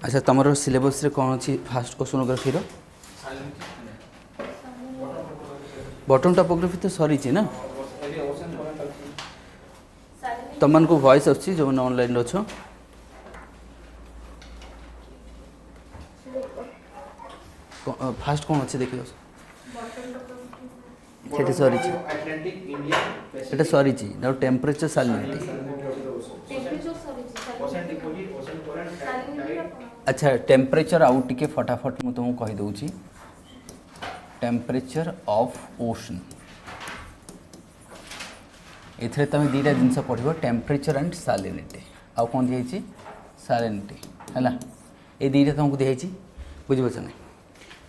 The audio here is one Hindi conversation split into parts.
अच्छा तुम सिलेबस रे कौन अच्छी फास्ट ओसोनोग्राफी बटन टोपोग्राफी तो सरी ना तुम को वॉइस आसी जो ऑनलाइन अच्छो फास्ट कौन अच्छे देखिए सेटा सरी सेटा सरी टेम्परेचर सालिनिटी अच्छा टेम्परेचर आउ टिके फटाफट मुझे तुमको कहीदे टेम्परेचर ऑफ ओशन एथरे तुम दीटा जिनस पढ़ टेम्परेचर एंड सालिनिटी आउ कौन दिखाई सालिनिटी है ये दीटा तुमको दिखाई बुझीपार ना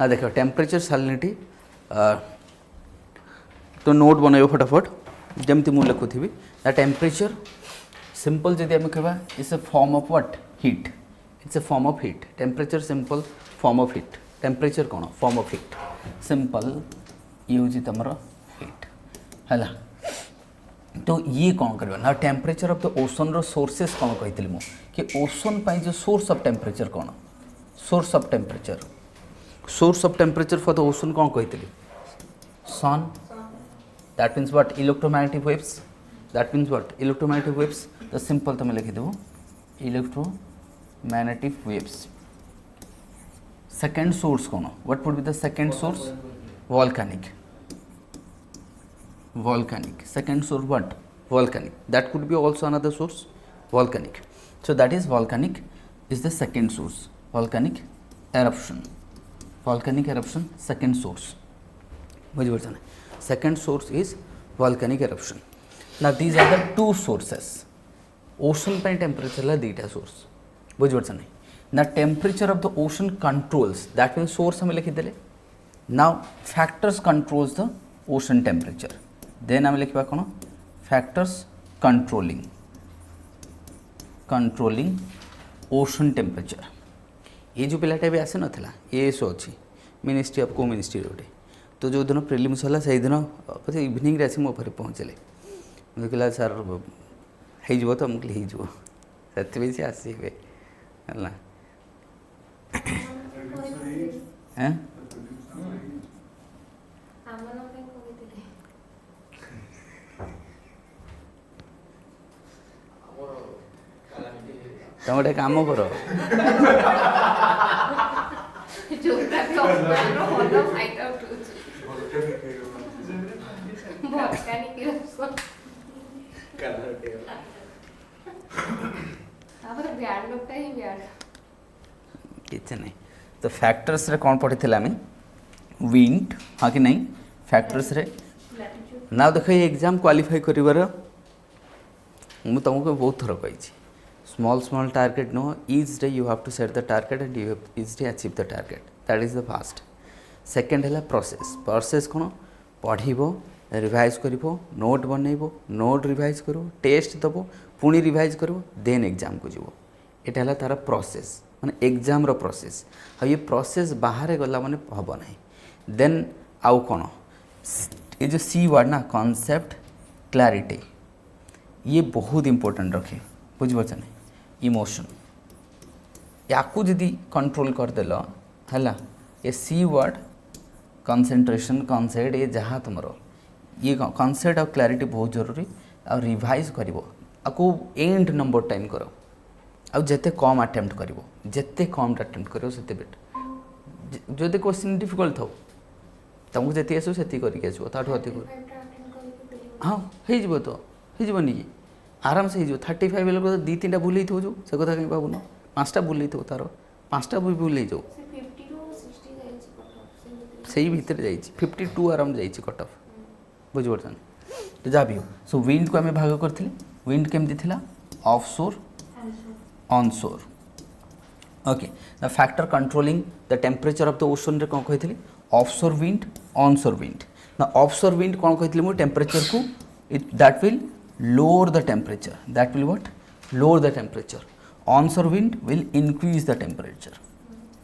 ना देख टेम्परेचर सालिनिटी तो नोट बनइब फटाफट जमती मुझे लिखुथी द टेम्परेचर सिंपल जदि आम कह it's a form of what heat it's a form of heat temperature simple form of heat temperature कौन फॉर्म ऑफ हीट सिंपल ये हूँ तुम हीट है तो ये कौन करवा ना टेम्परेचर ऑफ द ओशन रो सोर्सेस कौन कही मु कि ओशन पाई जो सोर्स ऑफ टेम्परेचर कौन source of temperature for the ocean कौन कही sun that means what electromagnetic waves that means what electromagnetic waves तो सिंपल तुम लिखिदेव इलेक्ट्रोमैग्नेटिक वेव्स सेकेंड सोर्स कौन what would be the second source volcanic second source what volcanic that could be also another source volcanic so that is volcanic is the second source volcanic eruption second source बुझे second source is volcanic eruption now these are the two sources ocean पे temperature ला दीटा source बुझे ना temperature of the ocean controls that means source हमें लिखी देले now factors controls the ocean temperature then आम लिखा कौन फैक्टर्स कंट्रोलिंग ओशन टेम्परेचर ये जो पिलाटा भी आसे नाला एएसओ अच्छी मिनिस्ट्री ऑफ को मिनिस्ट्री गोटे तो जो दिन प्रिलिम्स है से दिन पचे इवनिंग आसी मो पारे पहुँचले मुझे कहला सर हो तो मुझे हो से आसवे है तुम गोटे कम कर किसी नहीं तो फैक्टर्स रे कौन पढ़ी आम विंड हाँ कि नहीं फैक्टर्स रे ना देख ये एग्जाम क्वालिफाई करिवार मु तुमको बहुत थर कही small target no each day you have to set the target and you have each day achieve the target that is the first second है process कौन पढ़ो रिवाइज कर नोट बनइब नोट रिवाइज कर टेस्ट दब पुणी रिवाइज कर देन एग्जाम को जीव यहाँ है तार प्रोसेस माने एग्जाम रो प्रोसेस आ ये प्रोसेस बाहर गला माने हम ना देन आउ कौन ये जो सी वर्ड ना कॉन्सेप्ट क्लैरिटी ये बहुत इंपोर्टेंट रखे बुझे इमोशन याकू जदि कंट्रोल करदेल है ये सी वर्ड कंसंट्रेशन कॉन्सेप्ट ये जहाँ तुम ये कॉन्सेप्ट और क्लैरिटी बहुत जरूरी आ रिवाइज कर एंड नंबर टाइम कर आते कम अटेम्प्ट कर जिते कम अटेम्प्ट कर बेटर जदि क्वेश्चन डिफिकल्ट था तुमको जी आसो से करके आसो ताठू अधिक हाँ हो तो होनी कि आराम से हो 35 लोग दी तीन भूल जो से कथा कहीं भावुन 5टा भूल तार 5टा भी भूल जाओ से भितर जा 52 आराम जा कट ऑफ बुझे तो जहाँ भी हो सो विंड को आम भाग करते विंड केमती थी offshore onshore okay the factor controlling the temperature of the ocean रे कौन कही ऑफशोर विंड ऑनशोर विंड ना ऑफशोर विंड कौन कही मुझे टेम्परेचर को that will lower the temperature that will what lower the temperature onshore wind will increase the temperature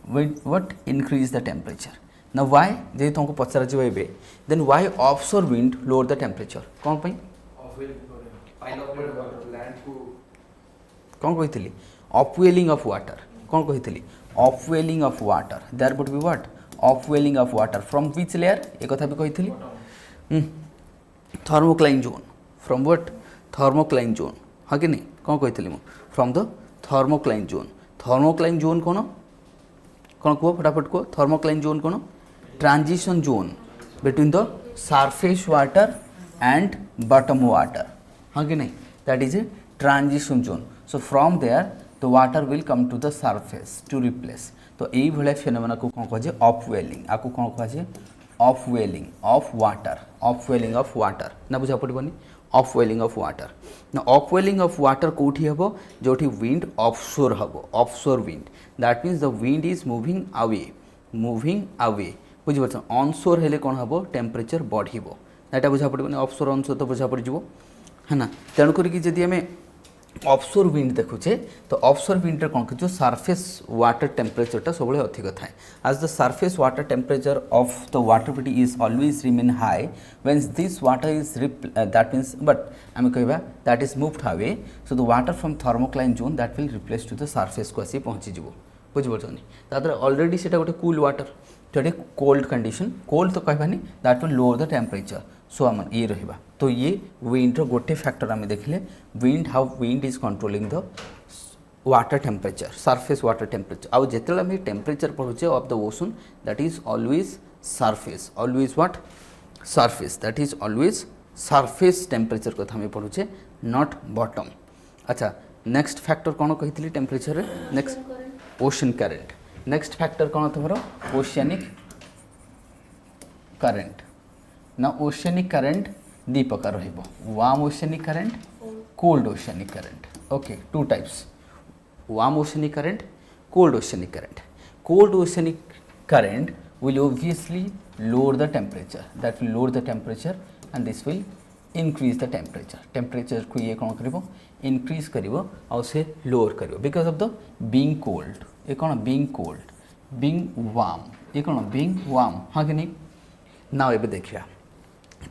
wind what increase the temperature now why जे तुमको पचरा जीवे then why offshore wind lower the temperature कौन पई कौन कही अपवेलिंग ऑफ वाटर कौन कही upwelling of water there would be what upwelling of water from which layer ए कथा भी कही thermocline zone from what thermocline zone हाँ कि नहीं कौन कही फ्रॉम द थर्मोक्लाइन जोन कौन कौन कह फटाफट कह थर्मोक्लाइन जोन कौन transition zone between the surface water and bottom water हाँ कि नहीं that is a transition zone so from there the water will come to the surface to replace तो यही भाया फेनोमेना को कौन कह अपवेलिंग आपको कौन कह अपवेलिंग ऑफ वाटर ना बुझा पड़ोनी अपवेलिंग ऑफ वाटर ना अपवेलिंग ऑफ वाटर कौटी हम जो विंड ऑफशोर हम offshore wind that means the wind is moving away बुझिपार ऑनशोर हेले कौन हम टेम्परेचर बढ़ो ना बुझा पड़ोनी ऑफशोर ऑनशोर तो बुझा पड़ है ना तेणुक जदि आम ऑफशोर विंड देखुचे तो ऑफशोर विंड कौन जो सरफेस वाटर टेम्परेचरटा सब अधिक थाए आज the surface water temperature of the water body is always remain high when this water is that means but आम कह that is moved away so the water from thermocline zone that will replace to the surface को आसी पहुँचीज बुझिपार ऑलरेडी से गोटे कूल वाटर तो कोल्ड कंडीशन कोल्ड तो कहबानी that will lower the temperature so आम ये रहा तो ये विंड्र गोटे फैक्टर आम देखिले wind how wind is controlling the water temperature surface water temperature आउ जिते आम टेम्परेचर पढ़ुचे of the ocean that is always surface always what surface that is always surface temperature कथा आम पढ़ुचे नॉट बॉटम अच्छा नेक्स्ट फैक्टर कौन कही temperature next ocean current next factor कौन तुम ओशियानिक करेंट ना ओशियानिक करेंट दी प्रकार warm oceanic current cold oceanic current okay two types warm oceanic current cold oceanic current will obviously lower the temperature that will lower the temperature and this will increase the temperature को ये कौन करिवो increase करिवो और से lower करिवो because of the being cold ये कौन being cold being warm ये कौन being warm हाँ कि नहीं ना ये देखिया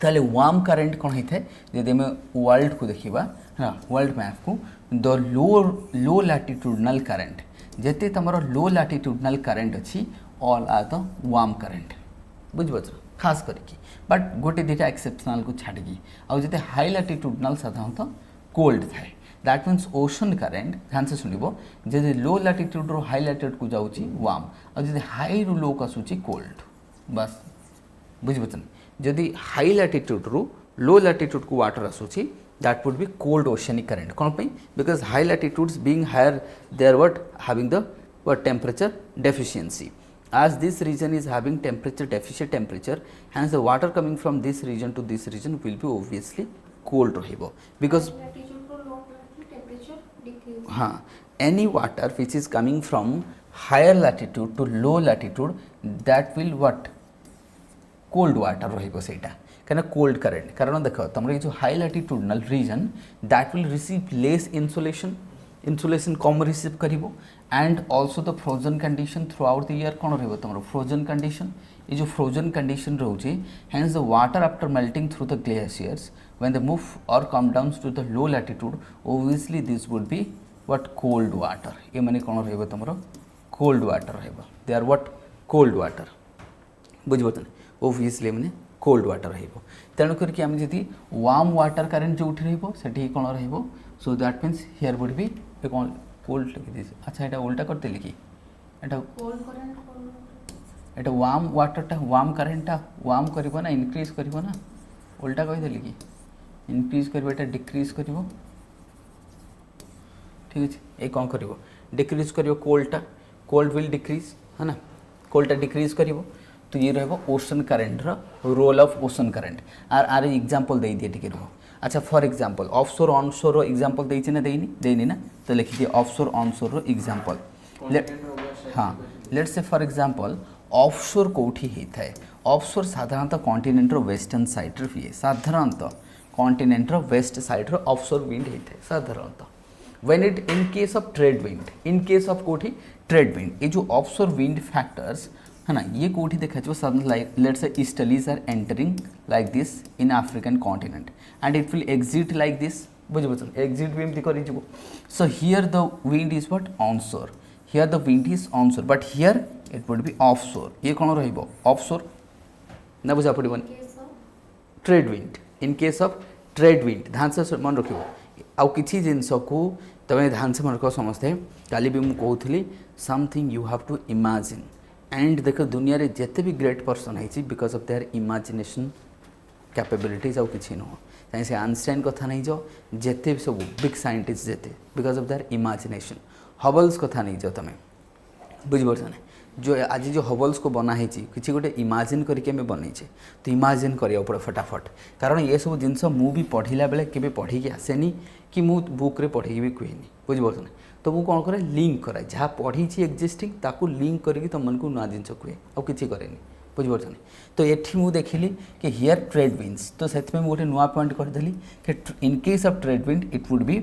ताले वार्म करेंट कौन होता है जब आम वर्ल्ड को देखा हाँ वर्ल्ड मैप को द लो लैटिट्यूडनल करेंट जिते तुम लो लैटिट्यूडनल करेंट अच्छी all are the warm current बुझिपार खास करके बट गोटे दुटा एक्सेप्शनल को छाड़ी आउ जिते हाई लैटिट्यूडनल साधारणतः कोल्ड थाए दैट मीन्स ओशन करेंट ध्यान से शुणव जब लो लैटिट्यूड रो हाई लैटिट्यूड को जाऊँगी वार्म और जब हाई रू लो को आसूँ कोल्ड बस बुझिपार जदि हाई लैटिट्यूड रू लो लैटिट्यूड को वाटर आसूँ that would be cold oceanic current कौन पे because high latitudes being higher they are what having the what temperature deficiency as this region is having temperature deficient temperature hence the water coming from this region to this region will be obviously cold rahibo because हाँ any water which is coming from higher latitude to low latitude that will what cold water rahibo सेटा कहना कोल्ड करेंट कारण देख तुम ये जो high latitudinal region that will receive less insolation कम रिसीव करिवो and also the frozen condition throughout the year कौन रहिबो तुम फ्रोजन कंडीशन ये जो फ्रोजन कंडीशन रोचे hence the water after melting through the glaciers when they move और come down to the low latitude obviously this would be what cold water ये माने कौन रहिबो तुम कोल्ड वाटर रहिबो they are what cold water बुझिबो obviously माने कोल्ड वाटर रहिबो तेणुक आम जी वार्म वाटर करेंट जो से कौन रहिबो so that means here would B कौन कोल्ड लिखी अच्छा यहाँ उल्टा करते कि यहाँ वार्म वाटरटा वार्म करेंटा वार्म कर ना इनक्रीज कर ना उल्टा कहीदेली कि इनक्रीज कर डिक्रीज कर ठीक अच्छे ये कौन कर डिक्रीज कर कोल्डटा कोल्ड विल डिक्रीज है ना कोल्डटा डिक्रीज कर तो ये रहा ocean current role of ocean current आर एग्जांपल दे दिए टिके रुह अच्छा for example offshore onshore example देइछे ना देनी ना तो लिखी दिए ऑफशोर ऑनशोर एग्जांपल हाँ let's say for example offshore कोठी होता है ऑफशोर साधारणतः कॉन्टिनेंट वेस्टर्न साइड हुए साधारणतः continent west side offshore wind होता है साधारणतः when it in case of trade wind in case of कोठी ट्रेड विंड ये जो ऑफशोर विंड फैक्टर्स है ना ये कोठी देखा sudden like let's say easterlies are entering like this in African continent and it will exit like this बुझे एग्जिट भी एमती कर so here the wind is what onshore here the wind is onshore but here it would be offshore ये कौन रहिबो ऑफशोर ना बुझा पड़बन trade wind in case of trade wind ध्यान से मन रखिबो आउ किछि जिंस को तमे ध्यान से मन रख समझते काली भी मु कहूथली something you have to imagine and देख दुनिया रे जेते भी ग्रेट पर्सन है because of their imagination capabilities आउ किछि नुह चाहे से आइंस्टाइन कथा नहीं जाओ जेते भी सब बिग साइंटिस्ट जेते बिकॉज ऑफ देयर इमेजिनेशन हबल्स कथा नहीं जाओ तमें बुझिपारछ ना जो आज जो हबल्स को बना है किसी गोटे इमेजिन करके आम बनईचे तो इमेजिन करिया पड़े फटाफट कारण ये सब जिनस मु भी पढ़ला बेले केबे पढ़ी के आसेनी कि मु बुक रे पढ़ी भी कहेनी बुझिपारछ ना तो मु कौन करे लिंक कराए जहाँ पढ़ी एक्जिस्टिंग ताकू लिंक करके तुम मन को नुआ जिनस कहे आउ कि कैनि बुझिपारछ ना तो ये मु देखिली कि हियर ट्रेड विंड्स तो से गोटे नुआ पॉइंट करदेली कि इन case of trade wind it would be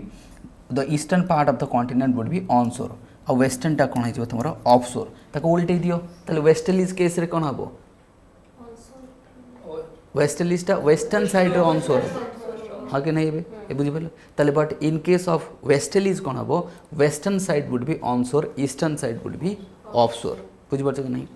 the eastern part of the continent would be on शोर और वेस्टर्न टा कौन हो तुम ऑफ शोर ताको उल्टे दियो ताले वेस्टर्लीज केस रे कौन हम वेस्टर्लीज टा वेस्टर्न साइड रे ऑन शोर हाँ कि नहीं ये बुझिपाल ताले but in case of westerlies कौन हम western side would be on शोर eastern side would be of शोर बुझिपारछ कि नहीं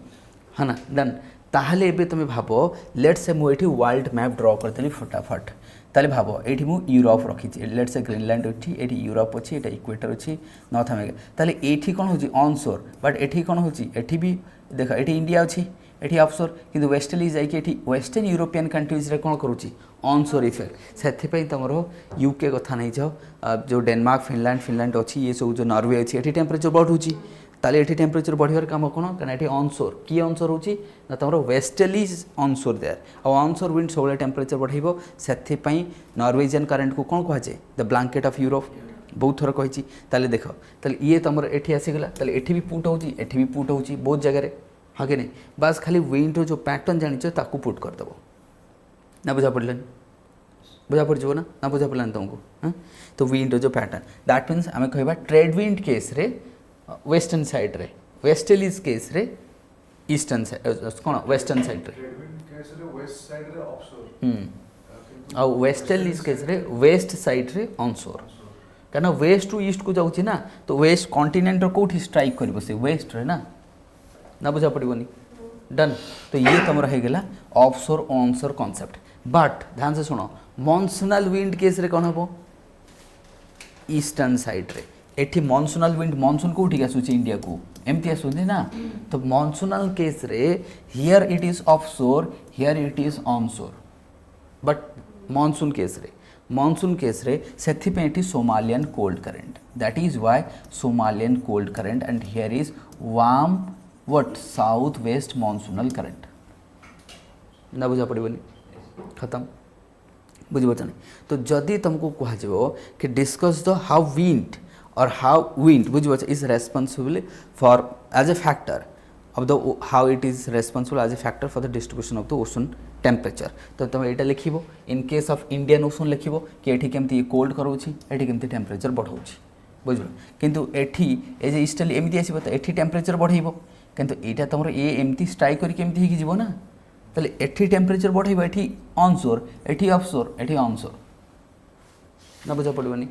हाँ ना डन ताहले एबे तुम भाव लेट्स से मुझे वर्ल्ड मैप ड्र करदेली फटाफट ताले भाव ये मु यूरोप रखी लेट्स से ग्रीनलैंड अच्छी ये यूरोप अच्छी ये इक्वेटर अच्छी नॉर्थ अमेरिका ताले ये कौन हो ऑन शोर बट ये कौन हो भी देख ये इंडिया अच्छी ये ऑफ शोर कि वेस्टर्लीज जाकि वेस्टर्न यूरोपियन कंट्रीज रे कौन करुच्ची ऑन शोर इफेक्ट से तुम यूके कथा नहीं जाओ जो डेनमार्क फिनलैंड अच्छी ये सब जो नॉर्वे अच्छी ये टेम्परेचर बढ़ुची ताले ये टेम्परेचर बढ़िया काम कौन कहना ये ऑनशोर किए ऑनशोर होची ना तुम वेस्टर्लीज ऑनशोर देयर और ऑनशोर विंड सब टेम्परेचर बढ़ेबो से नॉर्वेजियन करेंट को कौन कहुए द ब्लैंकेट ऑफ यूरोप बहुत थर कही ताले देख ताले ये तुम ये आसीगला ताले एठी भी पुट होची एठी भी पुट होची बहुत जगह हाँ कि नहीं बस खाली विंड जो पैटर्न जानिच ताकू पुट करदेव ना बुझा पड़लानी बुझा पड़ो ना बुझा पड़लानी तुमको हाँ तो विंड जो पैटर्न दैट मीन्स आम कह ट्रेड विंड केस रे वेस्टर्न साइड रे वेस्टर्लीज केस रे ईस्टर्न साइड कौन वेस्टर्न साइड रे आ वेस्टर्लीज केस रे वेस्ट साइड रे ऑनशोर कहना वेस्ट टू ईस्ट को जाऊँगी ना तो वेस्ट कॉन्टिनेंट कौटी स्ट्राइक कर से वेस्ट रे ना बुझा पड़ोनी डन तो ये तुम रहीगला ऑफशोर ऑनशोर कॉन्सेप्ट बट ध्यान से सुनो मॉनसूनल विंड केस रे कौन हम ईस्टर्न साइड रे एठी मॉनसूनल विंड मॉनसून कौटी आसूची इंडिया को एमती आसूची ना तो मॉनसूनल केस रे here it is offshore here it is onshore but monsoon case रे सेथिपे एठी Somalian cold current that is why Somalian cold current and here is warm what south west monsoonal current ना बुझा पड़ोनी खत्म बुझीपार नहीं तो जदि तुमको कह कि discuss the how wind or how wind बुझीपार is responsible for as a factor of the how it is responsible as a factor for the distribution of the ocean temperature तो तुम यहाँ लिखो in case of Indian ocean लिखो कि एठी केमती कोल्ड करोची एठी केमती टेम्परेचर बढ़ाऊँगी बुझल किंतु एठी ए जे ईस्टर्ली एमती आसो तो एठी टेम्परेचर बढ़ेब किंतु यहाँ तुम ये एमती स्ट्राइक करके एमती होगी जीव ना ताले एठी टेम्परेचर बढ़ेब एठी ऑनशोर एठी ऑफशोर एठी ऑनशोर ना बुझा पड़ोनी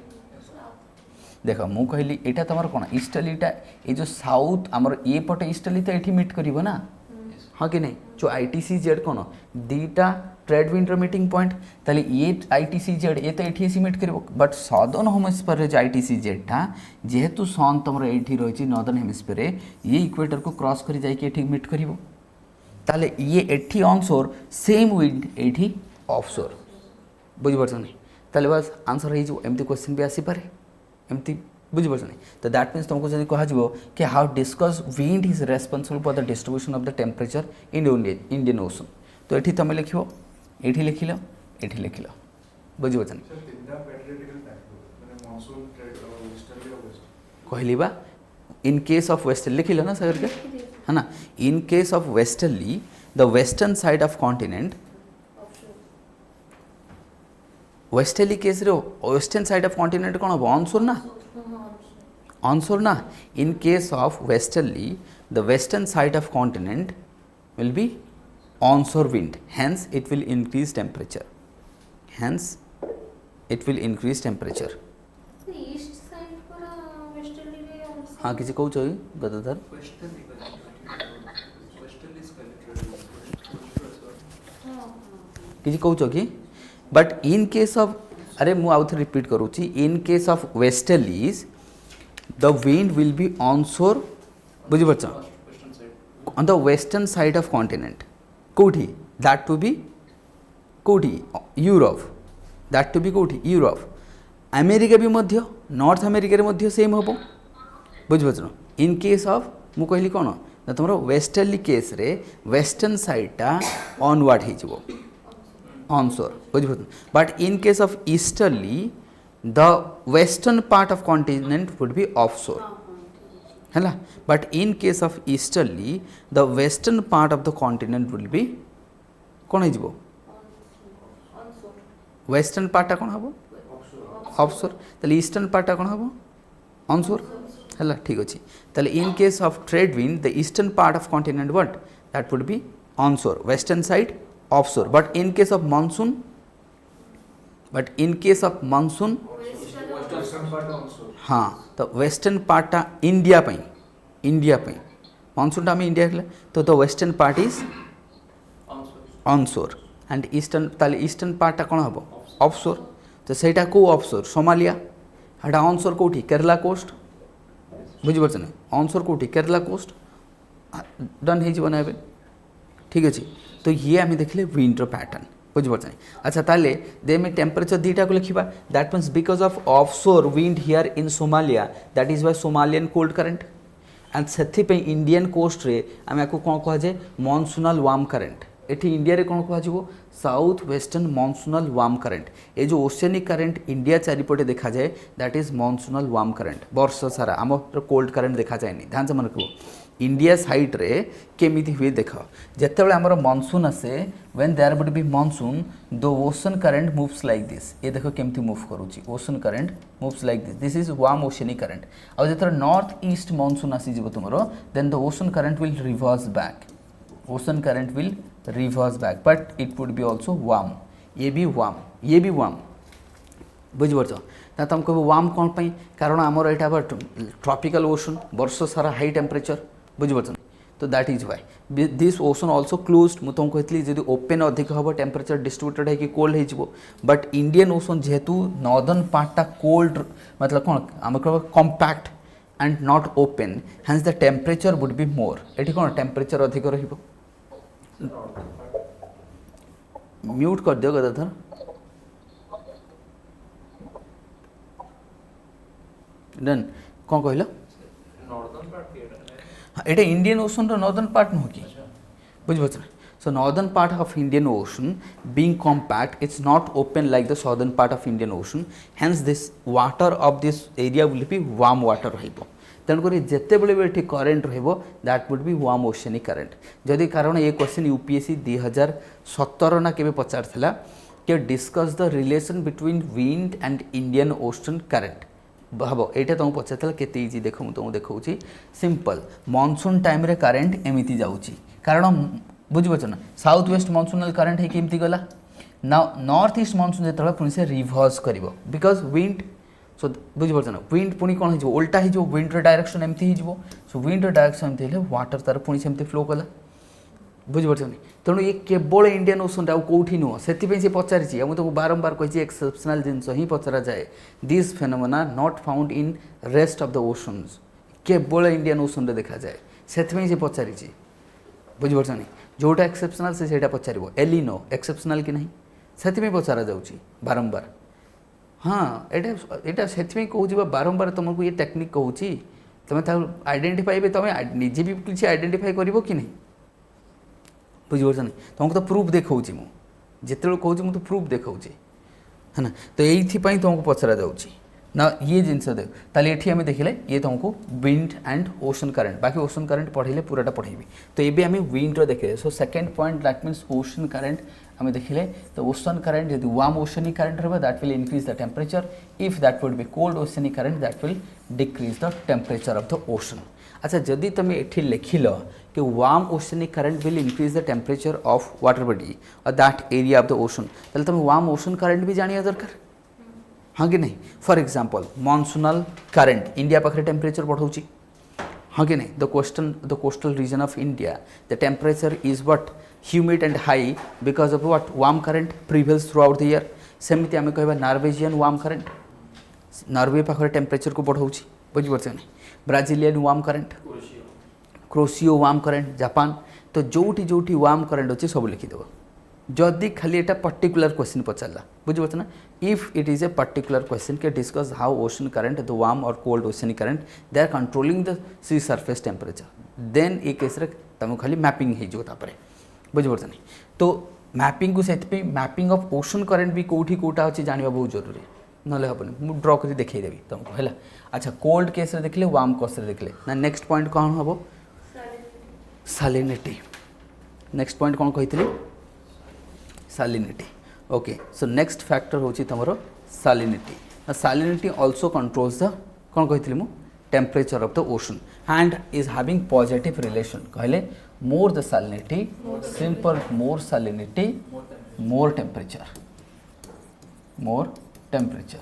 देख मु कहली यहाँ तुम कौन ईस्टर्लीटा ये जो साउथ आमर ये पटे ईस्टर्ली तो ये मीट कर ना हाँ कि नहीं जो ITCZ कौन दीटा ट्रेड विंड मीटिंग पॉइंट ताले ये ITCZ ये तो ये मीट कर बट सदर्न हेमिस्फीयर जो ITCZ टा जेहेतु सन तुम ये रही नॉर्दर्न हेमिस्फीयर ये इक्वेटर को क्रॉस कर जाकि मीट कर ताले ये एठी ऑनशोर सेम विंड एठी ऑफशोर बुझीपार नहीं ताले बस आंसर हो एमती क्वेश्चन भी आसीपे एमती बुझीपार नहीं तो दैट मीन्स तुमको जब कह कि how discuss wind is responsible for the distribution of the temperature in Indian ocean तो ये तुम लिख ये लिखिल ये लिखिल बुझीपार नहीं कहली बा इन केस ऑफ वेस्टर्ली लिखिल ना सर के है ना इन case of westerly the western side of continent westerly case रे वेस्टर्न साइड ऑफ कॉन्टिनेंट कौन हम ऑनशोर ना इन case of westerly the western side of continent will B onshore wind hence it will increase temperature हाँ किसी कहूँ गदाधर किसी कहूँ कि बट इन केस ऑफ अरे मु आउ थे रिपीट करूँगी in case of westerlies the wind will be onshore बुझीपार on the western side of continent कौटी दैट टू बी कौटी यूरोप दैट टू बी कौटी यूरोप अमेरिका भी मध्य नॉर्थ अमेरिका मध्य सेम हम बुझीपार इन केस ऑफ मु कहली कौन ना तुम वेस्टर्ली केस रे वेस्टर्न साइडटा ऑनवर्ड हो onshore बुझीपार but in case of easterly the western part of continent would be offshore है but in case of easterly the western part of the continent will be कौन हो वेस्टर्न पार्टा कौन हम ऑफशोर ताले ईस्टर्न पार्टा कौन हम ऑनशोर है ठीक अच्छे ताले इन case of trade wind the eastern part of continent what that would B onshore western side offshore but in case of monsoon हाँ तो वेस्टर्न पार्टा इंडिया मानसून टा इंडिया तो the western part is onshore and eastern ताले ईस्टर्न पार्टा कौन हम ऑफशोर तो सहीटा को ऑफशोर सोमालिया हाँ ऑनशोर कौटी केरला कोस्ट बुझीपार ना ऑनशोर कौटी केरला कोस्ट डन हो ठीक अच्छे तो ये आम देखले विंड्र पैटर्न बुझीपार अच्छा ताले दे में टेम्परेचर दीटा को लिखा that means because of offshore wind here in Somalia that is why Somalian cold current and से इंडियन कोस्ट रे आम या कौन कहुए मॉनसूनल वार्म करंट एटी इंडिया रे कौन कह south western monsoonal warm current ये जो ओशियनिक करंट इंडिया चारिपटे देखा जाए that is monsoonal warm current वर्ष सारा आम कोल्ड करंट देखा जाए ध्यान से मन रखो इंडिया साइड रे केमिति हुए देख जितेबाला आमर मॉनसून आसे when there would be monsoon the ocean current moves like this ये देख केमती मूव करूची ocean current moves like this is warm oceanic current आ जिते नॉर्थ ईस्ट मॉनसून आसीज तुमर then the ocean current will reverse back ocean current will reverse back but it would be also warm ये भी वार्म बुझीपार ना तुम कह वार्म कौन पाई कारण आमर यहाँ ट्रॉपिकल ओशन वर्ष सारा हाई टेम्परेचर बुझीपार तो that is why this ocean also closed मुझे तुमको कहती जब ओपेन अधिक हम टेम्परेचर डिस्ट्रीब्यूटेड है कोल्ड हो बट इंडियन ओशन जेहेतु नॉर्दर्न पार्टा कोल्ड मतलब कौन आम compact and not open hence the temperature would be more ये कौन टेम्परेचर अधिक म्यूट कर दियो गदाधर डन कौन कहल ये इंडियन ओशन नॉर्दर्न पार्ट नुह कि बुझीपार so northern part of Indian Ocean being compact it's not open like the southern part of Indian Ocean hence this water of this area will be warm water रहिबो तेणुक जिते बड़े भी current that would be warm oceanic current जदि कारण ये क्वेश्चन यूपीएससी 2017 ना के पचार कि discuss the relation between wind and Indian ocean current भाव यहाँ तुमको पचार केते इजी देख मुझे तुमको देखा सिंपल मॉनसून टाइम रे करंट एमती जाऊँगी कारण बुझीपार ना साउथ वेस्ट मॉनसूनल करंट होमती गला ना नॉर्थ ईस्ट मॉनसून जो पुणी से रिवर्स कर बिकज विंड सो बुझीपार ना विंड पुणी कौन हो उल्टा हो विंड डायरेक्शन एमती हो सो विंड डायरेक्शन एमती वाटर तार पुणी से फ्लो कला बुझीपार तेणु ये केवल इंडियन ओशन कौटी नुह से पचारि मुझे तुमको बारंबार कही एक्सेप्शनल जिनस ही पचरा जाए this phenomena not found in rest of the oceans केवल इंडियन ओशन रे देखा जाए से पचारि बुझीपार नहीं जोटा एक्सेप्शनल से पचार एलिनो एक्सेप्शनल कि नहीं से पचरा जाऊँगी बारंबार हाँ यहाँ से कहूँ बारंबार तुमको ये टेक्निक कहूँ तुम आइडेंटिफाई तुम निजे भी किसी आइडेंटिफाई कर कि नहीं बुझीपार नहीं तुमको तो प्रूफ देखा जिते कहूँ मुझे प्रूफ देखा है ना तो ये तुमको पचरा जाऊँगी ना ये जिनस देख ताले ये आम देखले ये तुमको विंड एंड ओशन करंट बाकी ओशन करंट पढ़े पूराटा पढ़ेबी तो ये आम विंड देखिए so second point that means ocean current आम देखिले तो ओशन करंट यदि वार्म ओशनिक करंट रहा that will increase the temperature if that would be cold oceanic current that will decrease the temperature of the ocean अच्छा जदि तुम ये लिखिल कि warm oceanic current will increase the temperature of water body और that area of the ocean ताले तुम वार्म ओशन करंट भी जानिया दरकार हाँ कि नहीं for example monsoonal current India पाखे टेम्परेचर बढ़ाऊँगी हाँ कि नहीं the coastal region of India the temperature is what humid and high because of what warm current prevails throughout the year सेमती आम कह नॉर्वेजियन वार्म करंट नॉर्वे पाखे टेम्परेचर को बढ़ाऊँ बुझीपार Brazilian warm current Kuroshio warm current Japan तो जोटी जोटी वार्म करंट अच्छे सब लिखिदेव जदि खाली एटा पर्टिकुलर क्वेश्चन पचारा बुझीपार ना if it is a particular question के discuss how ocean current the warm और cold ocean current they are controlling the sea surface temperature then ये केस तुम खाली मैपिंग हो बुझीपार नहीं तो मैपिंग को से मैपिंग ऑफ ओशन करंट भी कौटी कौटा अच्छे जानवा बहुत जरूरी ना हेनी मुझे ड्र कर देखदेवी तुमको है अच्छा कोल्ड केस देखले वार्म केस देखले ना नेक्स्ट पॉइंट कौन हम सालिनिटी नेक्स्ट पॉइंट कौन कही salinity okay so next factor हूँ तुम salinity salinity also controls the कौन कही मु temperature of the ocean and is having positive relation कहले more the salinity simple more salinity more temperature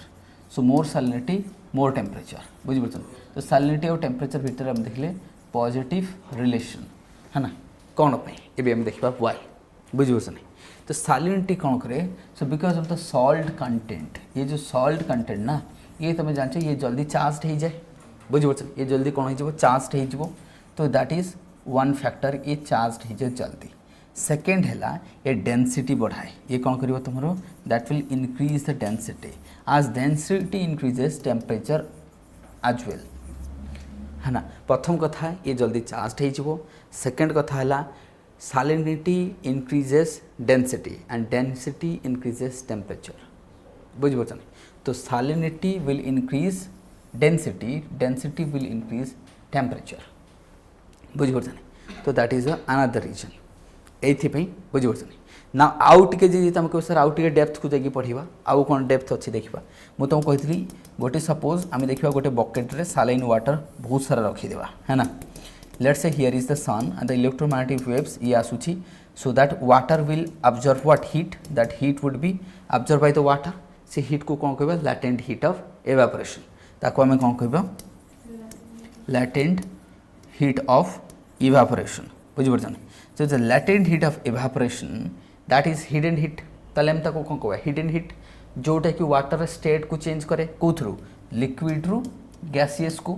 so more salinity more temperature बुझीपार तो सालिनिटी और टेम्परेचर भितर हम देखले पॉजिटिव रिलेशन है ना कौन पे आम देखा वाई बुझीपार नहीं तो सालिनिटी कौन करे so because of the salt content ये जो सॉल्ट कंटेंट ना ये तुम जानते ये जल्दी चार्ज हो जाए बुझीपार ये जल्दी कौन हो चार्ज हो तो दैट इज वन फैक्टर ये चार्ज हो जाए जल्दी सेकेंड है ये डेंसिटी बढ़ाए ये कौन कर तुम that will increase the density as density increases temperature as well है ना प्रथम कथा ये जल्दी चार्ज हो सेकेंड कथा है salinity increases density and density increases temperature बुझीपार नहीं तो salinity will increase density density will increase temperature बुझीपार नहीं तो दैट इज अनदर रीजन ये बुझीपार नहीं ना आउ टे जी तुम कह सर आउ टे डेप्थ को जाकि पढ़ा आउ कौन डेप्थ अच्छी देखा मुझे तुमको कही गोटे सपोज आम देखा गोटे बकेट्रे सालाइन वाटर बहुत सारा रखीदेवा है ना let's say here is the sun and the electromagnetic waves ये आसूची so that water will absorb what heat that heat would be absorbed by the water से हीट को कौन कह लैटेंट हीट ऑफ एवापोरेशन ताको आम कौन कह लैटेंट हीट ऑफ इवापोरेशन बुझीपार so the latent heat of evaporation that is hidden heat ताले हम ताको कौन कह hidden heat जोटा कि वाटर स्टेट को चेंज करे को थ्रू लिक्विड रु गैसियस को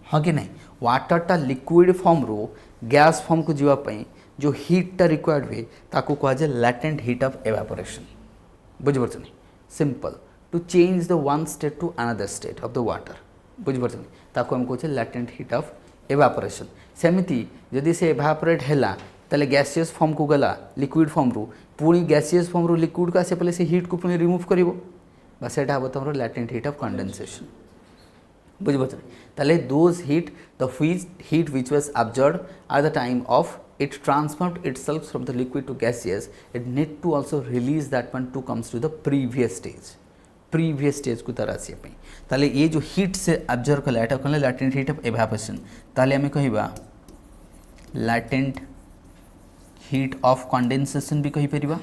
हाँ कि नहीं वाटरटा लिक्विड फॉर्म रू गैस फॉर्म को जीवाई जो हीटा रिक्वायर्ड हुए ताको कह जाए लैटेंट हीट ऑफ एवापोरेशन बुझीपार नहीं simple to change the one state to another state of the water बुझीपार नहीं ताको हम कहे लैटेंट हीट ऑफ एवापोरेशन सेमती जदि से एवापोरेट है ताले गैसियस फॉर्म को गला लिक्विड फॉर्म रू पुणी गैसियस फॉर्म रू लिक्विड को आसे पहले से हीट को पुणी रिमूव कर बस एटा हम तुम लैटेंट हीट ऑफ कंडेंसेशन बुझीपार ताले those heat the heat which was absorbed at the time of it transformed itself from the liquid to gaseous it need to also release that one to comes to the previous stage को तार आसी ताले ये जो हीट से ऑब्जर्व कला एटा कहले लैटेंट हीट ऑफ एवापोरेशन ताले हमें कहबा लैटेंट हीट ऑफ कंडेंसेशन भी कहि परिबा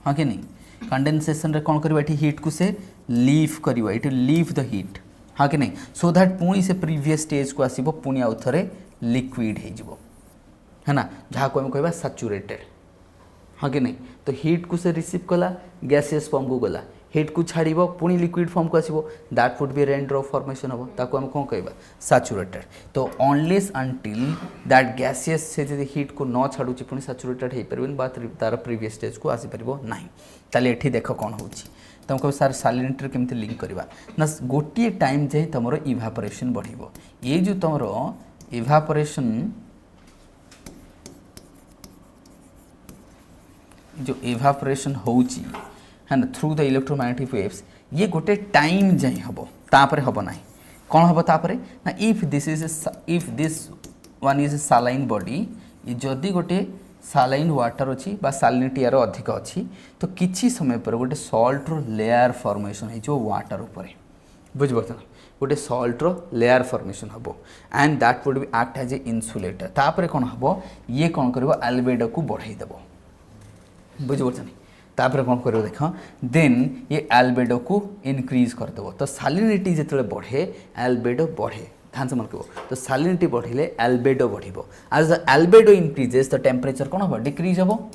हां कि नहीं कंडेंसेशन रे कोन करबा एठी हीट को से लीव करबा एठी लीव द हीट हां कि नहीं सो दैट पुणी से प्रीवियस स्टेज को आसीबो पुणी आउ थरे लिक्विड हे जिवो है ना जहाँ को हम कहबा सैचुरेटेड हाँ कि नहीं तो हीट को से रिसीव कला गैसियस फॉर्म को गला हीट को छाड़ पुणी लिक्विड फॉर्म को आसो that would B rain drop formation हम ताको हम कौन कहबा सैचुरेटेड तो अनलेस अंटिल दैट गैसियस से जब हीट को न छाड़ुची पुणी सैचुरेटेड हो पारे बा तार प्रीवियस स्टेज को आसीपर ना ताले एठी देख कौन हो तुम कह सार सालिनिटी केमती लिंक करवा ना गोटे टाइम जाए तुम इवापोरेशन बढ़ो ये जो तुम इवापोरेशन जो इवापोरेशन होची है ना थ्रू द इलेक्ट्रोमैग्नेटिक वेव्स ये गोटे टाइम जाए हम तापर हम ना कौन हम तापर ना if this one is a saline body जदि गोटे सालाइन वाटर अच्छी सालिनिटी यार अधिक अच्छी तो किसी समय पर गोटे सॉल्टर लेयर फॉर्मेशन हो वाटर उपर बुझीपार गोटे सॉल्टर लेयर फॉर्मेशन हम and that would be act as a insulator तापर कौन हम ये कौन कर एल्बेडो को बढ़ाईदेव बुझीपार नहीं तापर कौन कर देख देन ये एल्बेडो को इनक्रीज करदेव तो सालिनिटी जो बढ़े एल्बेडो बढ़े ध्यान से मन रखो तो सालिनिटी बढ़िले एल्बेडो बढ़िबो as the albedo increases the temperature कौन हम डिक्रीज हम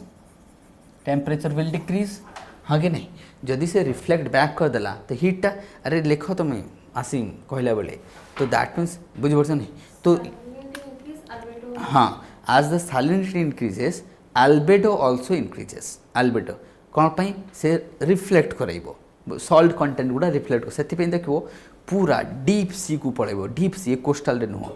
टेम्परेचर विल डिक्रीज हाँ कि नहीं जदि से रिफ्लेक्ट बैक करदेला तो हिटा अरे लिख तुम्हें आसी कहला बेले तो दैट मीन्स बुझीपार नहीं तो हाँ as the salinity increases albedo also increases albedo कौन पाई से रिफ्लेक्ट कराइबो सॉल्ट कंटेंट गुड़ा रिफ्लेक्ट से देखो पूरा डीप सी को पड़ेबो डीप सी कोस्टाल रे नुह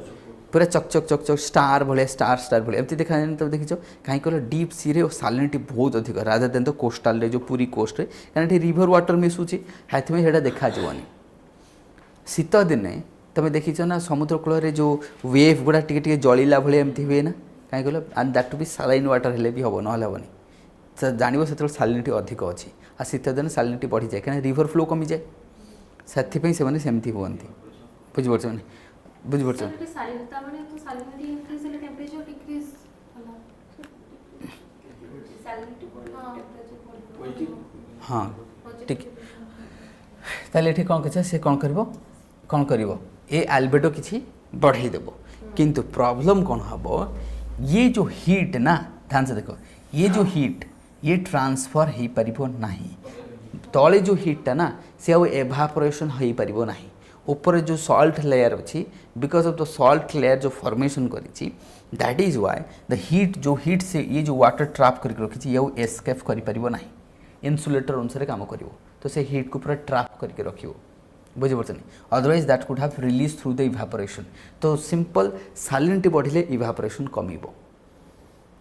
पूरा चक चक चक चक स्टार भाया स्टार भाया एमती देखा जाए तुम देखिच कहीं कहल डीप सी रे सालिनिटी बहुत अधिक रादर देन तो कोस्टाल रे जो पूरी कोस्ट रे कारण रिवर वाटर मिसुची हाथी से देखा जीवनी शीत दिने तुम देखीच ना समुद्र कूल रे जो वेव गुड़ा टे जलिला भाया एमती हुए ना कहीं कहल and that to be saline water हेले भी हम ना हेनी तो जान से सालिनिटी अधिक अच्छी आ शीत दिन सालिनिटी बढ़ी जाए कहीं रिवर फ्लो कमी जाए से सेमती हूँ बुझीपार बुझीपार हाँ ठीक ताले ये कौन कह सी कौन कर ये एल्बेडो किसी बढ़ईदेव किंतु प्रॉब्लम कौन हम ये जो हीट ना ध्यान से देखो ये जो हीट ये ट्रांसफर हो पार ना तले जो हीटा ना सी आउ एभापोरेशन हो पार ना ऊपर जो सॉल्ट लेयर अच्छी because of the salt layer जो फॉर्मेशन करी that is why the heat जो हीट से ये जो वाटर ट्रैप करके रखी ये एस्केप कर ना इन्सुलेटर अनुसार काम कर तो से हीट को पूरा ट्रैप करके रख बुझीपार otherwise that could have release through the evaporation तो सिंपल सालिनिटी बढ़िले इभापोरेशन कमिबो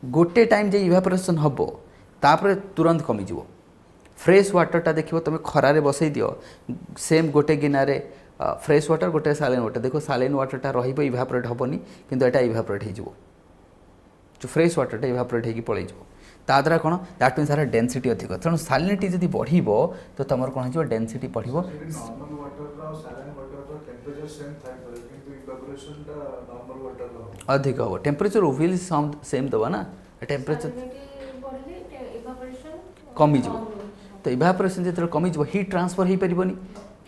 गोटे टाइम जे इभापोरेशन हम तापर तुरंत कमिज फ्रेश वाटरटा देखो तुम खरारे बसई दियो सेम गोटे गिनारे फ्रेश वाटर गोटे सालाइन वाटर देखो सालाइन वाटरटा रही इभापोरेट हेनी किंतु एटा इभापोरेट हो जो फ्रेश वाटरटा इभापोरेट होगी पलि ताद्वारा कौन दैट मीन्स तार डेनसीटी अधिक तेणु सालिनिटी जब बढ़ तो तुम कौन हो डेनसीटी बढ़ अधिक हम टेम्परेचर ओबियसली सेम दबा ना टेम्परेचर कमिज तो इभापोरेशन जो कमिज हीट ट्रांसफर हो पारनी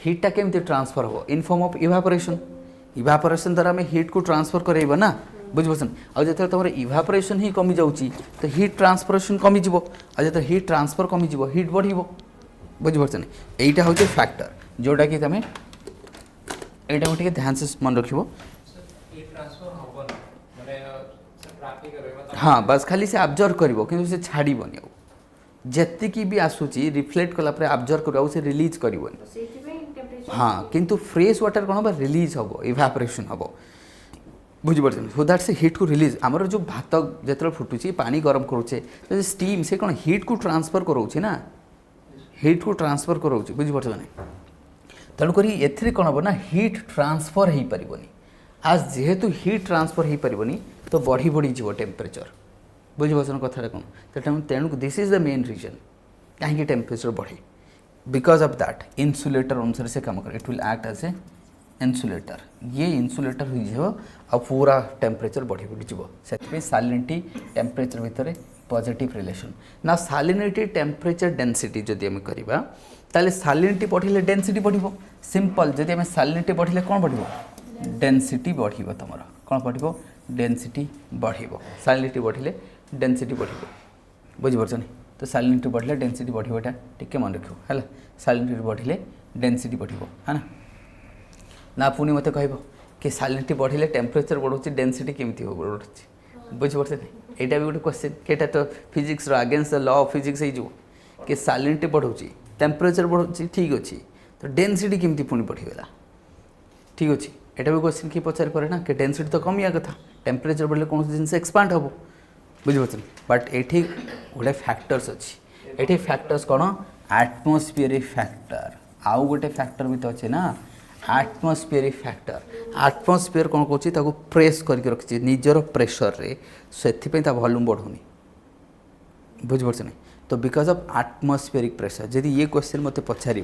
हीटा केमती ट्रांसफर हम इन फॉर्म ऑफ इभापोरेशन द्वारा आम हीट को ट्रांसफर कराइबा ना बुझीपार आज जो तुम इभापोरेशन ही कमी जाऊँगी तो हीट ट्रांसफरेशन कमिज आज जो हीट ट्रांसफर कमिज हीट बढ़ बुझीपार यहीटा हूँ फैक्टर जोटा कि तुम यहाँ गोटे ध्यान से मन रख हाँ बस खाली से अब्जर्व कर छाड़बनी जी भी आसूची रिफ्लेक्ट कलापर अब्जर्व कर से रिलीज कर हाँ किंतु फ्रेश वाटर कौन हम रिलीज हम इभापोरेशन हम बुझीपार सो दैट से हीट को रिलीज आमर जो भात जो फुटुची पानी गरम करुचे तो स्टीम से कौन हीट को ट्रांसफर करोचे ना हीट को ट्रांसफर करोचे बुझीपार तेणुक ए कौन हम ना हीट ट्रांसफर हो पारनी आज जेहेतु हीट ट्रांसफर हो पारनी तो बढ़ी बढ़ी जीव टेम्परेचर बुझीपार कथा कौन तेणु this is the main reason कहीं टेम्परेचर बढ़े बिकॉज ऑफ दैट इन्सुलेटर अनुसार से काम कर it will act as a insulator ये इन्सुलेटर हो पूरा टेम्परेचर बढ़ी बढ़ीज से सालिनिटी टेम्परेचर भितर पॉजिटिव रिलेशन ना सालिनिटी टेम्परेचर डेंसिटी जदि आम करवा ताले सालिनिटी बढ़िले डेंसिटी बढ़ सिंपल जदि आम सालिनिटी बढ़िले कौन बढ़ डेंसिटी बढ़ तुम कौन बढ़ डेंसिटी बढ़ सालिनिटी बढ़िले डेंसिटी बढ़ बुझीपार तो सालिनिटी बढ़िले डेंसिटी बढ़ाटा टिके मन रख है सालिनिटी बढ़िले डेंसिटी बढ़ है ना पुणी मत कह कि सालिनिटी बढ़िले टेम्परेचर बढ़ुची डेंसिटी केमती बढ़ुची बुझीपार यहाँ भी गोटे क्वेश्चन कि तो physics against the law of physics हो कि सालिनिटी बढ़ुची टेम्परेचर बढ़ुची ठीक अच्छे तो डेंसिटी केमती पुणी बढ़ीगला ठीक अच्छे यहाँ भी क्वेश्चन किए पचारि पारे ना कि डेंसिटी तो कमिया कथा टेम्परेचर बढ़ले कौन जिन एक्सपांड हम बुझीपार बट ये गोटे फैक्टर्स अच्छी ये फैक्टर्स कौन एटमोस्फियरिक फैक्टर आउ गोटे फैक्टर भी तो अच्छे ना एटमोस्फियरिक फैक्टर एटमोस्फियर कौन कौन प्रेस करके रखी निजर प्रेसर रे से वॉल्यूम बढ़ुनी बुझीपार नहीं तो बिकॉज ऑफ एटमोस्फियरिक प्रेसर जदि ये क्वेश्चन मत पचार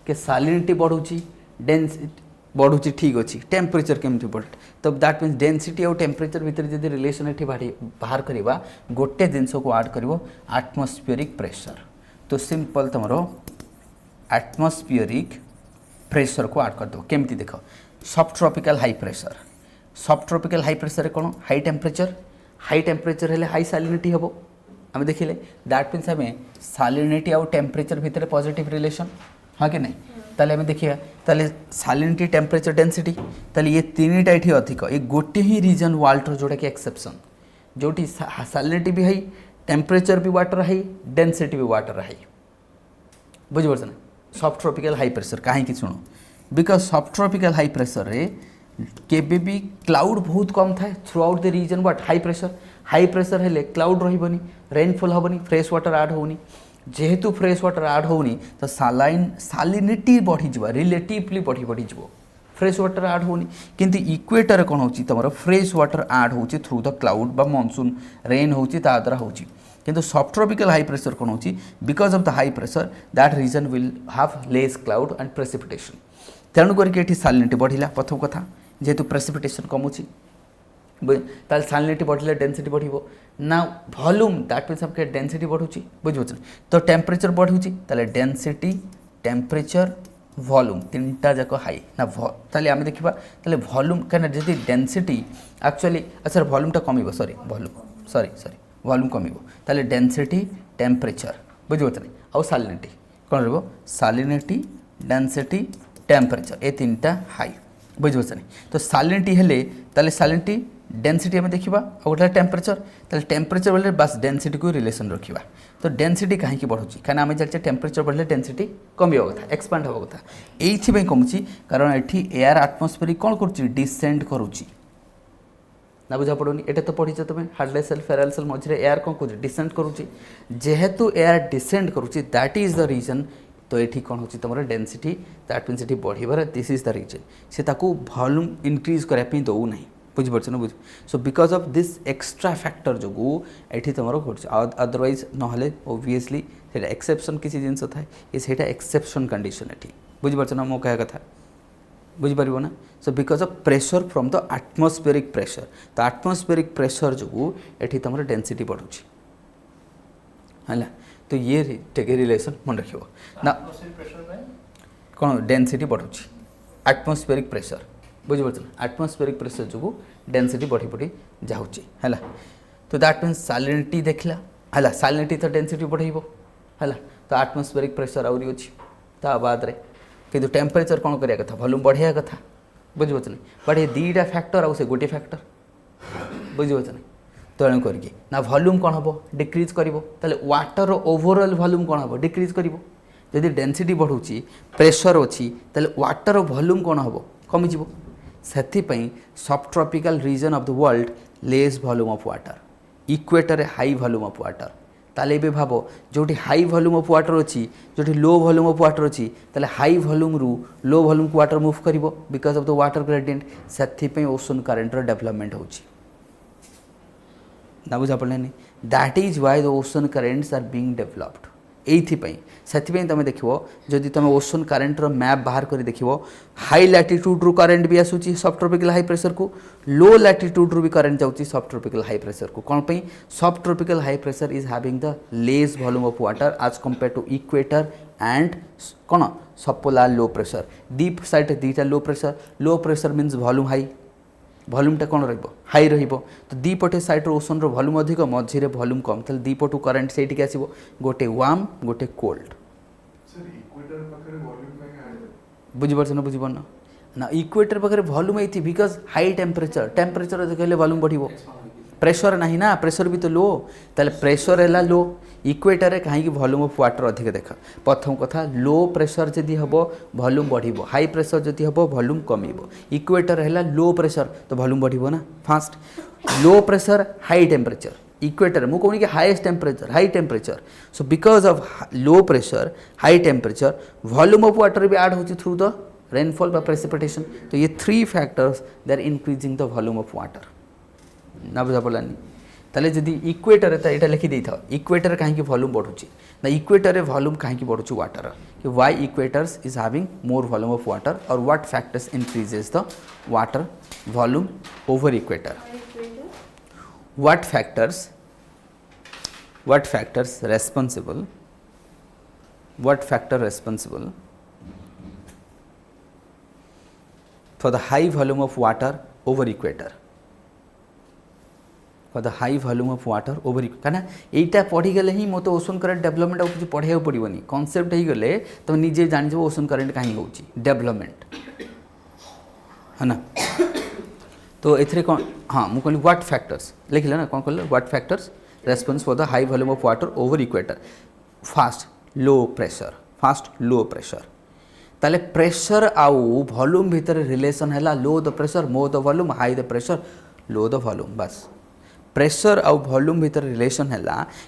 कि सालिनिटी बढ़ुची डेंसिटी बढ़ुची ठीक अच्छे टेम्परेचर केमती बढ़े तो दैट मीन्स डेंसिटी और टेम्परेचर भितर जब रिलेशन ये बाहर करवा गोटे जिनस को आड कर एटमोस्फियरिक प्रेसर तो सिंपल तुम एटमोस्फियरिक प्रेसर को आड कर दो केमती देख सब ट्रॉपिकल हाई प्रेशर सब ट्रॉपिकल हाई प्रेशर कौन हाई टेम्परेचर हेले हाई सालिनिटी हम आम देखिले दैट मीन्स आम सालिनिटी आउ टेम्परेचर भितर पॉजिटिव रिलेशन हाँ कि नहीं ताले आम देखिए ताले सालिनिटी टेम्परेचर डेंसिटी ताले ये तीनटा ये अधिक ये गोटे ही रीजन वर्ल्ड जोटा कि एक्सेप्शन जोटी सालिनिटी भी हाई टेम्परेचर भी वाटर हाई डेंसिटी भी वाटर हाई बुझिपार ना सब ट्रॉपिकल हाई प्रेशर कहीं शुणु बिकज सब ट्रॉपिकल हाई प्रेशर रे केबे भी क्लाउड बहुत कम थाए throughout the region what high pressure हेले क्लाउड रहिबनी रेनफॉल हेबनी फ्रेश वाटर ऐड होनी जेहेतु फ्रेश वाटर ऐड होनी तो सालिनिटी बढ़ी जा रिलेटिवली बढ़ी बढ़ी जा फ्रेश वाटर ऐड होनी किंतु इक्वेटर कौन होची तुम फ्रेश वाटर ऐड होची थ्रू द क्लाउड बा मानसून रेन होची ता द्वारा होची किंतु सब ट्रॉपिकल हाई प्रेशर कौन होची because of the high pressure that region will have less cloud and precipitation तेणु करके सालिनिटी बढ़िला प्रथम कथा जेहेतु प्रेसिपिटेशन कमुची ताल सालिनिटी बढ़ले डेंसिटी बढ़िबो ना वॉल्यूम दैट मीन्स आपके डेंसिटी बढ़ुची बुझिपार तो टेम्परेचर बढ़ुची ताले डेंसिटी टेम्परेचर वॉल्यूम तीनटा जाक हाई ना ताले आम देखा ताले वॉल्यूम कहीं जदि डेंसिटी एक्चुअली सर वॉल्यूमटा कम सॉरी वॉल्यूम कम ताले डेंसिटी टेम्परेचर बुझिपार आउ सालिनिटी कौन रहा सालिनिटी डेंसिटी टेम्परेचर ये तीनटा हाई बुझिपार तो सालिनिटी हेले ताले सालिनिटी डेंसिटी आम देखा गोटे टेम्परेचर ताले टेम्परेचर बढ़ले बास डेंसिटी को रिलेशन रखा तो डेंसिटी कहीं बढ़ुची कहीं आम जानते टेम्परेचर बढ़ले डेंसिटी कम कथा एक्सपांड हवा कथा ये कमुची कारण ये एयर आटमोस्फेयर कौन कर डिसेंड करुच्ची ना बुझा पड़ोनी एटा तो पढ़ी तुम हार्डलेस सेल फेराइल सेल मझे एयर कौन कर डिसेंड करुच्ची जेहेतु एयर डिसेंड करुच्ची दैट इज द रीजन तो ये कौन हो तुम डेंसिटी दैट मीन्स ये बढ़िबार दिस इज द रीजन से वॉल्यूम इंक्रीज करने दौ ना बुझिपार ना बुझ so because of this extra factor जो ये तुम अदरवाइज ना ओबियसली एक्सेप्शन किसी जिनस थाए ये से एक्सेप्शन कंडीशन ये बुझिपार ना मो कह कथा बुझिपार ना सो because of pressure from the atmospheric pressure तो एटमॉस्फेरिक प्रेशर जो ये तुम डेंसिटी बढ़ुची है तो ये रिलेशन मन रख ना कौन डेंसिटी बढ़ुची एटमॉस्फेरिक प्रेशर बुझिपार एटमॉस्फेरिक प्रेशर जो डेंसिटी बढ़ी बढ़ी जाऊँगी है तो दैट मीन्स सालिनिटी देखला है सालिनिटी तो डेंसिटी बढ़ेब है तो एटमॉस्फेरिक प्रेशर आहरी अच्छी ता बाद कि टेम्परेचर कौन करा कथा वॉल्यूम बढ़िया कथा बुझिपार ना बट ये दुईटा फैक्टर आउ से गोटे फैक्टर बुझिपार ना तेणु करके ना वॉल्यूम कौन हम डिक्रीज कर वाटर ओवरऑल वॉल्यूम कौन हम डिक्रीज कर जदि डेंसिटी बढ़ुची प्रेशर अच्छी ताले वाटर वॉल्यूम कौन हम कमिज से सब tropical region of the world less volume of water equator high volume of water ताले भी भाव जो हाई वॉल्यूम ऑफ वाटर अच्छी जो लो वॉल्यूम ऑफ वाटर अच्छी ताले हाई वॉल्यूम रु लो वॉल्यूम को वाटर मूव कर because of the water gradient से ओशन करेंट डेवलपमेंट होची ना बुझा पड़े that is why the ocean currents are being developed से तुम देख जदि तुम ओशन करेंटर मैप बाहर कर देख हाई लैटिट्यूड रु करेंट भी आसूँ सब ट्रॉपिकल हाई प्रेशर को लो लैटिट्यूड रु भी करेंट जाऊँगी सब ट्रॉपिकल हाई प्रेशर को कौन पे subtropical high pressure is having the less volume of water as compare to equator and कौन subpolar low pressure deep side दीटा low pressure means volume high वॉल्यूमटा कौन हाई तो दीपटे साइड ओशन वॉल्यूम अधिक मझे वॉल्यूम कम तो दीपटू करेंट से आसो गोटे वार्म गोटे कोल्ड बुझिपार ना बुझिपार ना इक्वेटर पाखे वॉल्यूम ये बिकज हाई टेम्परेचर अधिक वॉल्यूम बढ़ो प्रेशर ना ना प्रेशर भी तो लो ताले प्रेशर है लो इक्वेटर कहीं वॉल्यूम ऑफ वाटर अधिक देख प्रथम कथा लो प्रेशर जदि हम वॉल्यूम बढ़ो हाई प्रेशर जदि हम वॉल्यूम कम इक्वेटर है लो प्रेशर तो वॉल्यूम बढ़ो ना first low pressure high temperature equator मुझे कहूँ कि highest temperature high temperature so because of low pressure high temperature volume of water भी ऐड होची थ्रू द रेनफॉल बा प्रेसिपिटेशन तो ये 3 factors they are increasing the volume of water ना बुझा पड़ानी ताले जदि इक्वेटर तो यहाँ लिखी था इक्वेटर कहीं वॉल्यूम बढ़ुची ना इक्वेटर वॉल्यूम कहीं बढ़ुची वाटर कि why equators is having more volume of water और what factors increases the water volume over equator what factors responsible what factor responsible for the high volume of water over equator. For the high volume of water over equator. एटा पढ़ी गले ही मत ओशन करेंट डेवलपमेंट आ कुछ पढ़ाई पड़ोनी कॉन्सेप्ट हो गले तुम निजे जान ओशन करेंट कहीं हो डेवलपमेंट है ना. तो एथरे कौन हाँ मुझे कहली व्हाट फैक्टर्स लिखले ना कौन कहले what factors response for the high volume of water over equator. Fast low pressure ताले प्रेशर आउ वॉल्यूम भितर रिलेशन है low the pressure more the volume high the pressure low the volume. बस प्रेशर आउ वॉल्यूम भितर रिलेशन है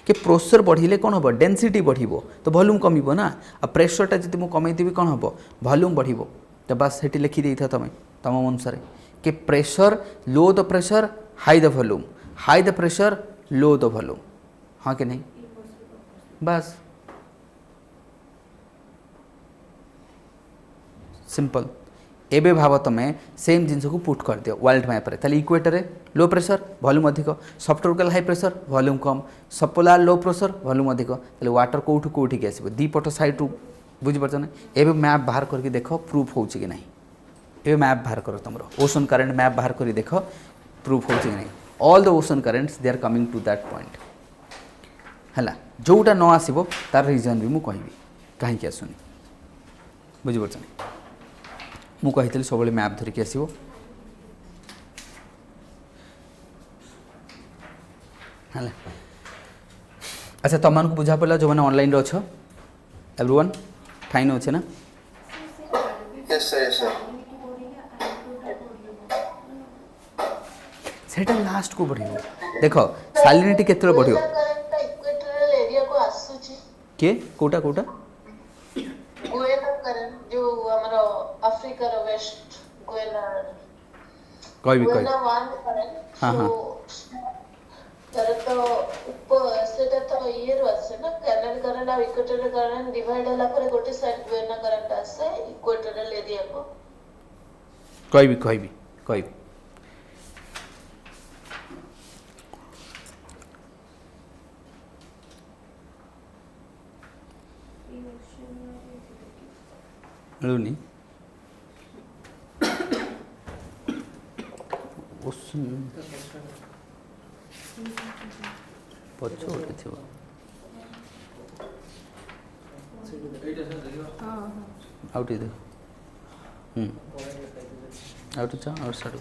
कि प्रेशर बढ़िले कौन हम डेंसिटी बढ़ो तो वॉल्यूम कमिबो ना आ प्रेशरटा जी मुझे कमईदेवी कौन हम वॉल्यूम बढ़ो. तो बस से लिखिदे था तुम अनुसार कि pressure low the pressure high the volume high the pressure low the volume. हाँ कि नहीं बस सिंपल. एबे भाव तुम सेम जिनस को पुट कर दियो वर्ल्ड मैप रे ताले इक्वेटर लो प्रेशर वॉल्यूम अधिक सबट्रॉपिकल हाई प्रेशर वॉल्यूम कम सबपोलार लो प्रेशर वॉल्यूम अधिक ताले वाटर कोठू कोठी के आसीबो दी पट साइड रु बुझी परछ ना. एबे मैप बाहर करके देखो प्रूफ होउची कि नहीं. एबे मैप बाहर करो तुम ओशन करेंट मैप बाहर करी देखो प्रूफ होउची कि नहीं. All the ocean currents they are coming to that point है जोटा न आसो तार रिजन भी मुझे कहबी कहीं आसुनी बुझी परछ ना. मु कही सब मैप धरिकी आसो है. अच्छा तुम को बुझा पड़ा जो मैंने ऑनलाइन रे अच्छो एवरीवन फाइन अच्छे ना. यस सर सेटा लास्ट को बढ़ियो देख सालिनिटी केते बढ़ियो इक्वेटोरियल एरिया को आसुची के कोटा कोटा गोएना करंट जो हमरो अफ्रीका रो वेस्ट गोएना कोई गोएना वन करंट हाँ हाँ तर तो ऊपर सेटा तो ये रो आसे ना कैनल करंट और इक्वेटोरियल करंट डिवाइड होला पर गोटे साइड गोएना करंट आसे इक्वेटोरियल एरिया को कोई भी मिलूनी पछ गोटे थी आउट देख आउट चा और साड़ू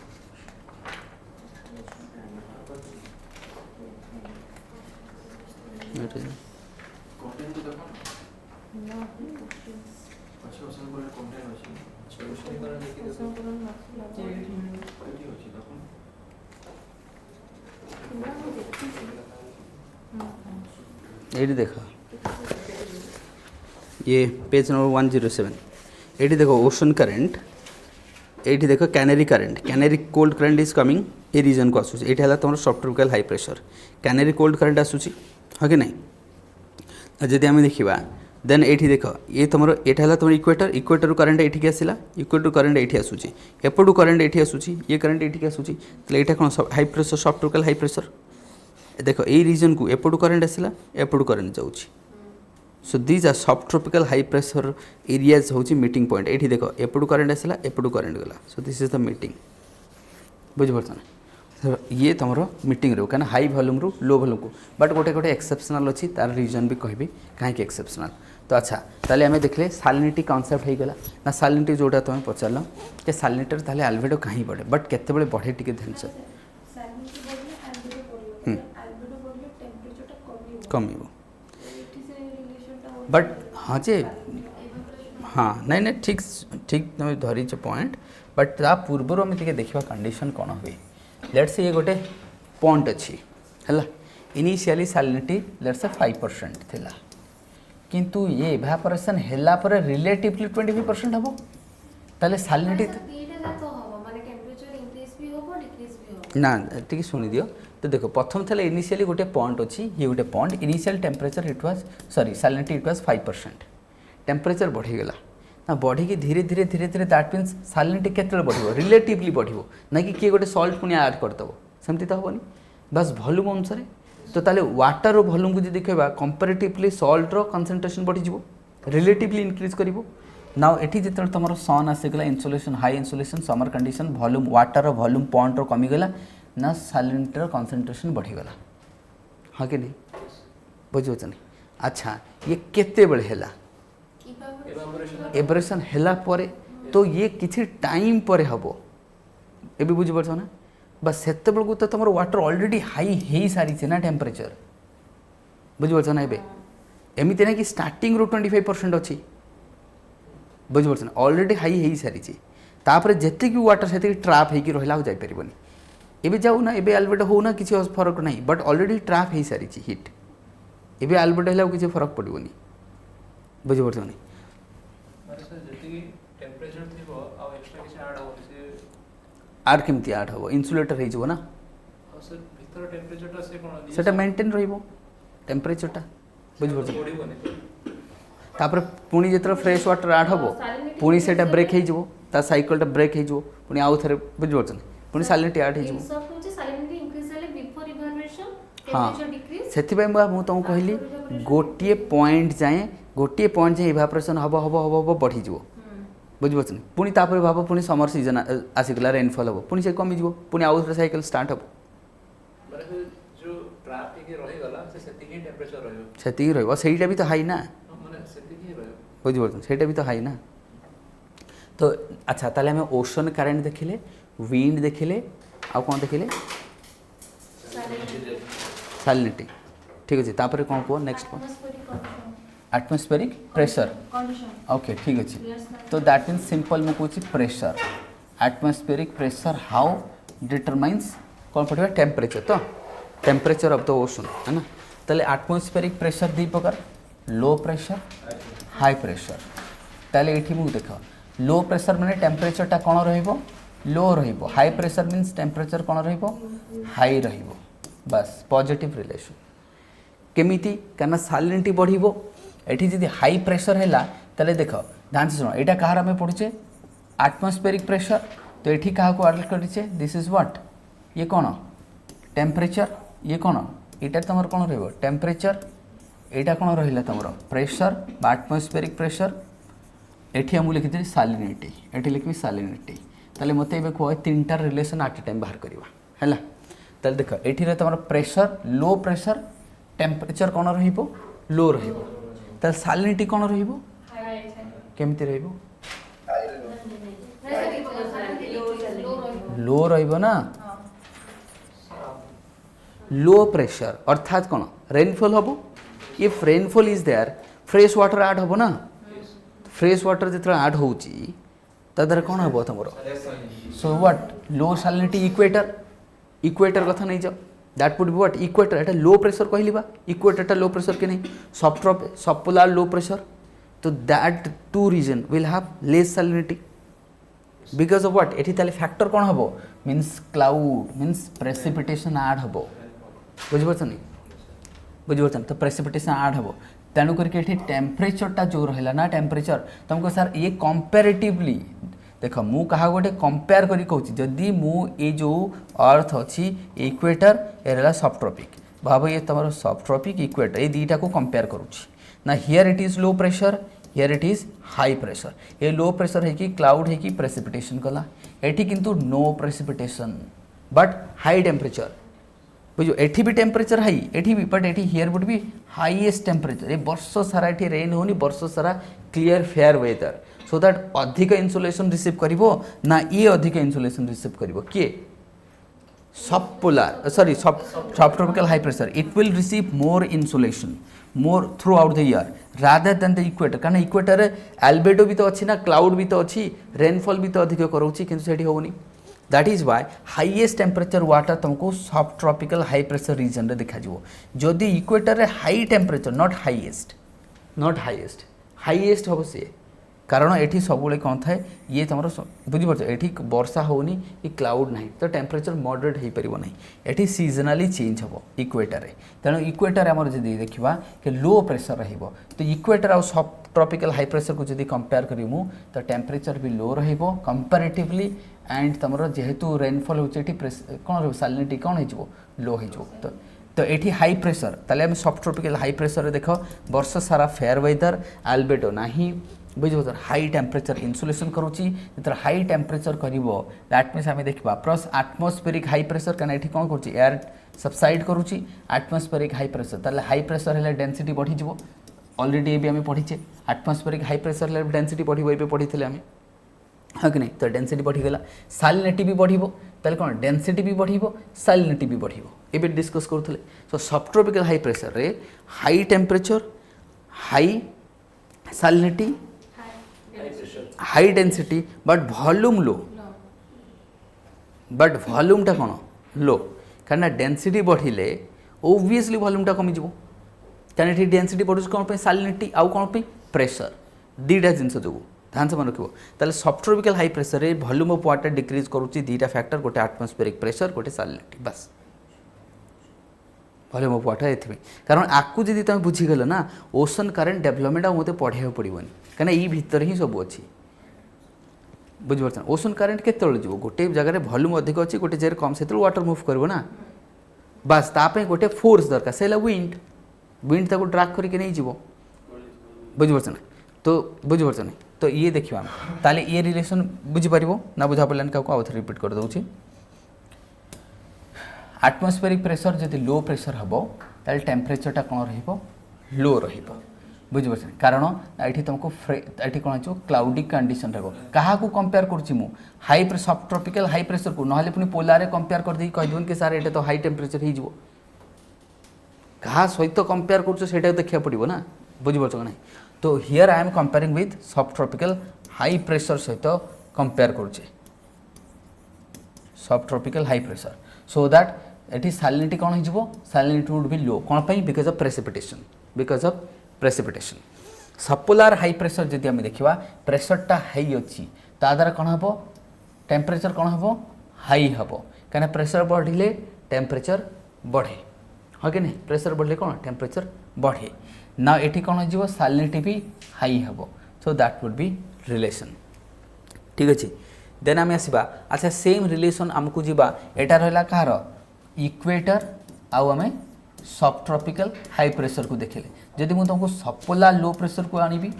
ये देख ये पेज नंबर 107 ये देखो ओशन करेंट ये देख Canary cold current is coming a region को आसूँ ये तुम subtropical high pressure Canary cold current आसूँ हाँ कि नहीं जदि आम देखा देन ये देख ये तुम यहाँ तुम इक्वेटर करेंट ये आसला इक्वेटर करेंट ये आसूँ एपटू करेंट ये आसूँ ये करेंट ये आसूँ तो यहाँ कौन high pressure subtropical high pressure देख ये रीजन को एपटू करेंट आसला एपटू करेंट जाऊँगी. So these are subtropical high pressure areas हूँ मीटिंग पॉइंट ये देख एपटू करेंट आसला एपटू करेंट गला. So this is the meeting बुझीपार ना. ये तुम मीटिंग रो क्या हाई वॉल्यूम रु लो वॉल्यूम को बट गोटे गोटे एक्सेप्शनल अच्छी तार रीजन भी कहबी कहीं एक्सेप्शनल. तो अच्छा ताले आम देखले सालिनिटी कॉन्सेप्ट हो गला ना सालिनिटी जोटा तुम पचार कि सालिनिटी ताले आल्बेडो कहीं बढ़े बट केते बढ़े टी ध्यान से कमिबो बट हाँ जे हाँ नहीं ठीक ठीक तुम धरी पॉइंट बट ता पूर्वर आम देखा कंडीशन कौन हुए लेट्स ये गोटे पॉइंट अच्छी है इनिशियली सालिनिटी लेट्स 5% थिला किंतु ये इवापोरेशन हैला पर रिलेटिवली 25% हम ताले सालिनिटी ना टी शुणी दियो. तो देखो प्रथम थे इनिशियली गोटे पॉइंट अच्छी ये गोटे point initial temperature it was sorry salinity it was 5% temperature बढ़ीगला ना बढ़ी धीरे धीरे धीरे धीरे दैट मीन्स सालिनिटी केते बढ़ो रिलेटिवली बढ़ो ना कि किए गोटे सल्ट पुणी ऐड करदेव सेमती तो हेनी बस वॉल्यूम अनुसार. तो ताले वाटर वॉल्यूम को देखा कंपेरेटिवली सल्टर कंसंट्रेशन बढ़ीज रिलेटिवली इनक्रीज कर नाउ एठी जेतल तुम सन आसीगला insolation high insolation summer condition volume water volume point रो कमीगला ना सालिनिटी कंसंट्रेशन बढ़ीगला हाँ कि नहीं बुझुचनी अच्छा ये केते बेले हैला एवरेशन हैला परे तो ये किसी टाइम परे हबो ए भी बुझि परछो ना बस सेते बेलकु तो तुम वाटर ऑलरेडी हाई हे सारी ना टेम्परेचर बुझि परछो ना एबे एमिति ना कि स्टार्टिंग रो 25% अच्छी बुझि परछो ना ऑलरेडी हाई हे सारी तापर जेते कि वाटर सेते ट्रैप हे कि रहला जाई परिबनी एबे जाऊ ना एबे अल्बेटो हो ना किसी फरक नहीं बट ऑलरेडी ट्रैप हे सारी हिट एबे अल्बेटो हैला किसी फरक पड़िबनी बुझि परछो नहीं आर केमती आड हम इन्सुलेटर हो ना सेटा मेंटेन रहिबो टेम्परेचरटा बुझिपार तापर पुणी जो फ्रेश वाटर आड हम पुणी से ब्रेक हो ता साइकलटा ब्रेक हो पुणी आउ थे बुझिपार पुणी सालिनिटी आड हो हाँ से तुमको कहली गोटे पॉइंट जाए इवापोरेशन हम हम हम हम बढ़ीज बुझिपार पुणी तापर भाव पुणी समर सीजन आसीगला रेनफॉल हम पुणी से कमिज पुणी आउ थे साइकेल स्टार्ट हम से रहीटा भी तो हाई ना बुझिपार से भी तो हाई ना तो अच्छा ताले हमें ओशन करेंट देखिले विंड देखिले आ कौन देखिले सालिनिटी ठीक अच्छे तापर कौन कह नेक्स्ट एटमॉस्फेरिक प्रेशर ओके ठीक अच्छे तो दैट मीन्स सिंपल मुझे कहूँ pressure atmospheric pressure how determines कौन पड़े टेम्परेचर तो टेम्परेचर ऑफ द ओशन है ना ताले एटमॉस्फेरिक प्रेशर दी प्रकार लो प्रेशर हाई प्रेशर ताले ये मुझे देख लो प्रेशर माने टेम्परेचरटा कौन रहिबो लो रहिबो हाई प्रेशर मीन्स टेम्परेचर कौन रहिबो हाई रहिबो बस पॉजिटिव रिलेशन केमिति कहना सालिनिटी बढ़िबो एठी जदि हाई प्रेशर हैला ताले देख ध्यान से सुनो एटा कहार आमे पढुचे एटमॉस्फेरिक प्रेशर तो एठी कहा को एड करिचे दिस इज व्हाट ये कौन टेम्परेचर ये कौन एटा तमर कौन रहइबो टेम्परेचर एटा कौन रहिला तमर प्रेशर बा एटमॉस्फेरिक प्रेशर एठी हम लिखिते सालिनिटी एठी लिखबी सालिनिटी ताले मते एबे कोइ तीनटा रिलेशन एट टाइम बाहर करबा हैला ताले देख एठी रे तमर प्रेशर लो प्रेशर टेम्परेचर कौन रहिबो लो रहिबो ताले सालिनिटी कौन रहिबो केमिति रहिबो लो रहिबो ना लो प्रेशर अर्थात कौन रेनफॉल हम if rainfall is there fresh water add हम ना फ्रेश वाटर जो ऐड होची तादर कौन हम तुम so what low salinity equator equator कथा नहीं जाओ that would be what equator एटा लो प्रेशर कहली बा इक्वेटरटा लो प्रेशर के नहीं सब पोलार लो प्रेशर तो that two region will have less salinity because of what एठी ताले फैक्टर कौन हम means cloud means precipitation add हम बुझिपारछनी बुझिपारछन तो प्रेसिपिटेशन ऐड हम तेणुक टेम्परेचरटा जो रहा ना टेम्परेचर तुमको सर ये कंपेरेटिवली देख मु कहा गोटे कंपेयर करी कहूँ जदि मु ये जो अर्थ अच्छी इक्वेटर ए रहा सब ट्रॉपिक भाव ये तुम सब ट्रॉपिक इक्वेटर ये दुईटा को कंपेयर करुँच ना here it is low pressure here it is high pressure ये लो प्रेशर है कि क्लाउड है कि प्रेसिपिटेशन कला एठी किंतु no precipitation but high temperature बुझो एठी भी टेम्परेचर हाई एठी भी बट एठी here would be highest temperature ये वर्ष सारा एठी रेन होनी वर्ष सारा clear fair weather so that अधिक इन्सुलेशन रिसीव करिवो ना ये अधिक इन्सुलेशन रिसीव करिवो किए subpolar sorry subtropical high pressure it will receive more insolation more throughout the year rather than the equator कारण इक्वेटर एल्बेडो भी तो अच्छी ना क्लाउड भी तो अच्छी रेनफॉल भी तो अधिक करोची किंतु सेठी होनी that is why highest temperature water तुमको subtropical high pressure region रे देखा जिवो जदि इक्वेटर रे high temperature not highest highest हम सी कारण एठी सबुले कौन थाए ये तुम बुझिपार एठी वर्षा होनी ये क्लाउड ना तो टेम्परेचर मॉडरेट हो पार ना एठी सीजनाली चेंज हम इक्वेटर तेणु इक्वेटर आम जब देखा कि लो प्रेशर रहिबो तो इक्वेटर आ सब ट्रॉपिकल हाई प्रेशर को जब कंपेयर करूँ तो टेम्परेचर भी लो रहिबो कंपैरेटिवली एंड तुम जेहेतु रेनफॉल होती कौन सालिनिटी कौन हो लो हो तो ये हाई प्रेशर ताले सब ट्रॉपिकल हाई प्रेशर देख वर्ष सारा फेयर वेदर एल्बेडो ना बुझे हाई टेम्परेचर इन्सुलेशन करुच्ची जो हाई टेम्परेचर कर दैट मीन्स आम देखा प्लस आटमोस्फेरिक हाई प्रेशर क्या ये कौन कर air subside करुच्ची atmospheric high pressure ताले हाई प्रेशर है डेंसिटी बढ़ी ऑलरेडी ये भी आम पढ़ीचे आटमोस्फेरिक हाई प्रेशर डेंसिटी बढ़ो ये पढ़ी थे आम हाँ कि नहीं तो डेंसिटी बढ़ीगला सालिनिटी भी बढ़ो ताले कौन डेंसिटी भी बढ़ो सालिनिटी भी बढ़ो ये डिस्कस करूँ सो सबट्रॉपिकल हाई प्रेशर रे high temperature high salinity high density but volume low but volume टा कौन लो कहीं डेंसिटी बढ़िले ओब्वियसली वॉल्यूम टा कमिज कहीं डेंसिटी बढ़ुच कौन पे सालिनिटी आउ कौन पे प्रेशर दीटा जिनस जो ध्यान से मन रखिए सबट्रॉपिकल हाई प्रेशर रे वॉल्यूम ऑफ वाटर डिक्रीज करुच्ची दीटा फैक्टर गोटे एटमॉस्फेरिक प्रेशर गोटे सालिनिटी बस वॉल्यूम ऑफ वाटर ये कारण आपको जब तुम बुझीगल ना ओशन करेन्ट डेवलपमेंट आते पढ़ाई पड़ोनी कहीं ये भितर ही सब अच्छी बुझे ओशन करेन्ट केत गोटे जगह वॉल्यूम अधिक अच्छी गोटे जगह कम से वाटर मुव कर ना बास ताप गोटे फोर्स दरकार से विंड विंड ताको ड्राग करके नहीं जीव बुझे ना तो बुझे नहीं तो ये देखा ताले ये रिलेशन बुझीपार ना बुझा पड़ानी क्या आउ थे रिपीट कर दूसरी आटमोस्फेरिक प्रेशर जब लो प्रेशर हम ताले टेम्परेचरटा कौन रो बुझे कारण ये तुमको ये कौन हो क्लाउडी कंडीशन क्या कंपेयर करुँ हाई सबट्रॉपिकल हाई प्रेशर को ना पुणी पोलार कंपेयर कर दी कहीदेन कि सार ये तो हाई टेम्परेचर हो क्या सहित कंपेयर कर देखा पड़ो ना बुझीपार ना तो here I am comparing with subtropical high pressure सहित कंपेयर करुचे subtropical high pressure so that ये सालिनिटी कौन हो सालिनिटी वुड बी लो कौन पाई because of precipitation subpolar high pressure जदि आम देखा प्रेशरटा हाई अच्छी ताद्वारा कौन हम टेम्परेचर कौन हम हाई हम कहीं प्रेशर बढ़िले टेम्परेचर बढ़े हाँ कि नहीं प्रेशर बढ़िले कौन टेम्परेचर बढ़े ना ये कौन हो सालिनिटी भी हाई हम so that would B relation ठीक अच्छे देन आम आसवा अच्छा सेम रिलेशन आमको जीवा एटा रहा कहार इक्वेटर आउ आम सबट्रॉपिकल हाई प्रेशर को देखिले जदि मुझे तुमको सबपोलार लो प्रेशर को आनी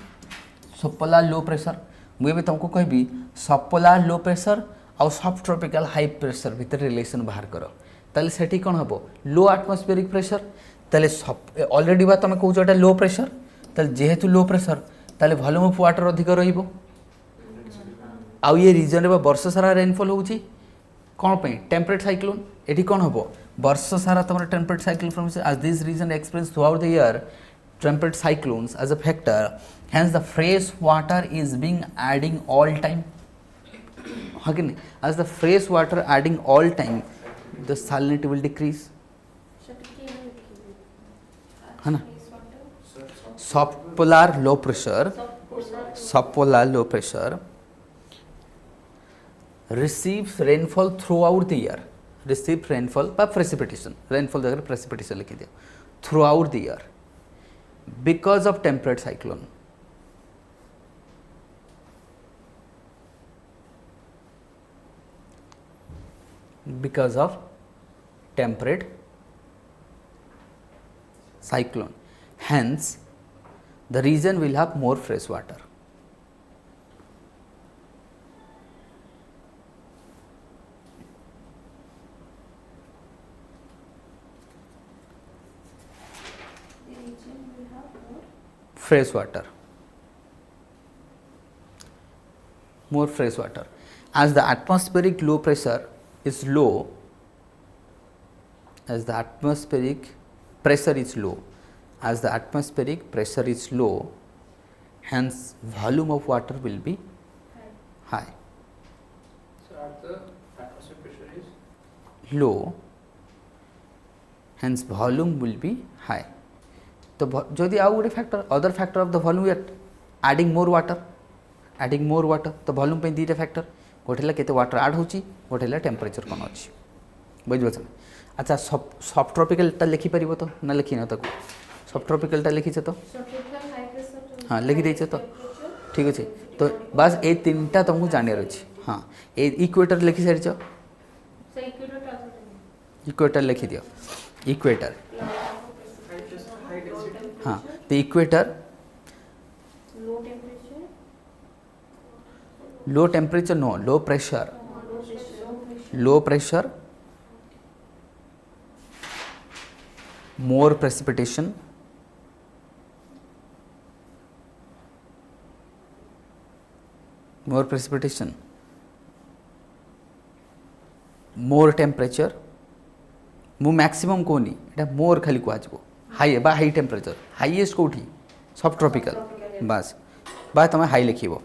सबपोलार लो प्रेशर मुझे तुमको कहबी सबपोलार लो प्रेशर आउ सबट्रॉपिकल हाई प्रेशर भितर रिलेशन बाहर कर ताले सेठी कौन हम लो एटमॉस्फेरिक प्रेशर ताले ऑलरेडी बा तुम कौच लो प्रेशर ताले जेहेतु लो प्रेशर ताले वॉल्यूम ऑफ वाटर अधिक रहिबो आउ ये रीजन रे वर्ष सारा रेनफॉल होउची कौन पे टेम्परेट साइक्लोन एटी कौन हम वर्ष सारा तुम temperate cyclone from as this region experience throughout the year temperate cyclones as a factor hence the fresh water is being adding all time हाँ कि नहीं as the fresh water adding all time the salinity will decrease है ना subpolar low pressure receives rainfall throughout the year receive rainfall by precipitation rainfall जगह precipitation लिखी दिया throughout the year because of temperate cyclone because of temperate cyclone hence the region will have more fresh water fresh water more fresh water as the atmospheric low pressure is low as the atmospheric pressure is low as the atmospheric pressure is low hence volume of water will be high so at the atmospheric pressure is low hence volume will be high तो जदि आउ गोटे factor other factor of the volume adding more water तो वॉल्यूम पे दीटा फैक्टर गोटे केते वाटर ऐड होची गोटे टेम्परेचर कौन अच्छी बुझे अच्छा सबट्रॉपिकलटा लिखि पारिबो तो ना लिखि न तक सबट्रॉपिकलटा लिखिछे तो हाँ लिखि देछे तो ठीक अच्छे तो बस ये तीनटा तुमको जानियार अच्छी हाँ ये इक्वेटर लिखि सारिछ इक्वेटर लिखि दियो इक्वेटर हाँ तो equator low temperature no low pressure more precipitation more temperature मु मैक्सिमम कोनी एटा मोर खाली कुआजबो हाई बा हाई टेम्परेचर हाईएस्ट कोठी सब ट्रॉपिकल बस बा तमे हाई लिखिबो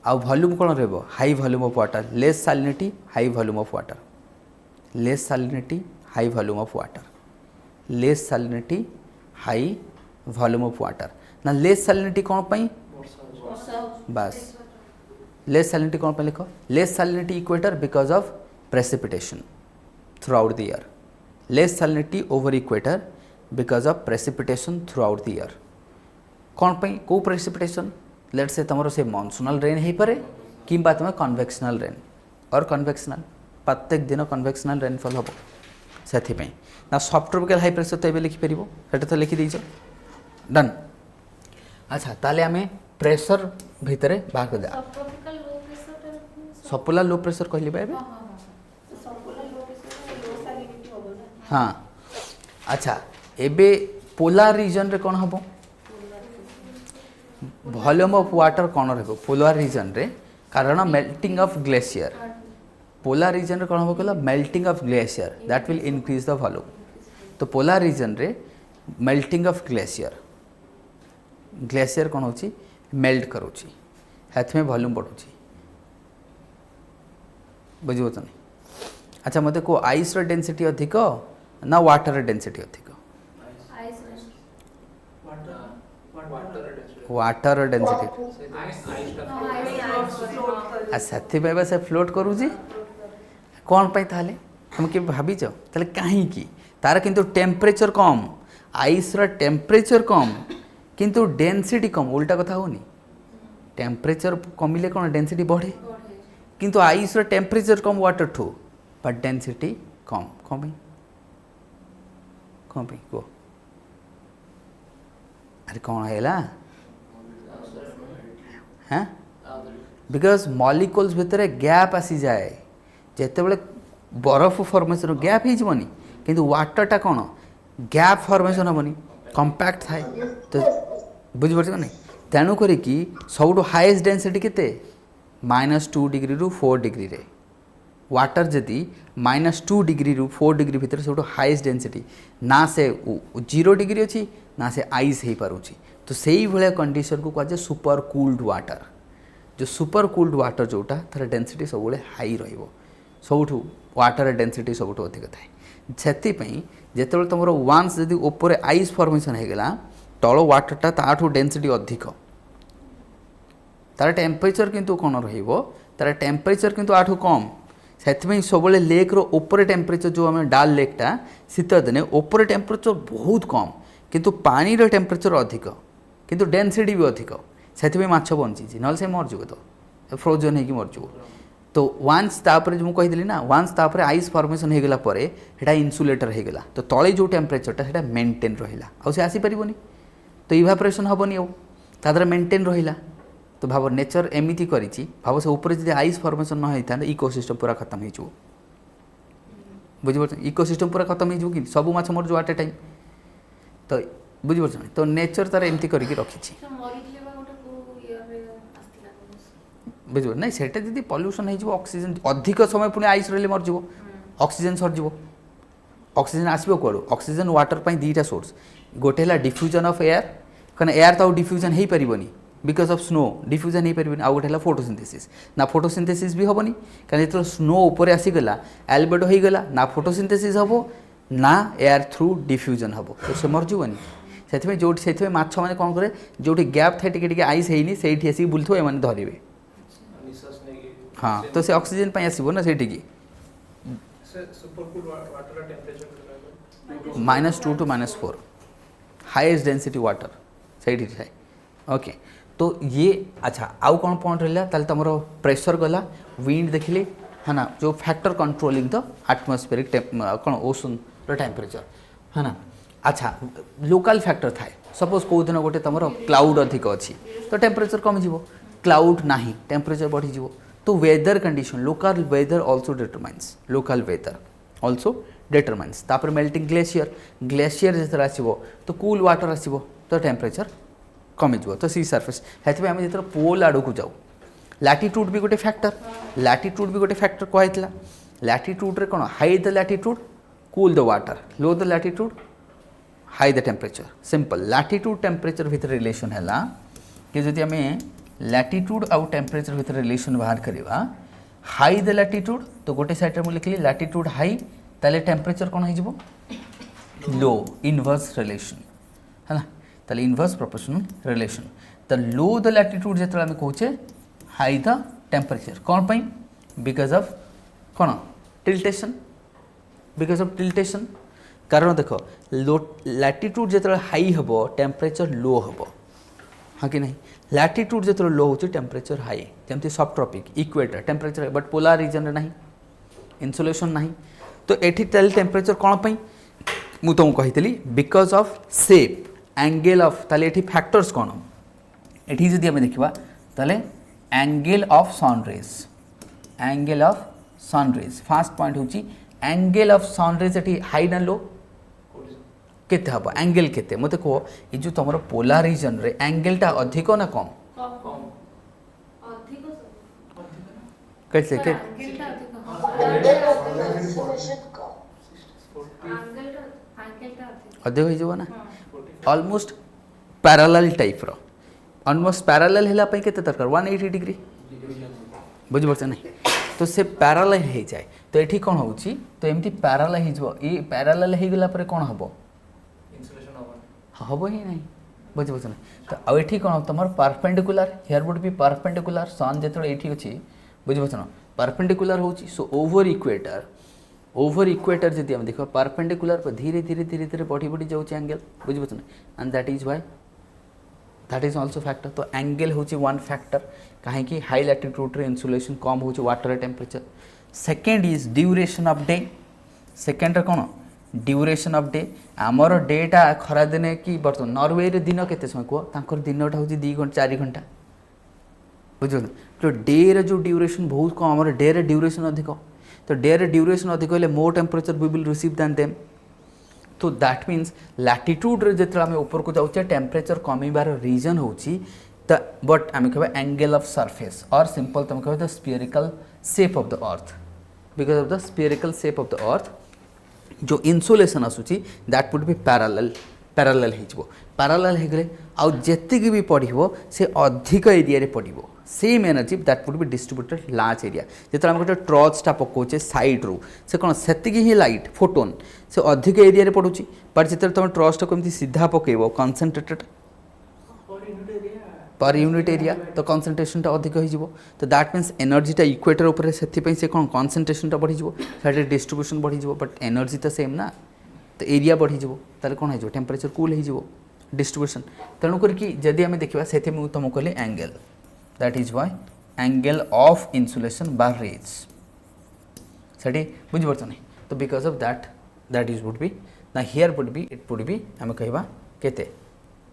आ वॉल्यूम कोन रहबो high volume of water less salinity high volume of water less salinity high volume of water less salinity high volume of water ना लेस सैलिनिटी कौन पाई बस लेस सैलिनिटी कौन पाई लिखो less salinity equator because of precipitation through out the year less salinity over equator because of precipitation through out the year कौन पाई को प्रेसिपिटेशन लेट से तुम से मॉनसूनल रेन हो पारे कि तुम कन्वेक्शनल रेन और कन्वेक्शनल प्रत्येक दिन कन्वेक्शनल रेनफॉल हम से ना सब ट्रॉपिकल हाई प्रेशर तो ये लिखिपर से तो लिखिदेच डन अच्छा ताले आम प्रेशर भितर बाहर कर दिया सबला लो प्रेशर कहली हाँ अच्छा एबे पोलार रीजन रे कौन हम वॉल्यूम ऑफ वाटर कौन रहो पोलार रीजन रे कारण melting of glacier polar reason रे कौन हम कहला melting of glacier that will increase the volume तो पोलार रीजन रे मेल्टिंग ऑफ ग्लेशियर कौन होची मेल्ट करूची हेथ में वॉल्यूम बढ़ुची बुझिबो तो नहीं अच्छा मते को आइस रो डेंसिटी अधिक ना वाटर डेंसिटी अधिक वाटर डेंसिटी से से फ्लोट करूची कौन पाई ताले तुम के भाबीच ताले काहे की तार किंतु टेम्परेचर कम आइस रो टेम्परेचर कम किंतु डेंसिटी कम उल्टा कथा होनी टेम्परेचर कमिले कौन डेंसिटी बढ़े किंतु आइस रो टेम्परेचर कम वाटर ठू बट डेंसिटी कम कम को अरे कौन है हाँ बिकॉज मॉलिक्यूल्स भितर गैप आसी जाए जिते बड़े बरफ फॉर्मेशन गैप होनी किंतु वाटरटा कौन गैप फॉर्मेशन हेनी कंपैक्ट थाए तो बुझिपार नहीं तेणुक सब हाईएस्ट डेंसिटी केते -2 डिग्री रु 4 डिग्री रे वाटर जदि -2 डिग्री रु 4 डिग्री भितर सब हाईएस्ट डेंसिटी ना से 0 डिग्री अच्छी ना से आइस हो पारुची तो सही भाया कंडीशन को कहुए सुपर कूल्ड वाटर जो सुपर कूल्ड वाटर जोटा तार डेंसिटी सब हाई रु वाटर डेंसिटी सब अधिक थाए से जिते तुम वान्स जदि ऊपर आइस फॉर्मेशन होगला तल वाटरटा ताठू डेंसिटी अधिक तार टेम्परेचर किंतु कौन तार टेम्परेचर किंतु आठू कम से सब लेक्र ऊपर टेम्परेचर जो आम डाल लेकटा शीत दिने ऊपर टेम्परेचर बहुत कम किंतु पानी टेम्परेचर अधिक किंतु डेंसिटी भी अधिक से माछ बंची ना से मरज तो फ्रोजन हो मरज तो वान्स तापर जो मुझे ना वान्स तापर आइस फॉर्मेशन होगला सेटा इन्सुलेटर होगला तो तले जो टेम्परेचरटा से मेंटेन रहा आउ से आसीपार तो इवापोरेशन हेनी आदर मेंटेन रहा तो भाव नेचर एमती करी भाव से ऊपर जब आइस फॉर्मेशन न होता इकोसिस्टम पूरा खत्म हो बुझिपार इकोसिस्टम पूरा खत्म हो कि सब माछ मरज एट ए टाइम तो बुझिपार तो नेचर तार एमती करके रखी बुझे ना से पल्यूशन हो ऑक्सीजन अधिक समय पुणी आइस रही मरज ऑक्सीजन सरज ऑक्सीजन आसो कौड़ ऑक्सीजन वाटर पर दुईटा सोर्स गोटे है डिफ्यूजन ऑफ एयर कहीं एयर तो डिफ्यूजन हो पारनी बिकॉज ऑफ स्नो डिफ्यूजन हो पारनी आउ गोटे फोटोसिंथेसिस ना फोटोसिंथेसिस भी हेनी कहीं जो स्नो उपर आसीगला एल्बेडो हो गला ना फोटोसिंथेसिस हम ना एयर थ्रू डिफ्यूजन हम तो से मरजबनी से जो माछ मैंने कौन करे जो गैप थाए टे आइस होनी से आसिक बुलूए मैंने धरवे हाँ तो से ऑक्सीजन पाई आसो ना से -2 to -4 हाईएस्ट डेंसिटी वाटर से ओके तो ये अच्छा आउ कौन पॉइंट रहा ताले तुम प्रेशर गला विंड देखिले है ना जो फैक्टर कंट्रोलिंग द एटमॉस्फेरिक कौन ओशन टेम्परेचर है ना अच्छा लोकल फैक्टर थाए सपोज कौ दिन गोटे तुम क्लाउड अधिक अच्छी तो टेम्परेचर कमिज क्लाउड ना टेम्परेचर बढ़ीज तो weather condition local weather also determines local weather also determines तापर मेल्टिंग ग्लेशियर ग्लेशियर जो आसो तो कूल वाटर आसो तो टेम्परेचर कमिज तो सी सरफेस है आम जो पोल आड़ को जाऊ लैटिट्यूड भी गोटे फैक्टर लैटिट्यूड भी गोटे फैक्टर कहला लैटिट्यूड रे कौन high the latitude cool the water low the latitude high the temperature simple latitude temperature भितर रिलेशन है कि जदि आम लैटिट्यूड आउ टेम्परेचर भितर रिलेशन बाहर करवा हाई द लैटिट्यूड तो गोटे साइड में लिखली लैटिट्यूड हाई ताले टेम्परेचर कौन हो लो इनवर्स रिलेशन है ना ताले इनवर्स प्रोपोर्शनल रिलेशन तो लो द लैटिट्यूड जो आम कहे हाई द टेम्परेचर कौन पाई बिकज ऑफ कौन टिल्टेशन बिकज ऑफ टिल्टेशन कारण देख लो लैटिट्यूड जो हाई हम टेम्परेचर लो हम हाँ कि नहीं लैटिट्यूड जो लो हो टेम्परेचर हाई जमती subtropic equator temperature but polar region नहीं इन्सुलेशन नहीं तो ये टेम्परेचर कौन पाई मु तुमको कही because of shape angle of ताले ये फैक्टर्स कौन ये जदि आम देखा ताले angle of sunrays first point हूँ एंगल ऑफ सनरेज ये हाई ना लो केते हम एंगल केते मते कह ये जो तुम पोलार रीजन रे एंगलटा अधिक ना कम कैसे के अधिक हो ना ऑलमोस्ट पैरेलल टाइप रो ऑलमोस्ट पैरेलल हैला पई केते दरकार 180 डिग्री बुझ पड़छ नहीं तो से पैरेलल हो जाए तो ये कौन हो तो एमती पैरेलल हो ये पैरेलल हो गला पर कौन हम हम ही नहीं बुझ पड़छ ना तो आउ ये कौन तुम perpendicular here would be perpendicular sun जो ये अच्छी बुझ पड़छ ना परपेंडिकुलर हो सो ओवर इक्वेटर जदि हम देखा परपेंडिकुलर धीरे धीरे धीरे धीरे बढ़ी बढ़ी जाऊँ एंगल बुझ पड़छ ना and that is why that is also factor तो एंगल हूँ वन फैक्टर कहीं हाई लैटिट्यूड रे इन्सुलेशन कम हो water temperature second is duration of day second कौन ड्यूरेशन ऑफ डे आमर डेटा खरा दिने कि बर्तमान नॉर्वे रे दिन केते समय कह दिनटा हूँ 2 घंटा 4 घंटा बुझ तो डे रे जो ड्यूरेशन बहुत कम आमर डे रे ड्यूरेशन अधिक तो डे रे ड्यूरेशन अधिक हेल्ले more temperature we will receive than them तो दैट मीन्स लैटिट्यूड रे जो आम ऊपर को जाऊे टेम्परेचर कमिबार रीजन हूँ बट आम कह एंगल ऑफ सरफेस और सिंपल तुम कह the spherical shape of the earth because of the spherical shape of the earth जो इन्सुलेशन आसूची दैट वुड बी पैरेलल हो पैरेलल हो गले आउ जेतिक भी पढ़ो से अधिक एरिया रे पढ़ो same energy that would be distributed large area जो आम गोटे टर्चटा पकाचे साइड रू से कौन से ही लाइट फोटोन से अधिक एरिया रे पड़ुची बट जिते तुम टर्चटा को सीधा पकेब कनसेंट्रेटेड पर यूनिट एरिया तो कनसेंट्रेशनटा अधिक हो तो दैट मीन्स एनर्जीटा इक्वेटर उपर से कौन कनसेंट्रेशनटा बढ़ी से डिस्ट्रीब्यूशन बढ़ी बट एनर्जी तो सेम ना तो एरिया बढ़ी ताले कौन हो टेम्परेचर कूल हो डिस्ट्रीब्यूशन तेणुक जदि आम देखा से तुमको कहली angle that is why angle of insolation बार रेज से बुझीपार नहीं तो because of that is would be ना here would be it would be आम कह केते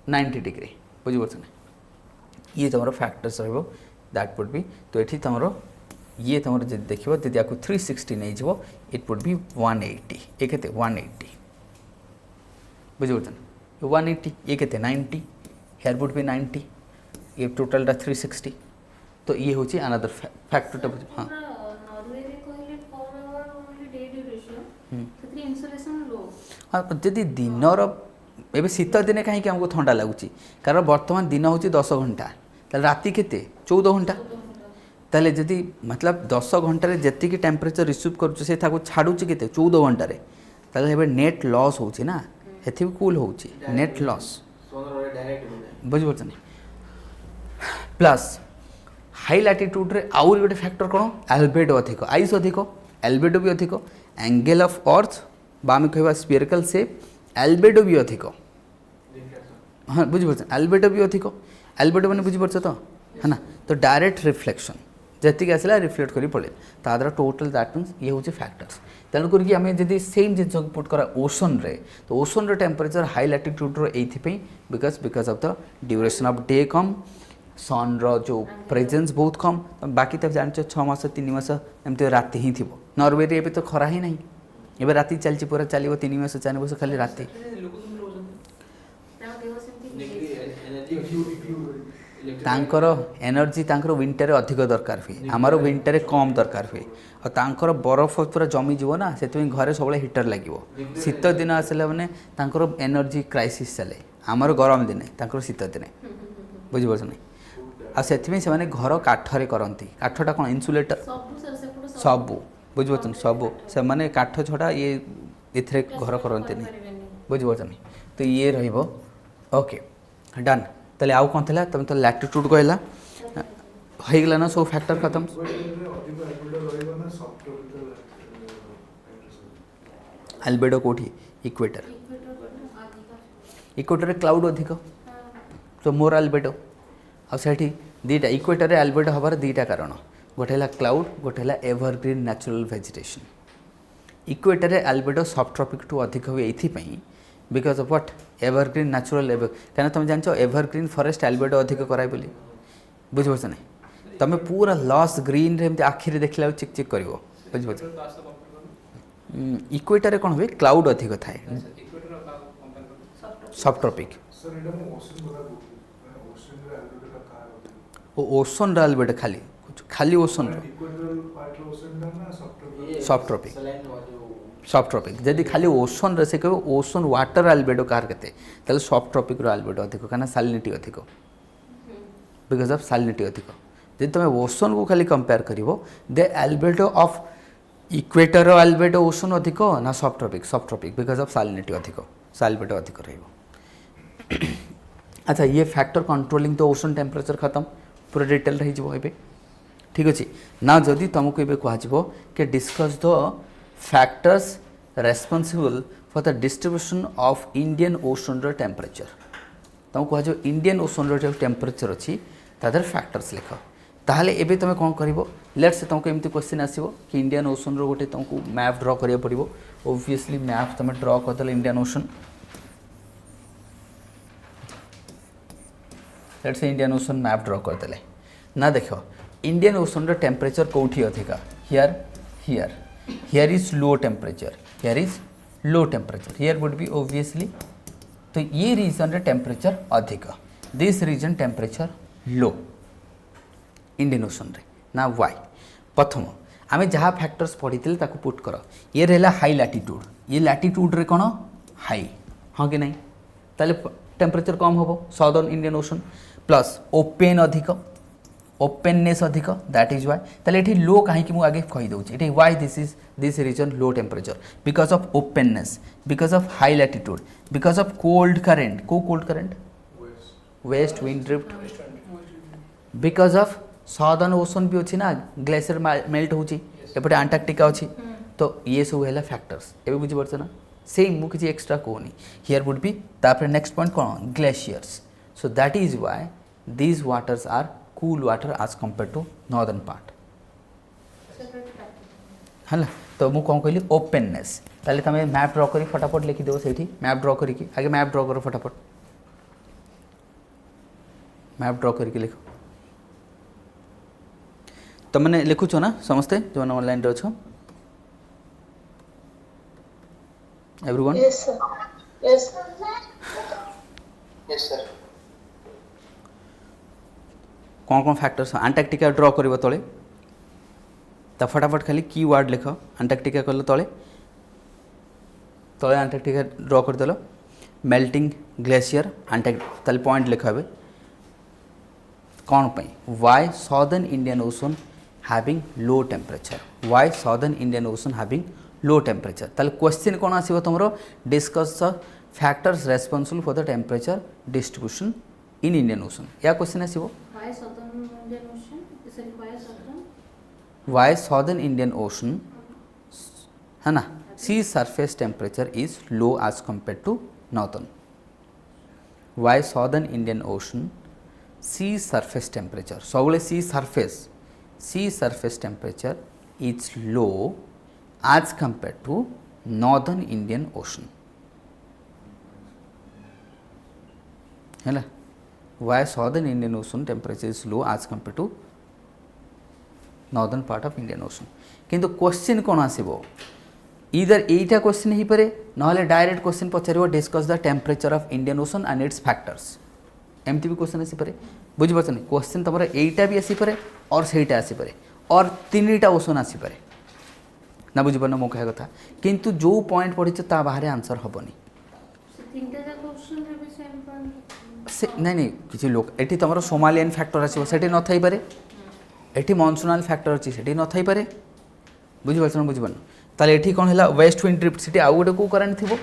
90 डिग्री बुझीपार नहीं ये तुम फैक्टर्स दैट वुड बी तो ये तुम ये तुम देख जब आपको 360 नहीं जीव इट वुड बी 180 ये के 180 बुझे 180 ये के 90 हेयर वुड बी 90 ये टोटलटा 360 तो ये हूँ अनदर फैक्टर हाँ हाँ जदि दिनर ए शीत दिने कहीं आमको ठंडा लगुच कारण बर्तमान दिन हूँ 10 घंटा राति केते 14 घंटा ताले जदि मतलब 10 घंटे जी टेम्परेचर रिसीव करुचे से छाड़ुचे के 14 घंटे ताले नेट लॉस होची ना हेथि कूल होची नेट लॉस बुझिपारछ नहीं प्लस हाई लैटिट्यूड रे आउर गोटे फैक्टर कौन एल्बेडो अधिक आइस अधिक एल्बेडो भी अधिक एंगल ऑफ अर्थ बाम कह स्फीयरिकल शेप एल्बेडो भी अधिक हाँ बुझिपारछ एल्बेडो भी अधिक एल्बेडो मैंने बुझीपार तो है ना तो डायरेक्ट रिफ्लेक्शन जी आसला रिफ्लेक्ट कर पड़े ताद्वारा टोटल दैट मीन्स ये हूँ फैक्टर्स तेणुक आम जब सेम जिन पुट करा ओशन रे तो ओशन टेम्परेचर हाई लैटिट्यूड ये because of the duration of day कम सन रो प्रेजेन्स बहुत कम बाकी तो जान 6 मास 3 मास एमती राति ही थी नॉर्वे रे तो खरा ही नहीं एबे राति चलची पूरा चलो 3 मास 4 मास खाली राति तांकर एनर्जी तांकर विंटर अधिक दरकार हुए आमर विंटर कम दरकार हुए और तांकर बरफ पूरा जमी जीव ना से घरे सब हिटर लगे शीत दिन आसला मैंने तांकर एनर्जी क्राइसिस चले आमर गरम दिने तांकर शीत दिने बुझिपारछ नहीं आ से घर काठरे करती काठटा कौन इन्सुलेटर सबू बुझिपारछ सबू से माने काठ छड़ा ये इथरे घर करते नहीं बुझिपारछ नहीं तो ये रहिबो ओके डन ताले आउ कौन था तुम तो लैटिट्यूड कहला होगला ना सब फैक्टर खत्म अल्बेडो कोठी इक्वेटर इक्वेटर क्लाउड अधिक तो मोर अल्बेडो आठी दीटा इक्वेटर अल्बेडो हबार दीटा कारण गोटे है क्लाउड गोटे है evergreen natural vegetation equator albedo सब ट्रॉपिक टू अधिक हुए ये because of what evergreen natural क्या तुम जान एवरग्रीन फॉरेस्ट अल्बेडो अधिक कराए बोली बुझिपारछ नहीं तुम पूरा लस ग्रीन रे आखिरी देखला चिक चिक कर बुझिपारछ इक्वेटर कौन हुए क्लाउड अधिक थाए सब ट्रॉपिक ओशन अल्बेडो खाली खाली ओशन सब ट्रॉपिक सब ट्रॉपिक जदि खाली ओशन रे से कह ओशन वाटर अल्बेडो कार के सब ट्रॉपिक अल्बेडो अधिक क्या सालिनिटी अधिक बिकज ऑफ सालिनिटी अधिक जब तुम ओशन को खाली कंपेयर कर दे albedo of equator albedo ocean अधिक ना सब ट्रॉपिक बिकज ऑफ सालिनिटी अधिक अल्बेडो अधिक रही अच्छा ये factor controlling the ocean temperature खत्म पूरा डिटेल रही ठीक अच्छे ना जदि तुमको ये कह कि discuss the factors responsible for the distribution of Indian Ocean रो टेम्परेचर तुमको कह इंडियन ओशन रो जो टेम्परेचर अच्छी तादर फैक्टर्स लिख ताहले एबे तुम कौन कर लेट्स से तुमको एमती क्वेश्चन आसो कि इंडियन ओशन रो गोटे तुमको मैप ड्र करिया पड़िबो ऑब्वियसली मैप तुम ड्र करदेल Indian Ocean let's say Indian Ocean map draw करदेले ना देख इंडियन ओशन रो टेम्परेचर कौटी अधिका here is low temperature here would be obviously तो ये रीजन रे टेम्परेचर अधिक this region temperature low Indian Ocean रे ना वाई प्रथम आमे जहाँ फैक्टर्स पढ़ी ताको पुट कर ये रहा हाई लैटिट्यूड ये लैटिट्यूड रे कौन हाई हाँ कि नहीं ताले टेम्परेचर कम हम southern Indian ocean plus open अधिक ओपेननेस अधिक दैट इज वाई ताले ये लो कहीं मुझे आगे कहीदे ये why this region low temperature because of openness because of high latitude because of cold current cold current west wind drift because of Southern Ocean भी अच्छी ना ग्लेशियर मेल्ट होपटे अंटार्कटिका अच्छी तो ये सब है फैक्टर्स ए बुझीपार ना सेम मुझे एक्सट्रा कहूनी हियर वुड बी तापर नेक्स्ट पॉइंट कौन glaciers so that is why these waters are cool water as compare to northern part है तो मुझे कौन कहली ओपेननेस ताले तुम मैप ड्र कर फटाफट लिखिदेव से मैप ड्र करके आगे मैप ड्र कर फटाफट मैप ड्र करके लिख तुम मैंने लिखुच ना समस्ते जो ऑनलाइन अच्छो everyone Yes, sir. Yes. Yes, sir. कौन कौन फैक्टर्स अंटार्कटिका ड्र कर तले तो फटाफट खाली की वर्ड लिख अंटार्कटिका कल तले तले अंटार्कटिका ड्र करदेल मेल्टिंग ग्लेशियर अंटार्कटिका पॉइंट लिख हे कौन पाई why southern Indian Ocean having low temperature why southern Indian Ocean having low temperature ताले क्वेश्चन कौन आसो तुम discuss the factors responsible for the temperature distribution in Indian Ocean या क्वेश्चन आसो वाई साउदर्न इंडियन ओशन है ना sea surface temperature is low as compare to northern why southern Indian Ocean sea surface temperature सब सी surface temperature is low as compared to northern Indian Ocean है why southern Indian Ocean temperature is low as compared to northern part of Indian Ocean. किंतु क्वेश्चन कौन आसीबो इधर एटा क्वेश्चन ही परे नहले डायरेक्ट क्वेश्चन पचारिबो discuss the temperature of Indian Ocean and its factors एमती भी क्वेश्चन आसी परे बुझि पछन क्वेश्चन तमरा एटा भी आसी परे और सेटा आसी परे और तीनटा ओशन आसी परे ना बुझि पन मो कहे कथा किंतु जो पॉइंट पड़ी ता बाहर आंसर हबनी से नहीं किसी लोक एटी तमर सोमालियन फैक्टर आसीबो सेटी न थाई पारे एटी मॉनसूनल फैक्टर अछि सेटी न थाई पारे बुझि पछन बुझि पन ताले एठी कोन हला वेस्ट विंड ड्रिफ्ट सिटी आउ गोटे को करंट थिबो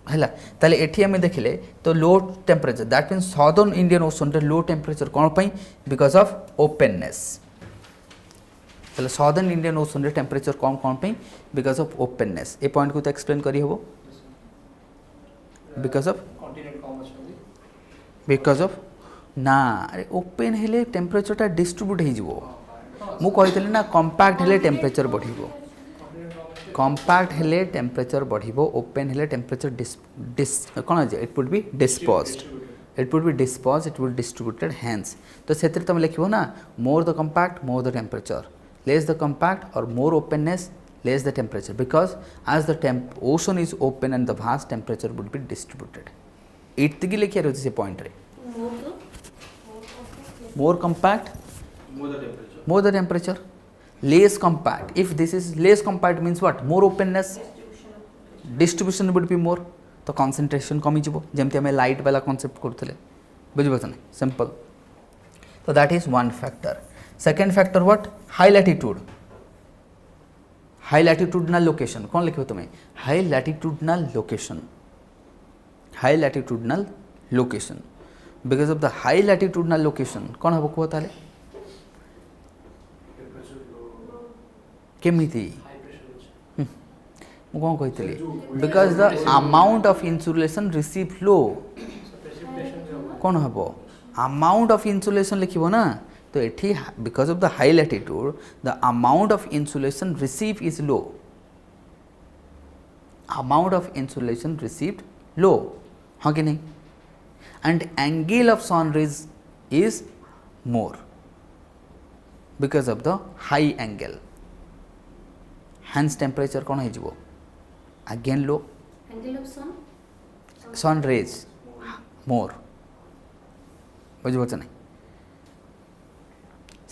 हला ताले एठी हमें देखिले तो low temperature that means southern Indian Ocean रे लो टेम्परेचर कोन पई बिकॉज ऑफ ओपननेस ताले साउदर्न इंडियन ओशन रे टेम्परेचर कोन पई because of openness A point को तो एक्सप्लेन करी हबो बिकॉज ऑफ continent कम अछि बिकॉज ऑफ ना अरे ओपन हेले टेम्परेचर टा डिस्ट्रीब्यूट हे जिवो मु कहितले ना कंपैक्ट हेले टेम्परेचर बढ़िबो कंपैक्ट हेले टेम्परेचर बढ़िबो ओपन हेले टेम्परेचर डिस कोन जे it would be dispersed it would be dispersed it would distributed hence तो सेतिर तुम लिखिबो ना more the compact more the temperature less the compact और more openness less the temperature because as the ocean is open and the vast temperature would be distributed इतकी लिखिया रहछि से पॉइंट रे more compact more the temperature less compact if this is less compact means what more openness distribution would be more तो concentration कमी जिवो जेमति हमें लाइट वाला कांसेप्ट करथले बुझि पछन सिंपल तो that is one factor second factor what high latitude high latitudinal location कौन लिखो तुम्हें high latitudinal location because of the high latitudinal location कौन हम कह ताले केमिति मु कौन कहितली because the amount of insolation receive low कौन हम अमाउंट ऑफ इंसुलेशन लिखिबो ना तो एठी because of the high latitude the amount of insolation receive is low amount of insulation received low हाँ कि नहीं and angle of sun rays is more because of the high angle hence temperature कौन हो अगेन लो सन रेज मोर बुझ नहीं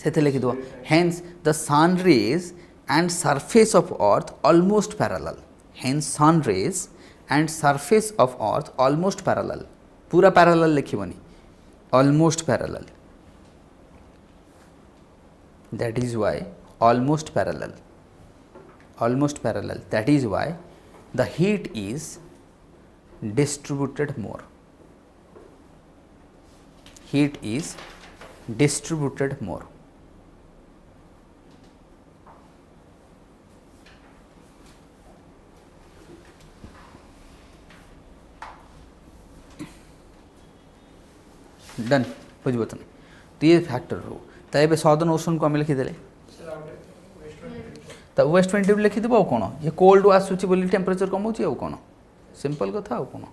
से लिखि दो hence the sun rays and surface of earth almost parallel hence sun rays and surface of earth almost parallel पूरा पैरेलल लिखिबनी almost parallel that is why almost parallel that is why the heat is distributed more heat is distributed more डन बुझ तो ये फैक्टर रो तो ये साउदर्न ओशन को आम लिखिदे तो वेस्ट विंड लिखिदेव आउ कौन ये कोल्ड आसूची बोली टेम्परेचर कमाऊँगी आउ कौन सिंपल कथा आउ कौन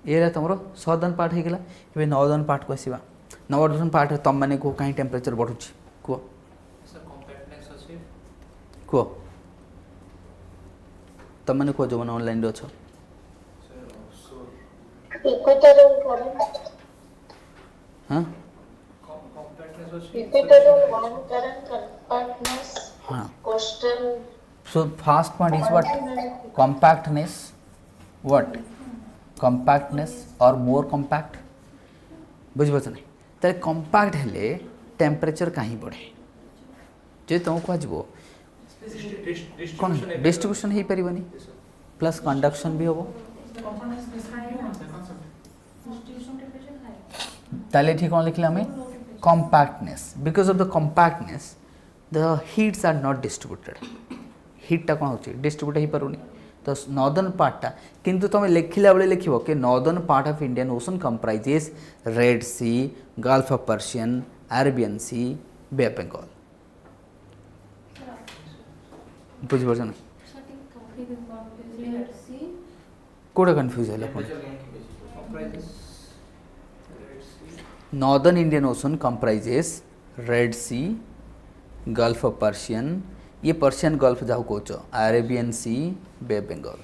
ये तुम साउदर्न पार्ट होगा ये नॉर्दर्न पार्ट को आसवा नॉर्दर्न पार्ट तुम मैंने कह कहीं टेम्परेचर बढ़ुची कह कह तुम मैंने कह जो मैंने ऑनलाइन अच्छ हाँ so first point is what compactness or more compact बुझ नहीं तो कंपैक्ट हेले टेम्परेचर कहीं बढ़े जे तुम कह कौन डिस्ट्रीब्यूशन हो पारनी प्लस कंडक्शन भी हम ताले ठीक कौन लिखले हमें compactness because of the compactness the heats are not distributed हीटा कौन हो डिस्ट्रीब्यूट हो पारुनी तो नॉर्दर्न पार्टा किंतु तुम लिखला बेले लिख कि northern part of Indian Ocean comprises Red Sea Gulf of Persian Arabian Sea Bay of Bengal बुझ ना कौटा कन्फ्यूज है northern Indian Ocean comprises Red Sea, Gulf of Persian, ये पर्शियन गल्फ जाऊ कौच, Arabian Sea, Bay of Bengal.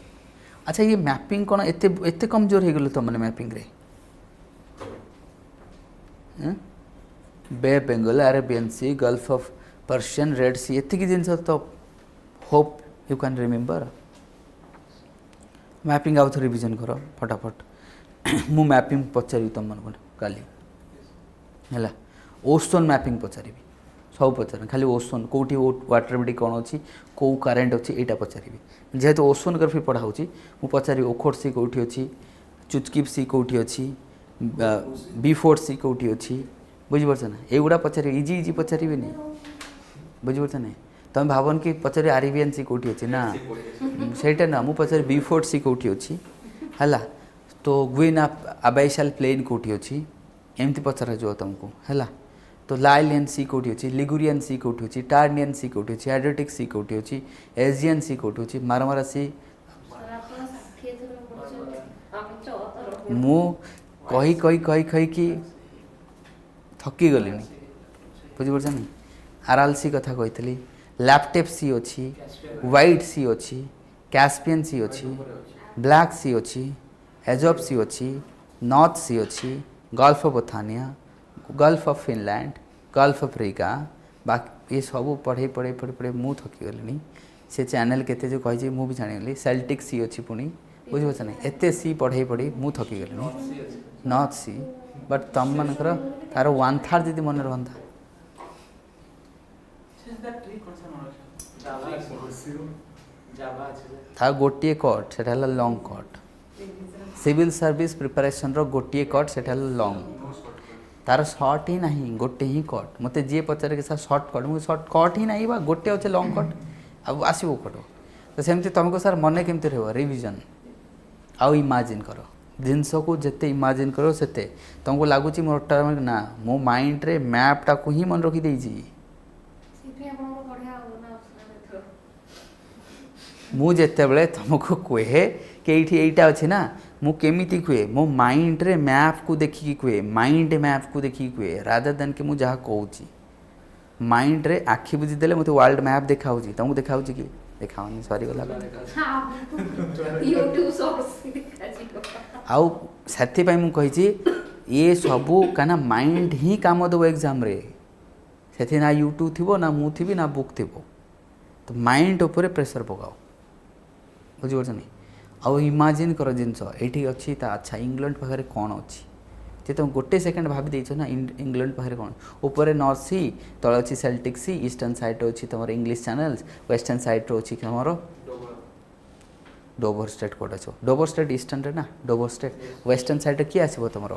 अच्छा ये मैपिंग कौन एते एते कमजोर हो गल तुम मैंने मैपिंग रे? Bay of Bengal, Arabian Sea, Gulf of Persian, Red Sea, एतिक जिनस तो hope you can remember. Mapping आउ थ रिविजन कर फटाफट। मु मैपिंग पचारि तुम मन काली है, ओसोन मैपिंग पचारि सब पचार, खाली ओसोन कौटी वाटर बॉडी कौन अच्छी, कौ करेन्ट अच्छी, यहाँ पचारि। जेहेतु ओसोनोग्राफी पढ़ाऊँ मुझे पचारि ओखोट सी कौटी अच्छी, चुचकिप सी कौटी अच्छी, B4 सी कौटी अच्छी, बुझीपार ना, युवा पचार इजी इजी पचारि बुझीपार ना। तुम भावन कि पचारि अरेबियन सी कौटी अच्छी ना, सहीटा ना, मुझे पचारि B4 सी कौटी अच्छी है, तो ग्वीना अबाइसाल प्लेन कौटी अच्छी, एमती पचरा जो तुमको है। तो लाइलियन सी कौटी अच्छी, लिगुरियन सी कौटी अच्छी, टार्नियन सी कौटी अच्छी, एड्रियाटिक सी कौटी अच्छी, एजियन सी कौटी अच्छी, मारमारा सी। मु कही कही कही कही कि थकी गली बुझीपार नहीं। आराल सी कथा कही, लैपटेप सी अच्छी, व्हाइट सी अच्छी, कैस्पियन सी अच्छी, ब्लैक सी अच्छी, एजॉप सी अच्छी, नॉर्थ सी अच्छी, Gulf of Bothnia, Gulf of Finland, Gulf of Riga, बाकी ये सब पढ़े पढ़े पढ़े पढ़े मु थकी गली। से चैनल केते जो कही मु भी जानी, सेल्टिक सी अच्छी पुणी बुझीपार ना, एत सी पढ़े पढ़े मु थकी गली। नॉर्थ सी बट तुम मनकर तार 1/3 जी मन रहा था गोटे कट से लंग कट, सिविल सर्विस प्रिपरेशन रो गोटे कट से लंग, तार सर्ट ही नहीं गोटे ही कट। मत जी पचारे कि सर सर्ट कट, मुझे सर्ट कट ही नहीं बा गोटे अच्छे लंग कट, अब आसो कट। तो सेमती तुमको सर मन केमती रह रिविजन आउ इमाजिन कर जिनस को जिते इमाजिन करो सेते तुमको लगुच मोर ना मो माइंड रे मैप टाक ही मन रखी देजी। मु जिते बड़े तुमको कहे कि यहीटा अच्छे ना, मु केमिति कहे मो माइंड रे मैप को देखिकी कहे, माइंड मैप को देखिकी कहे, रादर देन कि मु जहाँ कहूँ माइंड रे आखि बुझीदे मत वर्ल्ड मैप देखा तुमको देखा कि देखा सरी गला आउ से मुझे ये सबू कहीं माइंड ही काम दब एग्जाम रे, से ना यूट्यूब थी ना मु थी ना बुक थी, तो माइंड उपर प्रेसर पकाओ बुझीपार नहीं। आउ इमाजिन कर जिनस ये अच्छी अच्छा इंग्लैंड पाखे कौन अच्छी, जे तुम गोटे सेकेंड भाभी देच ना इंग्लैंड पाखे कौन, ऊपर नॉर्थ सी, तले अच्छी सेल्टिक सी, ईस्टर्न साइड अच्छी तुम इंग्लिश चैनल्स, वेस्टर्न साइड अच्छी तुम डोवर स्टेट कौट अच्छो, डोवर स्टेट ईस्टर्न रे ना, डोवर स्टेट वेस्टर्न साइड किए आसो तुम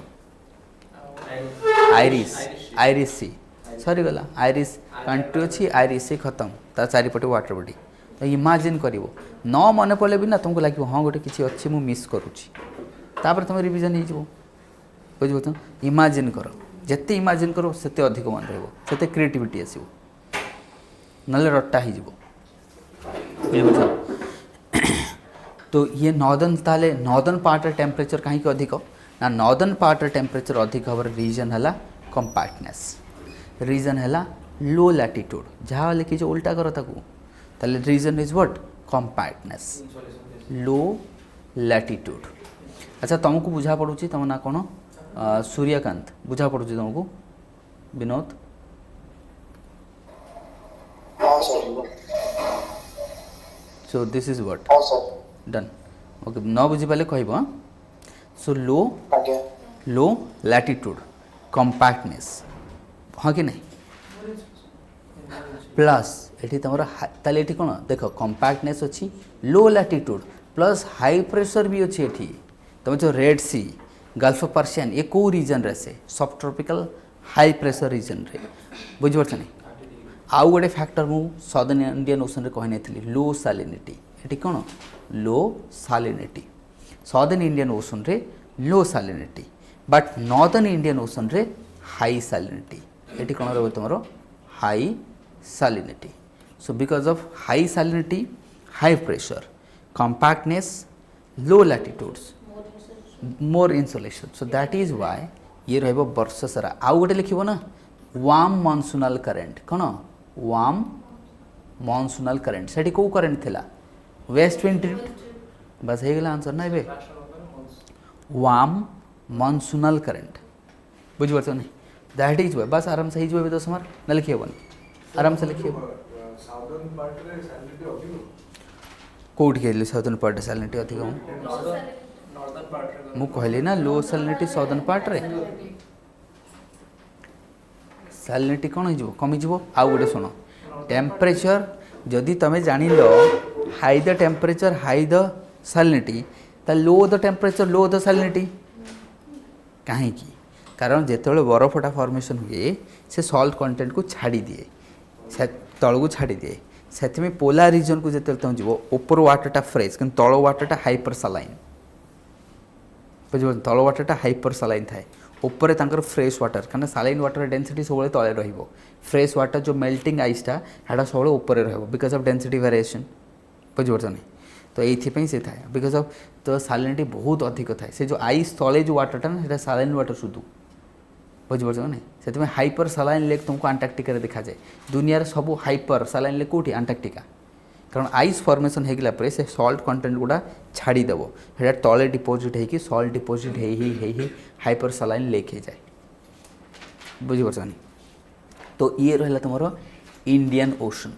आयरिश, आयरिश सी सरी गला, आयरिश कंट्री अच्छी, आयरिश सी खत्म, तार चारिपटे वाटर बॉडी। तो इमाजिन कर न मन पड़े भी ना तुमको लगे हाँ गोटे किसी अच्छी मु मिस करुँची, तापर तुम रिविजन हो बुझे तो इमाजिन कर, जिते इमाजिन करो सेते अधिक मन रही, क्रिएटिविटी आसो ना रट्टा हो। तो ये नॉर्दर्न ताले नॉर्दर्न पार्ट टेम्परेचर कहीं अधिक ना, नॉर्दर्न पार्ट टेम्परेचर अधिक हबार रीजन है कंपैक्टनेस, रीजन है लो लैटिट्यूड, जहाँ लिखी उल्टा कर ताले region is what compactness, low latitude. अच्छा तुमको बुझा पड़ुची तुम ना कौन सूर्यकांत बुझा पड़ुची तुमको विनोद? सो this is what done okay, न बुझी पाले कहब। सो लो लैटिट्यूड कंपैक्टनेस हाँ कि नहीं, प्लस ये तुम ताले कौन देख कंपैक्टनेस अच्छी, low latitude plus high pressure भी अच्छी ये तुम जो Red Sea, Gulf of Persian ये कौ रीजन रे से सब ट्रॉपिकल हाई प्रेशर रीजन रे बुझीपार नहीं। आउ गोटे फैक्टर मु सदर्न इंडियन ओशन रे कही नहीं लो सालिनिटी, ये कौन लो सालिनिटी, सदर्न इंडियन ओशन रे लो सालिनिटी बट नॉर्दर्न इंडियन ओशन रे हाई सालिनिटी, ये कौन रहा तुम high salinity. So because of high salinity, high pressure, compactness, low latitudes, more insolation. So that is why ये रहिबो वर्ष सारा आउ गोटे लिखिबो ना वार्म मॉनसूनल करंट कौन वार्म मॉनसूनल करंट सेठी को करंट थिला वेस्ट विंड बस हे गेला आंसर ना बे वार्म मॉनसूनल करंट बुझ पारछ नहीं दैट इज बस आराम से ही दस मार्क ना लिखिबो आराम से लिखिबो साउदर्न पार्ट रे सैलिनिटी अधिक कोड के लिए साउदर्न पार्ट सैलिनिटी अधिक हो नॉर्दर्न पार्ट रे मु कहली ना लो सैलिनिटी साउदर्न पार्ट रे सैलिनिटी कौन हो कमी जीवो आउ गोटे सुनो टेम्परेचर जदि तुम जान लो high the temperature high the salinity ता low the temperature low the salinity कहीं कारण जिते बरफटा फॉर्मेशन हुए से सॉल्ट कंटेंट को छाड़ी दिए से तल को छाड़ी दिए से पोलार रीजन को जिते तुम जीव ऊपर वाटरटा फ्रेश कि तल वाटरटा हाइपर सालाइन बुझे तल वाटरटा हाइपर सालाइन थाए ऊपर तंकर फ्रेश वाटर कारण सालाइन वाटर डेंसिटी सब तले रहिबो फ्रेश वाटर जो मेल्टिंग आइसटा हेटा सब ऊपर रहिबो बिकॉज ऑफ डेंसिटी वेरिएशन बुझे नहीं तो ये से थाए बिकॉज ऑफ तो सालिनिटी बहुत अधिक थाए से जो आइस तले जो वाटरटा ना सेटा सालाइन वाटर सुधु बुझिपार ना से हाइपर सालाइन लेक तुमको अंटार्कटिका देखा जाए दुनिया सब हाइपर सालाइन लेक कौटी अंटार्कटिका कारण आइस फॉर्मेशन होगला से सॉल्ट कंटेंट गुड़ा छाड़देव से तले डिपोजिट होगी सॉल्ट डिपोजिट हो हाइपर सालाइन लेक हो जाए बुझिपार नहीं तो ये रहा तुम Indian Ocean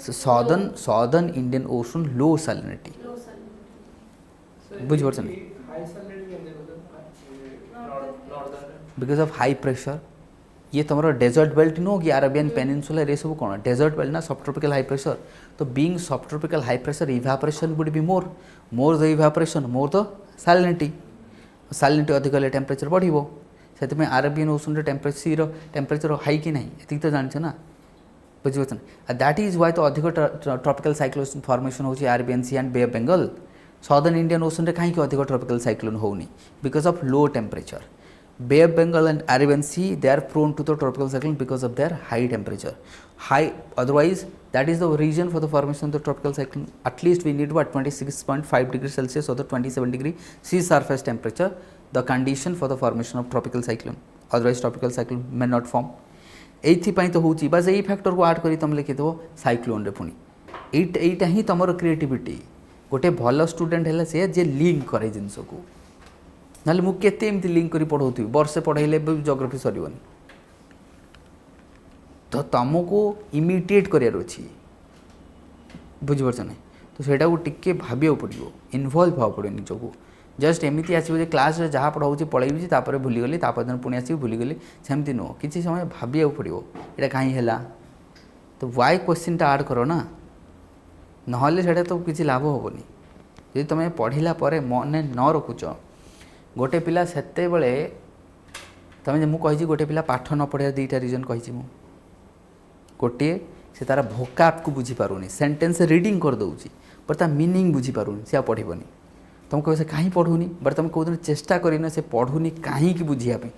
southern Indian Ocean low salinity बुझिपार नहीं high salinity northern because of high pressure ये तुम डेजर्ट बेल्ट नो कि अरेबियन पेनिनसुला ये सब कौन डेजर्ट बेल्ट ना सब ट्रॉपिकल हाई प्रेशर तो बीइंग सब tropical high pressure evaporation would be more the evaporation more the salinity अधिक हेल्ले टेम्परेचर बढ़ो से अरेबियन ओशन टेम्परेचर हाई कि ना ये तो जानते ना बुझे दैट इज वाई तो अधिक ट्रॉपिकल साइक्लोन फॉर्मेशन होची Arabian Sea and Bay of Bengal southern Indian Ocean रे कहीं अधिक ट्रॉपिकल साइक्लोन होनी because of low temperature Bay of Bengal and Arabian Sea, they are prone to the tropical cyclone because of their high temperature. Otherwise, that is the reason for the formation of the tropical cyclone. At least we need what 26.5 degrees Celsius or the 27 degree sea surface temperature, the condition for the formation of tropical cyclone. Otherwise, tropical cyclone may not form. एइथिपाई तो होची बस यही फैक्टर को ऐड करी तुम लिखिदेव साइक्लोन रे पुणी एटा ही तुम क्रिएटिविटी गोटे भल स्टूडेंट है से जे लिंक करे जिनस को ना मुझे एमती लिंक कर पढ़ाऊथी वर्षे पढ़ाइले जोग्राफी सरबनी तो तुमको इमिडिएट करार अच्छी बुझीपार ना तो सेटा को टिके भाविया पड़ो इनवल्व हाँ पड़ो निजक जस्ट एमती आसो क्लास जहाँ पढ़ाऊँ पढ़ेबी तापर भूलीगली दिन पुणी आस भूलीगली सेमती नुह कि समय भाविया पड़ो ये कहीं है तो वाई क्वेश्चन आड कर ना ना तो किसी लाभ हेनी जी तुम पढ़ला मन न रखुच गोटे पिला सेते बड़े तुम मुझे गोटे पिला पाठ न पढ़ा दुईटा रिजन कही गोटे से तार भोकाब को बुझीपारूनी सेंटेंस रीडिंग कर दूसरी बट ता मीनिंग बुझीपारूनी से पढ़नी तुम कह से कहीं पढ़ुनी बट तुम कौन चेष्टा करना से पढ़ुनी कहीं बुझापी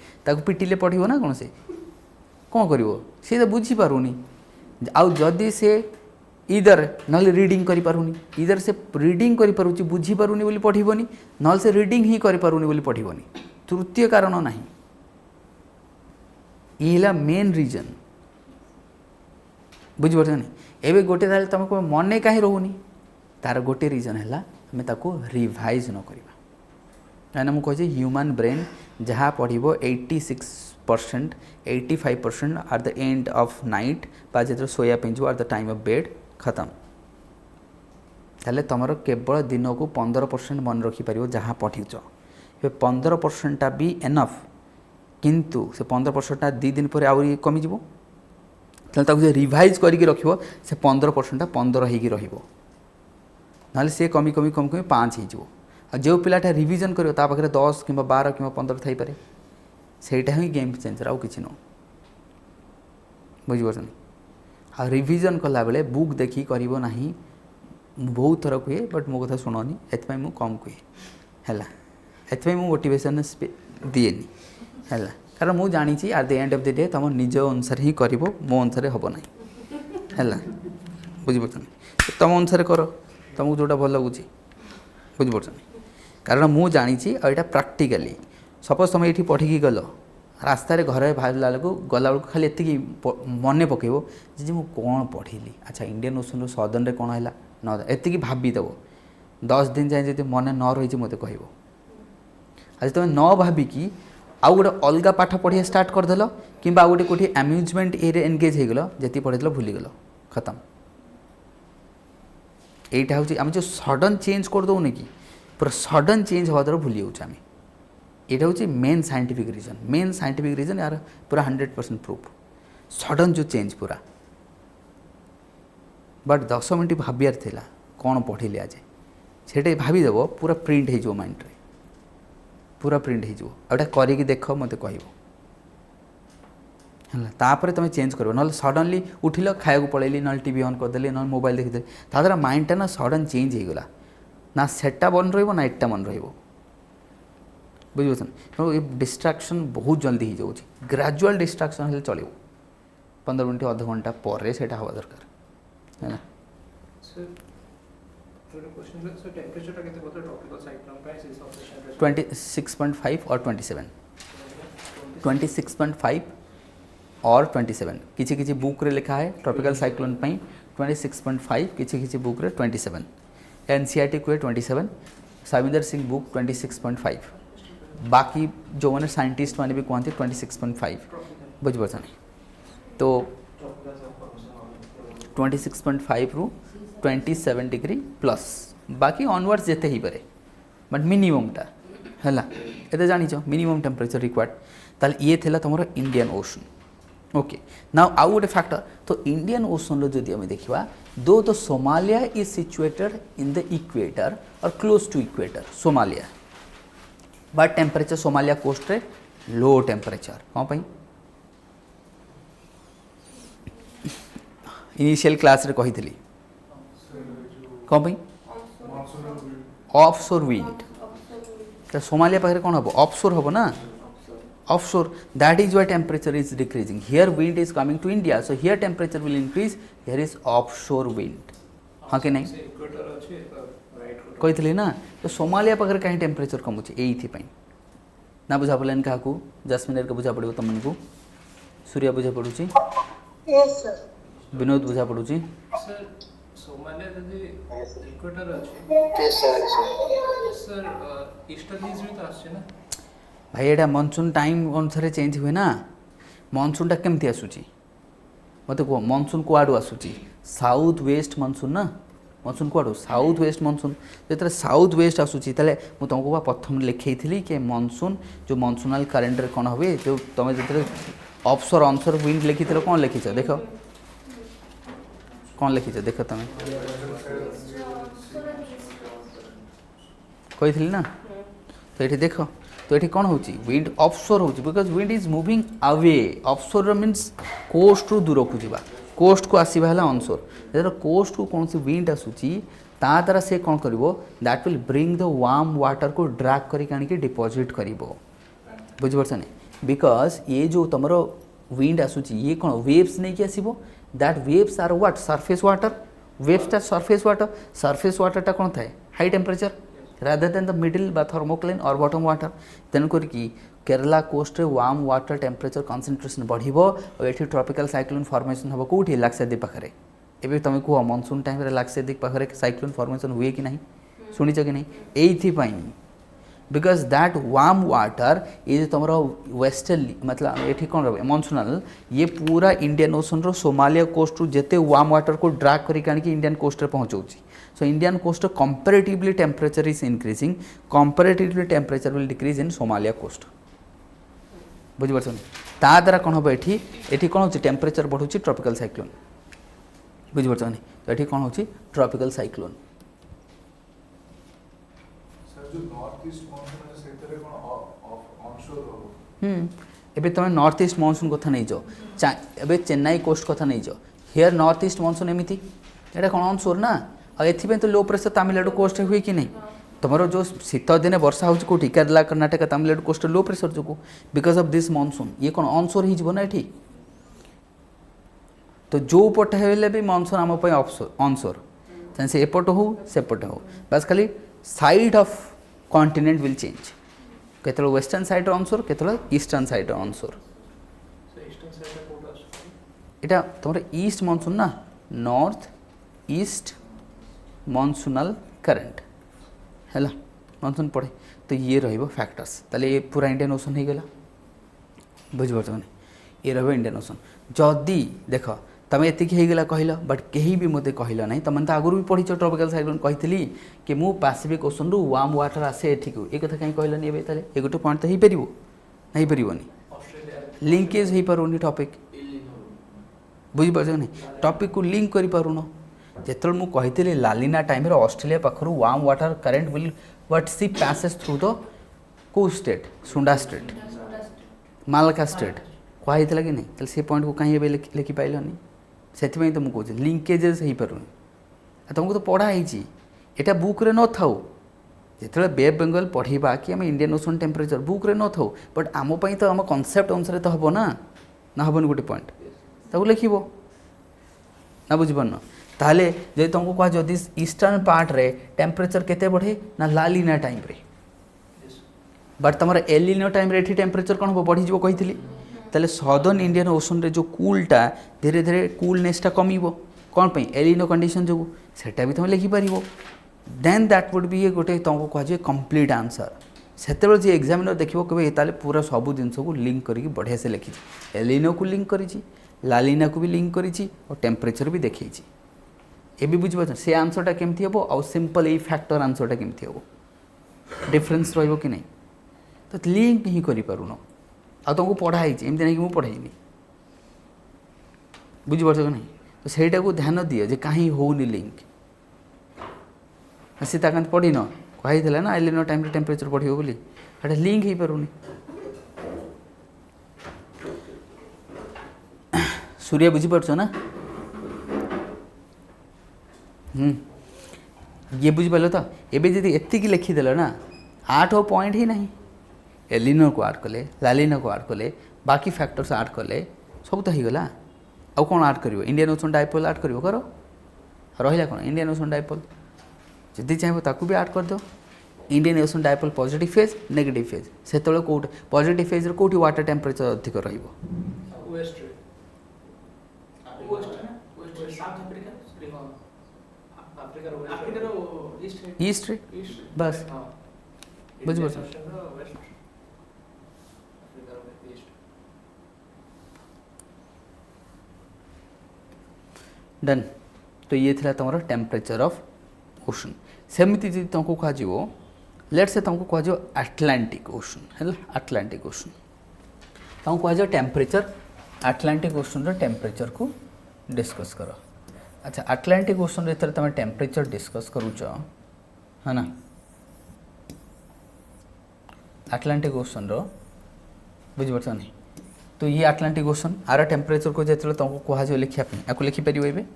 पिटिले पढ़ो ना कौन से कौन कर सी तो बुझीपारूनी आउ जदि से इधर ना रीडिंग करी पारुनी इधर से रीडिंग करी पारुची बुझी पारुनी बोली पढ़िबनी ना से रीडिंग ही करी पारुनी बोली पढ़िबनी तृतीय कारण नहीं ये मेन रीजन बुझिपार नहीं एवं गोटे ताले तुमको मन कहीं रोनी तार गोटे रीजन है आम ताको रिवाइज न करवा ना मुझे ह्यूमन ब्रेन जहाँ पढ़ो 86% 85% at the end of night बा जो शोया पिंजो at the time of bed खत्म ताले तुम केवल दिन को 15% मन रखिपर जहाँ पढ़ीच 15% भी एनफ किंतु से 15% 2 दिन पर आउरी कमिज ताले रिवाइज करके रख से 15% 15 हो ना सी कमी कमी कमी कमी 5 हो जो पिलाटा रिविजन कर 10 कि 12 कि 15 थी पारे सेटा ही गेम चेंजर आउ कि नुह बुझीपार आ रिविजन कला बेले बुक देखी कर बहुत थर कहे बट मो कथा शुणनी एथपाई मु कम कहे है एथपाई मु मोटिवेशन दिएनी है कारण मुझे जानी at the end of the day तुम निज अनुसार ही कर मो अनुसार हम ना है बुझीपार तुम अनुसार कर तुमको जोटा भल लगुच बुझीपार कारण मु जानी यहाँ प्राक्टिकली सपोज तुम ये पढ़ी गल रास्तार घर बाहर गला बेलू खाली एति मन पकेब जी मुझे कौन पढ़ी अच्छा इंडियन ओशन सदन रे कौन है न एति भावीदेव 10 दिन जाए जब मन न रही मत कह आज तुम न भाविकी आउ गोटे अलग पाठ पढ़िया स्टार्ट करदेल कि गोटे कौटी अम्यूजमेंट एरिया एनगेज हो गल जी पढ़ीदेल भूलीगल खत्म यहीटा हूँ आम जो सडन चेंज करदे कि पूरा सडन चेंज हवा द्वारा भूली जाऊँ आम यहाँ हूँ मेन साइंटिफिक रीजन यार पूरा 100% प्रूफ सडन जो चेंज पूरा बट 10 मिनट भावियार थिला कौन पढ़ी आज से भावीदेव पूरा प्रिंट हो माइंड रे पूरा प्रिंट होटा करिकी देख मत कह तापर तुम चेंज कर ना सडनली उठिल खाया पलैली ना टीवी ऑन करदेली ना मोबाइल देखीदे ताद्वारा माइंडटा ना सडन चेंज होगला ना सेटा मन रहा ना एटा मन रहा बुझे ये डिस्ट्राक्शन बहुत जल्दी हो जाऊँगी ग्राजुअल डिस्ट्राक्शन हेल्ले चलो 15 मिनट अध घंटा पर से हवा दरकार है टेम्परेचर टा केते बोलते ट्रॉपिकल साइक्लोन का इस हिसाब से 26.5 और 26.5 और 27 किसी किसी बुक रे लिखा है ट्रॉपिकल साइक्लोन पाई 26.5 किसी किसी बुक रे 27 एनसीईआरटी को 27 साविंदर सिंह बुक 26.5 बाकी जो मैंने साइंटिस्ट मैंने भी कहते 26.5 बुझे तो 26.5 रु 27 डिग्री प्लस बाकी ऑनवर्ड्स जेते ही पारे बट मिनिममटा है ये जानिच मिनिमम टेम्परेचर रिक्वायर्ड ताल ये थिला तुम इंडियन ओशन ओके नाउ आउ गोटे फैक्टर तो इंडियन ओशन जदि आम देखा दो तो Somalia is situated in the equator और close to equator Somalia but temperature Somalia coast रे लो टेम्परेचर कौन पाई इनिशियल क्लास रे कही थी कौन पाई ऑफशोर विंड तो सोमालिया पाखे कौन हम ऑफशोर हम ना offshore that is why temperature is decreasing here wind is coming to India so here temperature will increase here is offshore wind हाँ कि नहीं कही ना तो सोमालिया पाखे कहीं टेम्परेचर कमुचे ये ना बुझा पड़े क्या जास्मिन का बुझा पड़ो तुमको सूर्या बुझा पड़ुची विनोद बुझा पड़ुची सोमालिया जदी इक्वेटर अछि सर ईस्टर्न इज तो आछे ना भाई एटा मानसून टाइम अनुसार चेंज हुए ना मानसूनटा केमती आसुची मत कह मानसून कुआडू आसुची साउथ वेस्ट मानसून ना मानसून कुआडू साउथ वेस्ट मानसून जो साउथ वेस्ट आसुची ताले मु तुमको प्रथम लिखई थी कि मानसून जो मानसूनल कैलेंडर कौन हुए जो तुम जो ऑफशोर ऑनशोर विंड लिखी कौन लिखीच देख कौन लिखीच देख तुम कही ना तो ये देख तो ये कौन होची विंड ऑफशोर होची because wind is moving away offshore means coast रु दूर को जावा कोस्ट को आसवा है ऑनशोर जब कोस्ट को कौन सी विंड आसूची ता द्वारा से कौन कर that will bring the warm water को ड्रैग करके डिपोजिट कर बुझीपार नहीं बिकॉज ये जो तुम विंड आसूची ये कौन वेव्स नहीं कि आसो that waves are what surface water waves surface water कौन थाए high temperature rather than the middle बा थर्मोक्लाइन और बॉटम वाटर तेणुकर केरला कोस्ट रे वार्म वाटर टेम्परेचर कनसेंट्रेशन बढ़िबो और एठी ट्रॉपिकल साइक्लोन फॉर्मेशन हबो कोठी लाक्साद्वीप पाखरे एबे तुम कह मानसून टाइम रे लाक्साद्वीप पाखरे साइक्लोन फॉर्मेशन हुए कि नहीं शुणिच कि नहीं एथि बिकॉज दैट वार्म वाटर ये तुम वेस्टर्ली मतलब ये कौन रहा मानसूनल ये पूरा इंडियन ओशन रो सोमालिया कोस्ट रु जेते वार्म वाटर को ड्रैग करके इंडियन कोस्ट रे पहुँचाऊँगी so Indian coast comparatively temperature is increasing comparatively temperature will decrease in Somalia coast बुझीपार ता द्वारा कौन हम ये कौन हो टेम्परेचर बढ़ू ट्रॉपिकल साइक्लोन बुझीपार तो ये कौन हो ट्रॉपिकल साइक्लोन एबे तुम नॉर्थ ईस्ट मानसून कथा नहीं जाओ एबे चेन्नई कोस्ट कथा नहीं जाओ हियर नॉर्थ ईस्ट मानसून एमती एटा कौन ऑनशोर ना और एथि तो लो प्रेशर तमिलनाडु कोस्ट हुए कि नहीं तुम जो शीत दिन वर्षा हो कौटी Kerala Karnataka Tamil Nadu coast low pressure जो बिकज ऑफ दिस मानसून ये कौन ऑनशोर हो ये तो जो पटे हेले भी मानसून आम ऑनशोर से एपट हो सेपटे हो बस खाली side of continent will change केतल वेस्टर्न साइड ऑनशोर केतल eastern side onshore So eastern side रे कोड आसुची एटा तुम ईस्ट मॉनसून ना नॉर्थ ईस्ट मॉनसूनल करंट है मॉनसून पड़े तो ये रहिबो फैक्टर्स ताले ये पूरा इंडियन ओशन हो गला बुझिपार ये रहिबो इंडियन ओशन जदि देख तुम एतिक होगला कहल बट कहीं भी मत कहल ना तुम तो आगुरी भी पढ़ी ट्रॉपिकल साइक्लोन कही कि मु पैसिफिक ओशन रु वार्म वाटर आसे एठिक ये कथा कहीं कहलनी ए ताले ये गोटे पॉइंट तो हो पार नहीं पारनी ऑस्ट्रेलिया लिंकेज हो पारुनी टॉपिक बुझिपार नहीं टॉपिक को लिंक कर पारुन जिते मुझे कही लालिना टाइम ऑस्ट्रेलिया पाखर warm water current will what sea passes through the को strait Sunda Strait Malacca Strait कही कि नहीं तो से पॉइंट को कहीं लिखि पाइलनी से तो मुझे कहूँ लिंकेजेस हो पारुनी तुमको तो पढ़ाई यहाँ बुक रे न थाऊ जिते बे बेंगल पढ़ा कि आम इंडियन ओशन टेम्परेचर बुक रे न थाऊ बट आमपाई तो आम कनसेप्ट अनुसार तो हम ना हेनी गोटे पॉइंट ताको लिखिबो ना बुझिपारन ताहले जदि तुमको कह जदि ईस्टर्न पार्ट रे टेम्परेचर केते बढ़े ना लालिना टाइम रे बट तुम एलिनो टाइम रे एठी टेम्परेचर कौन हम बढ़ी कही ताले सदर्न इंडियन ओशन रे जो कूलटा धीरे धीरे कूलनेसटा कमिबो कौन पे एलिनो कंडीशन जो सेटा भी तुम लिखिपार देन दैट वुड बी गोटे तुमको कह कंप्लीट आंसर सेते जे एग्जामिनर देखिबो कबे ताले पूरा सब जिनस को लिंक करके बढ़िया से लिखी एलिनो को लिंक करी लालिना को भी लिंक करी और टेम्परेचर भी देखी ये भी बुझिपार से आंसरटा केमती हम आउ सिंपल ये फैक्टर आंसरटा केमती हम डिफरेन्स रहिबो कि नहीं तो लिंक ही करि पारुनो आ तुमको पढ़ाई एमती नहीं कि मुझे पढ़ाई बुझिपार कि नहीं तो सहीटा को ध्यान दिए जे कहीं होनी लिंक सीताकांत पढ़ी न कही ना एलिनो टाइम टेम्परेचर बढ़ियो बोली हेटा लिंक हो पारुनी सूर्य बुझिपार ना ये बुझिपार तो एबे जदि एतिक लिखिदेल ना 8 पॉइंट ही नहीं एलिनो को आड कले लालिनो को आड कले बाकी फैक्टर्स आड कले सब तो होगला आउ कौन आड कर इंडियन ओशन डाइपोल आड कर रहा कौन इंडियन ओशन डाइपोल जदि चाहिए ताकू भी आड कर दो Indian ocean dipole positive phase negative phase से कौट पॉजिटिव फेज रे कोठी वाटर टेम्परेचर अधिक रहिबो वेस्ट रे वेस्ट साउथ अफ्रीका अफ्रीका रो ईस्ट ईस्ट रे बस बुझिपार वेस्ट अफ्रीका रो ईस्ट डन तो ये थिला तुम टेम्परेचर ऑफ ओशन सेमती जी तुमको कह लेट से तुमको कह आटलांटिक ओशन है आटलांटिक ओशन तुमको कह टेम्परेचर आटलांटिक ओशन रो टेम्परेचर को डिस्कस कर अच्छा आटलांटिक ओशन रे तुम टेम्परेचर डिस्कस करूच है ना आटलांटिक ओशन रो बुझिपार नहीं तो ये आटलांटिक ओशन आर टेम्परेचर को जो तुमको कह लिखापी या लिखिपर ए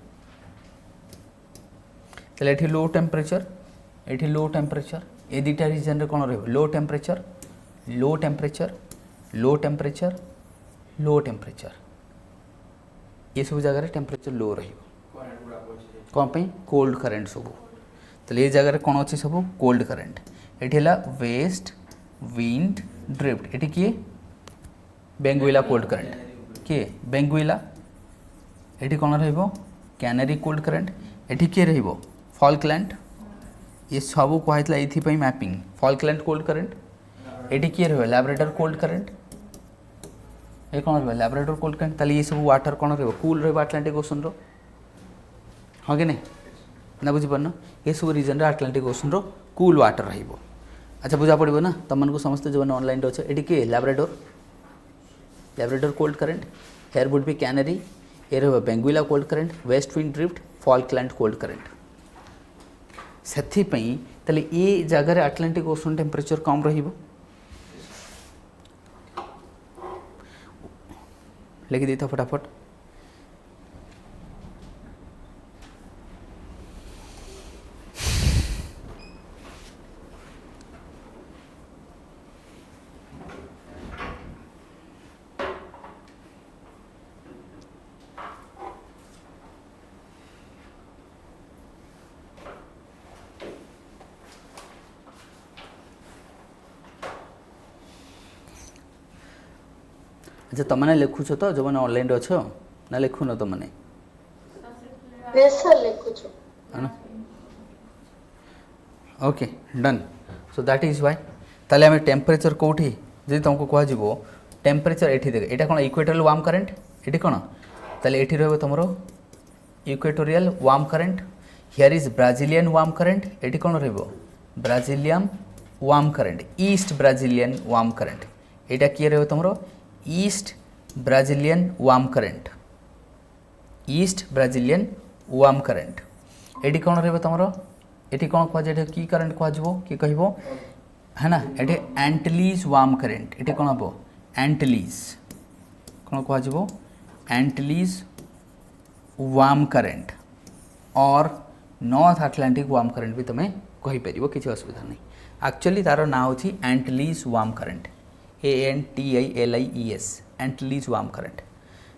ताले एठी लो टेम्परेचर एठी लो टेम्परेचर ए दुटा रीजन रे कौन रहिबो low temperature low temperature low temperature low temperature ये सब जगह टेम्परेचर लो रहिबो कौन पे कोल्ड करेंट सब ताले ये जगह कौन अच्छी सब कोल्ड करेंट एठी हला वेस्ट विंड ड्रिफ्ट एठी किए बेंगुइला कोल्ड करेंट किए बेंगुइला एठी कौन रहिबो कैनरी कोल्ड करेंट एठी किए रहिबो फॉल्कलैंड ये सब कहला ये मैपिंग फॉल्कलैंड कोल्ड करेंट एटी किए रही लैब्राडोर कोल्ड करेंट ये कौन रहा लैब्राडोर कोल्ड करेंट ताले ये सब वाटर कौन रहा कूल रहा आटलांटिक ओशन रो हाँ कि नहीं ना बुझिपारन ये सब रीजन आटलांटिक ओशन रो कूल वाटर रहिबो अच्छा बुझा पड़ो ना तुमको समस्त जो ऑनलाइन अच्छे ये किए Labrador Labrador cold current here would be Canary ये रहा Benguela cold current west wind drift Falkland cold current से ये जगह आटलांटिक ओशन टेम्परेचर कम रहिबो लिखि देता फटाफट अच्छा तुमने लिखुछ तो जो मैंने ऑनलाइन अच्छो ना लिखुन तुमने यस सर लिखुछु है ना okay done so that is why ताले हमें टेम्परेचर कोठी जदि तुमको कह जीवो टेम्परेचर एठी देख एटा कोन इक्वेटोरियल वार्म करंट एठी कोन ताले एठी रहबो तमरो equatorial warm current here is Brazilian warm current एठी कोन रहबो Brazilian warm current east Brazilian warm current एटा किए रहबो तमरो east Brazilian warm current east Brazilian warm current एटी कौन रही तुम ये कौन कह की करंट कह कि कह है ना ये एंटलीज वार्म करंट ये कौन हम एंटलीज कौन कह एंटलीज वार्म करंट और नॉर्थ अटलांटिक वार्म करंट भी तुम्हें कहीपर किसी असुविधा नहीं एक्चुअली तार ना हूँ Antilles warm current ANTILIES Antilles warm current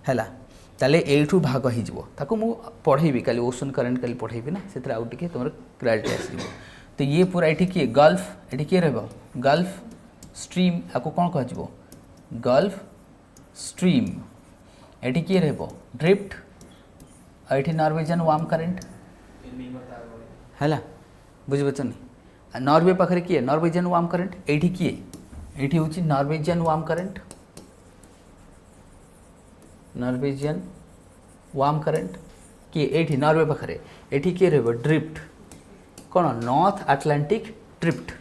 है ताले एठू भाग हो मु पढ़ेबी काली ओशन करंट काली पढ़ेबी ना से आउ टे तुम क्लारिटी आस तो ये पूरा ये किए गल्फ ये किए रह गल्फ स्ट्रीम आपको कौन कह गल्फ स्ट्रीम ये किए रह ड्रिफ्ट ये नॉर्वेजियन वार्म करंट है बुझीपार नहीं नॉर्वे पाखे किए नॉर्वेजियन वार्म करंट ये किए ये हूँ Norwegian warm current Norwegian warm current किए ये नॉर्वे पाखे ये किए रह ड्रिफ्ट कौन नॉर्थ अटलांटिक ड्रिफ्ट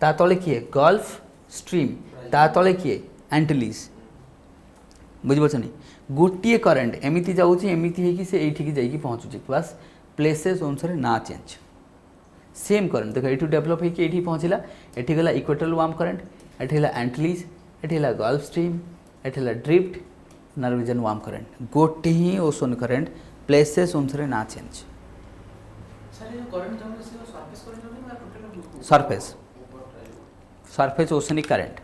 ता तले किए गल्फ स्ट्रीम ता तले किए एंटलीज बुझीपार नहीं गोटे करंट एमती जाऊँगी से ये जाइए पहुँचुची बस प्लेसेस अनुसार ना चेंज सेम करंट देख ये डेभलप होती पहुँचला ये गला इक्वेटोरियल वार्म करंट ये एंटलीज ये गल्फ स्ट्रीम ये ड्रिफ्ट नॉर्वेजियन वार्म करंट गोटे ही ओशन करंट प्लेसेस अनुसार ना change surface surface oceanic current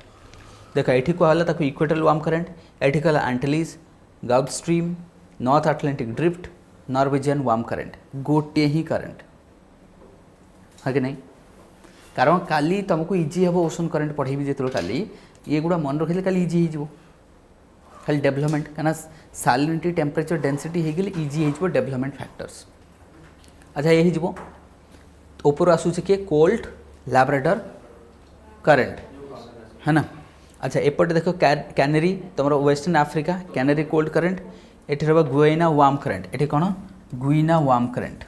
देख ये कहला इक्वेटोरियल वार्म करंट ये कहला Antilles gulf stream north Atlantic drift Norwegian warm current गोटे ही करंट है कि नहीं कारण काली तुमको इजी हम ओशन करंट पढ़ेबी जो काली ये गुड़ा मन रखिले काली इजी हो खाली डेवलपमेंट कहीं सालिनिटी टेम्परेचर डेंसिटी होगले इजी हो डेवलपमेंट फैक्टर्स अच्छा ये हो ऊपर आसूचे किए कोल्ड लैब्राडोर करंट है ना अच्छा एपटे देख कैनेरी तुम western Africa canary cold current ये रहा गुइना वार्म करंट ये कौन गुइना वार्म करंट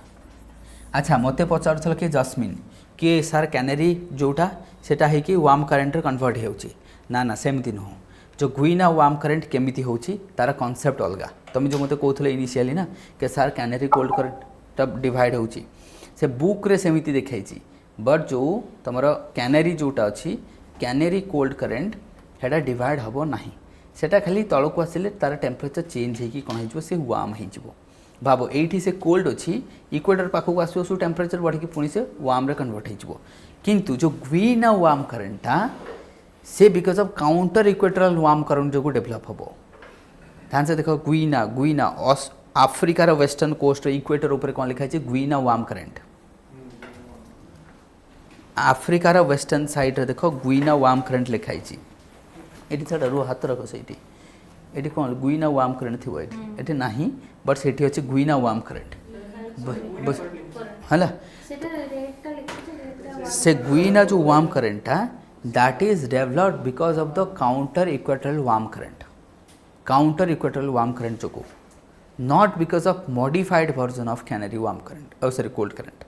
अच्छा मत पचार कि जस्मिन कि सार कैनेरी जोटा सेटा है वार्म करंट कन्वर्ट हो सेमती नुह जो गुइना वार्म करंट केमिति होची तार कॉन्सेप्ट अलग तुम जो मत कहते इनिशियली ना कि सार कैनेरी कोल्ड करंट डिवाइड होची से बुक रे सेमिति देखाई बट जो तुम कैनेरी जोटा अच्छी कैनेरी कोल्ड करंट हेटा डिवाइड हम ना सेटा खाली तलक आसिले तार टेम्परेचर चेंज होगी कौन हो वार्म हो भाव ये से कोल्ड अच्छी इक्वेटर पाखक आसु आसु टेम्परेचर बढ़ी पुणी से वार्म रे कन्वर्ट हो किंतु जो गुइना वार्म करंटा से because of counter equatorial warm current जो डेभलप हम ध्यान से देख गुइना गुइना आफ्रिकार वेस्टर्न कोस्ट इक्वेटर ऊपर कौन लिखाई है गुइना वार्म करंट आफ्रिकार वेस्टर्न साइड रे देख गुइना वार्म करंट लिखाई ये छाड़ा रू हाथ रख से ये कौन गुइना वार्म करंट थी ये ना बट से अच्छे गुइना वार्म करंट है से गुइना जो warm करंटा that is developed because of the counter equatorial warm current counter equatorial warm current जो not because of modified version of canary warm current oh sorry cold current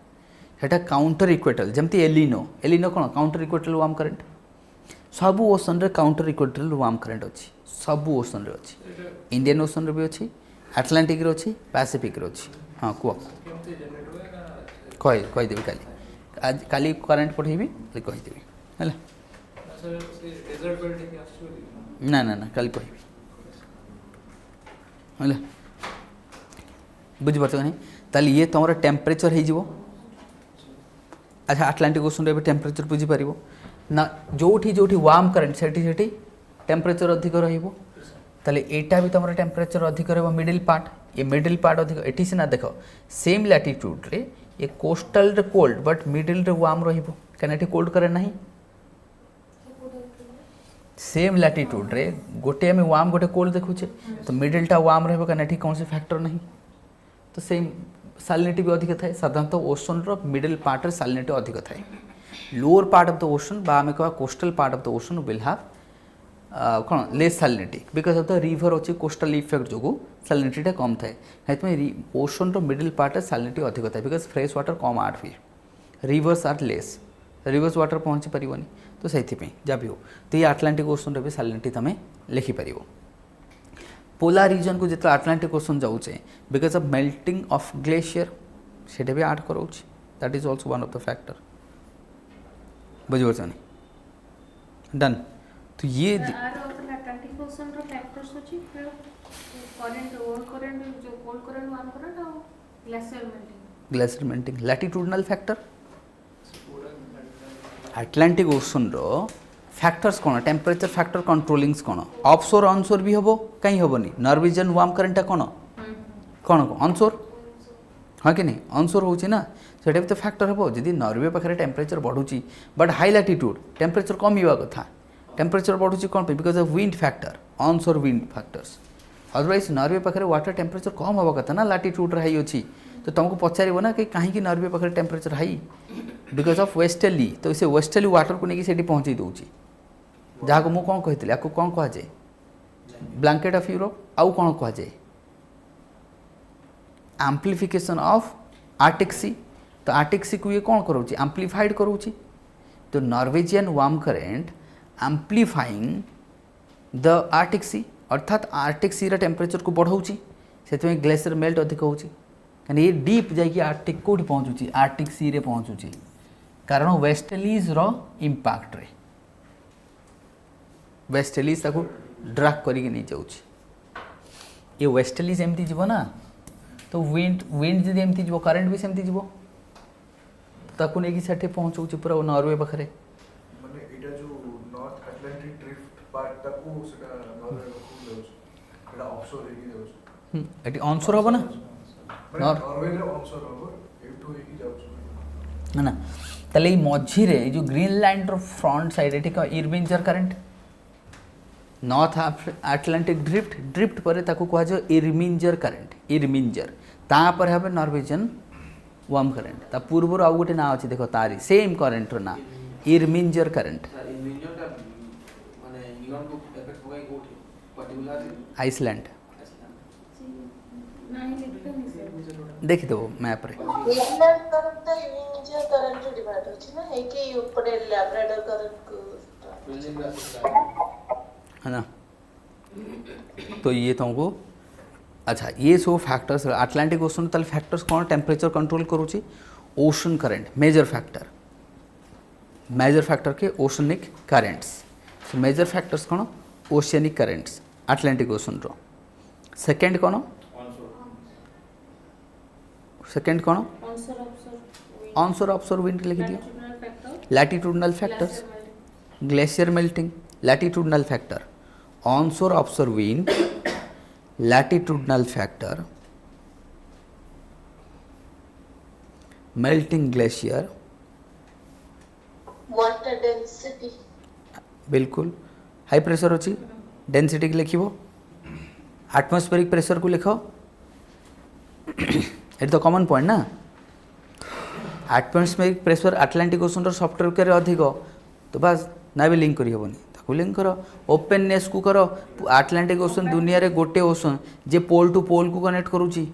Heta counter equatorial जमती एलिनो कौन counter equatorial warm current सबू ओशन रे counter equatorial warm current अच्छी सबू ओशन रे अच्छी इंडियन ओशन रे भी अच्छी अटलांटिक रे अच्छी पैसिफिक रे अच्छी हाँ कह कहीदेवी काली काली करंट पढ़ेबी कहीदेवी है ना ना ना कल कह बुझीपार नहीं ताली ये तुम टेम्परेचर हो अच्छा अटलांटिक ओशन रे टेम्परेचर बुझीपार ना जोठी जोठी वार्म करंट से टेम्परेचर अधिक रहा एटा भी तुम टेम्परेचर अधिक रहा मिडिल पार्ट ये मिडिल पार्ट अधिक ये सीना देख सेम लैटिट्यूड रे ये कोस्टल रे कोल्ड बट मिडिल रे वार्म रही कोल्ड करे ना सेम लैटिट्यूड रे गोटे आम वार्म गोटे कोल्ड देखुचे तो मिडिलटा वार्म रहा कहीं कौन से फैक्टर नहीं तो सेम सालिनिटी भी अधिक थाए साधारणतः ओशन मिडिल पार्ट सालिनिटी अधिक थाए lower part of the ocean बा आम कह coastal part of the ocean will have कौन less salinity because of the river अच्छी कोस्टल इफेक्ट जो सालिनिटीटा कम थाए ओशन मिडिल पार्ट सालिनिटी अधिक थाए बिकज फ्रेश वाटर कम आड हुए rivers are less rivers water पहुँची पारनी तो से जहाँ भी हो तो ये आटलांटिक ओशन भी सालिनिटी तुम लिखिपर पोलार रीजन को जो आटलांटिक ओशन जाऊे because of melting of glacier से भी आड कराऊँ that is also one of the factor बुझे डन तो ये अटलांटिक ओशन रो फैक्टर्स अछि करंट ओवर करंट जो कोल्ड करंट वार्म करंट और glacier melting latitudinal factor Atlantic Ocean रो फैक्टर्स कौन टेम्परेचर फैक्टर कंट्रोलिंग्स कौन ऑफशोर ऑनशोर भी हम कहीं हेनी नॉर्वेजियन वार्म करेंटा कौन कौन ऑनशोर हाँ कि नहीं ऑनशोर होची ना सेटा भी तो फैक्टर हम जदि नॉर्वे पाखे टेम्परेचर बढ़ुची बट हाई लैटिट्यूड टेम्परेचर कमिवा कथा टेम्परेचर बढ़ुची कौन because of wind factor onshore wind factors otherwise Norway पाखे वाटर टेम्परेचर कम हवा कथा ना लैटिट्यूड हाई अच्छी तो तुमको पचार ना कि कहीं नॉर्वे पाखे temperature high because of westerly तो से वेस्टर्ली वाटर को लेकिन पहुँचे दूसरी जहाँ को मुझे कौन कही आपको कौन कहुए ब्लैंकेट ऑफ यूरोप आउ कौन कहुए एम्प्लीफिकेशन ऑफ आर्टिक सी तो आर्टिक सी को ये कौन करोची एम्प्लीफाइड करोची तो Norwegian warm current amplifying the Arctic Sea अर्थात आर्टिक सी रा टेम्परेचर को बढ़ाऊँगी से ग्लेशियर मेल्ट अधिक होची कहीं ये डीप जाकि आर्टिक कौटी पहुँचुची आर्टिक सी रे पहुँचुची कारण वेस्टर्लीज रो इम्पैक्ट रे वेस्टर्लीज ताको ड्राग करके नहीं जाऊँगी ये वेस्टर्लीज एमती जीव ना तो विंड जब एमती जीव करेंट भी सेमती जीव ताको नहीं सेठे पहुँचाऊँ पूरा नॉर्वे पाखे माने एटा जो नॉर्थ अटलांटिक ड्रिफ्ट पार्ट ताको सेटा नॉर्वे को जाउछ एटा ऑफशोर हेकी जाउछ एटी ऑनशोर हम ना नॉर्वे रे ऑफशोर हो एटू हेकी जाउछ ना ताले मझी रे जो ग्रीनलैंड रो फ्रंट साइड एटी का इरविंजर करंट नॉर्थ अटलांटिक ड्रिफ्ट पर ताको कहा जो इरमिंजर करंट इरमिंजर तापर है नॉर्वेजियन वार्म करंट ता पूर्व आउ गोटे ना अच्छी देखो तारी सेम करंट रो ना इरमिंजर करंट आइसलैंड देखिदेव मैप रे इंग्लैंड करंट तो इंडिया करंट डिवाइड होची ना है कि ऊपर लैब्राडोर करंट को है ना तो ये तुमको अच्छा ये सब फैक्टर्स अटलांटिक ओशन ताले फैक्टर्स कौन टेम्परेचर कंट्रोल करूची ओशन करंट मेजर फैक्टर के oceanic currents so major factors कौन ओशियनिक करेंट्स अटलांटिक ओशन रो सेकंड कौन ऑनशोर ऑफशोर विंड लिख दियो latitudinal factors glacier melting latitudinal factor onshore offshore wind latitudinal factor melting glacier water density बिल्कुल हाई प्रेशर अच्छी डेंसिटी की लिखो एटमॉस्फेरिक प्रेशर को लिख ये तो कॉमन पॉइंट ना atmospheric pressure Atlantic ocean software अधिक तो बस ना भी लिंक करहबनी ताको लिंक कर ओपननेस को कर अटलांटिक ओशन दुनिया रे गोटे ओशन जे पोल टू पोल को कनेक्ट करूची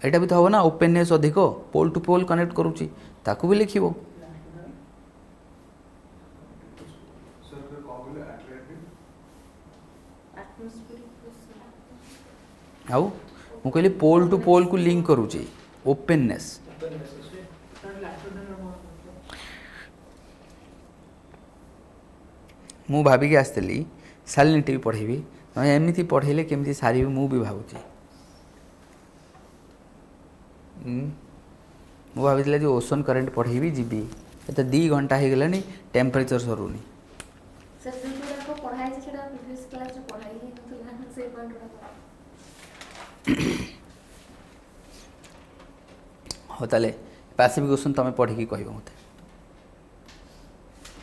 एटा भी तो हो ना ओपननेस अधिक पोल टू पोल कनेक्ट करूची ताको भी लिखिबो सर फिर कौन बोले अटलांटिक आउ मु कहली पोल टू पोल को लिंक करूची ओपननेस मु भाविकी आसती सालिनिटी भी पढ़ेबी एमती पढ़ेले केमती सारी मु भी भावुची मु भाई जो ओशन करेंट पढ़ेबी जीवी ये 2 घंटा हो गलानी टेम्परेचर सरुनी हाँ ताले पैसिफिक ओशन तुम पढ़ी कह मत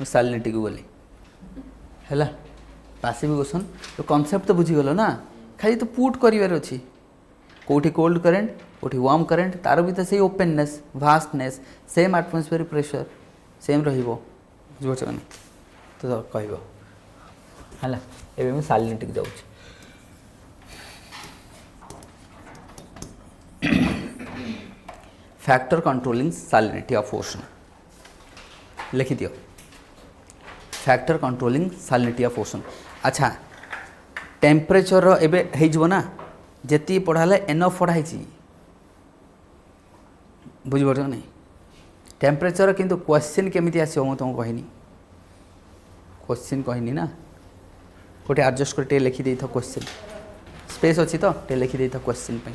सालिनिटी को गली है पासिव क्वेश्चन तो कॉन्सेप्ट तो बुझीगल ना खाली तो पुट करिवार अछि कोठी कोल्ड करंट कोठी वार्म करंट तार भी तो से openness vastness same atmospheric pressure same रहिबो बुझछ ना तो कहबो हला एबे मैं सालिनिटी के जाउछ फैक्टर कंट्रोलिंग सालिनिटी ऑफ ओशन लिखि दियो फैक्टर कंट्रोलिंग सालिनिटी ऑफ ओशन अच्छा टेम्परेचर एबे हे जबो ना जेती पढ़ाले एनफ पढ़ाई छी बुझ पड़ो नहीं टेम्परेचर किंतु क्वेश्चन केमिति आसीओ म तुमको कहनी क्वेश्चन कहनी ना कोटे एडजस्ट करते लिखि देई था क्वेश्चन स्पेस अछि तो टे लिखि देई था क्वेश्चन पे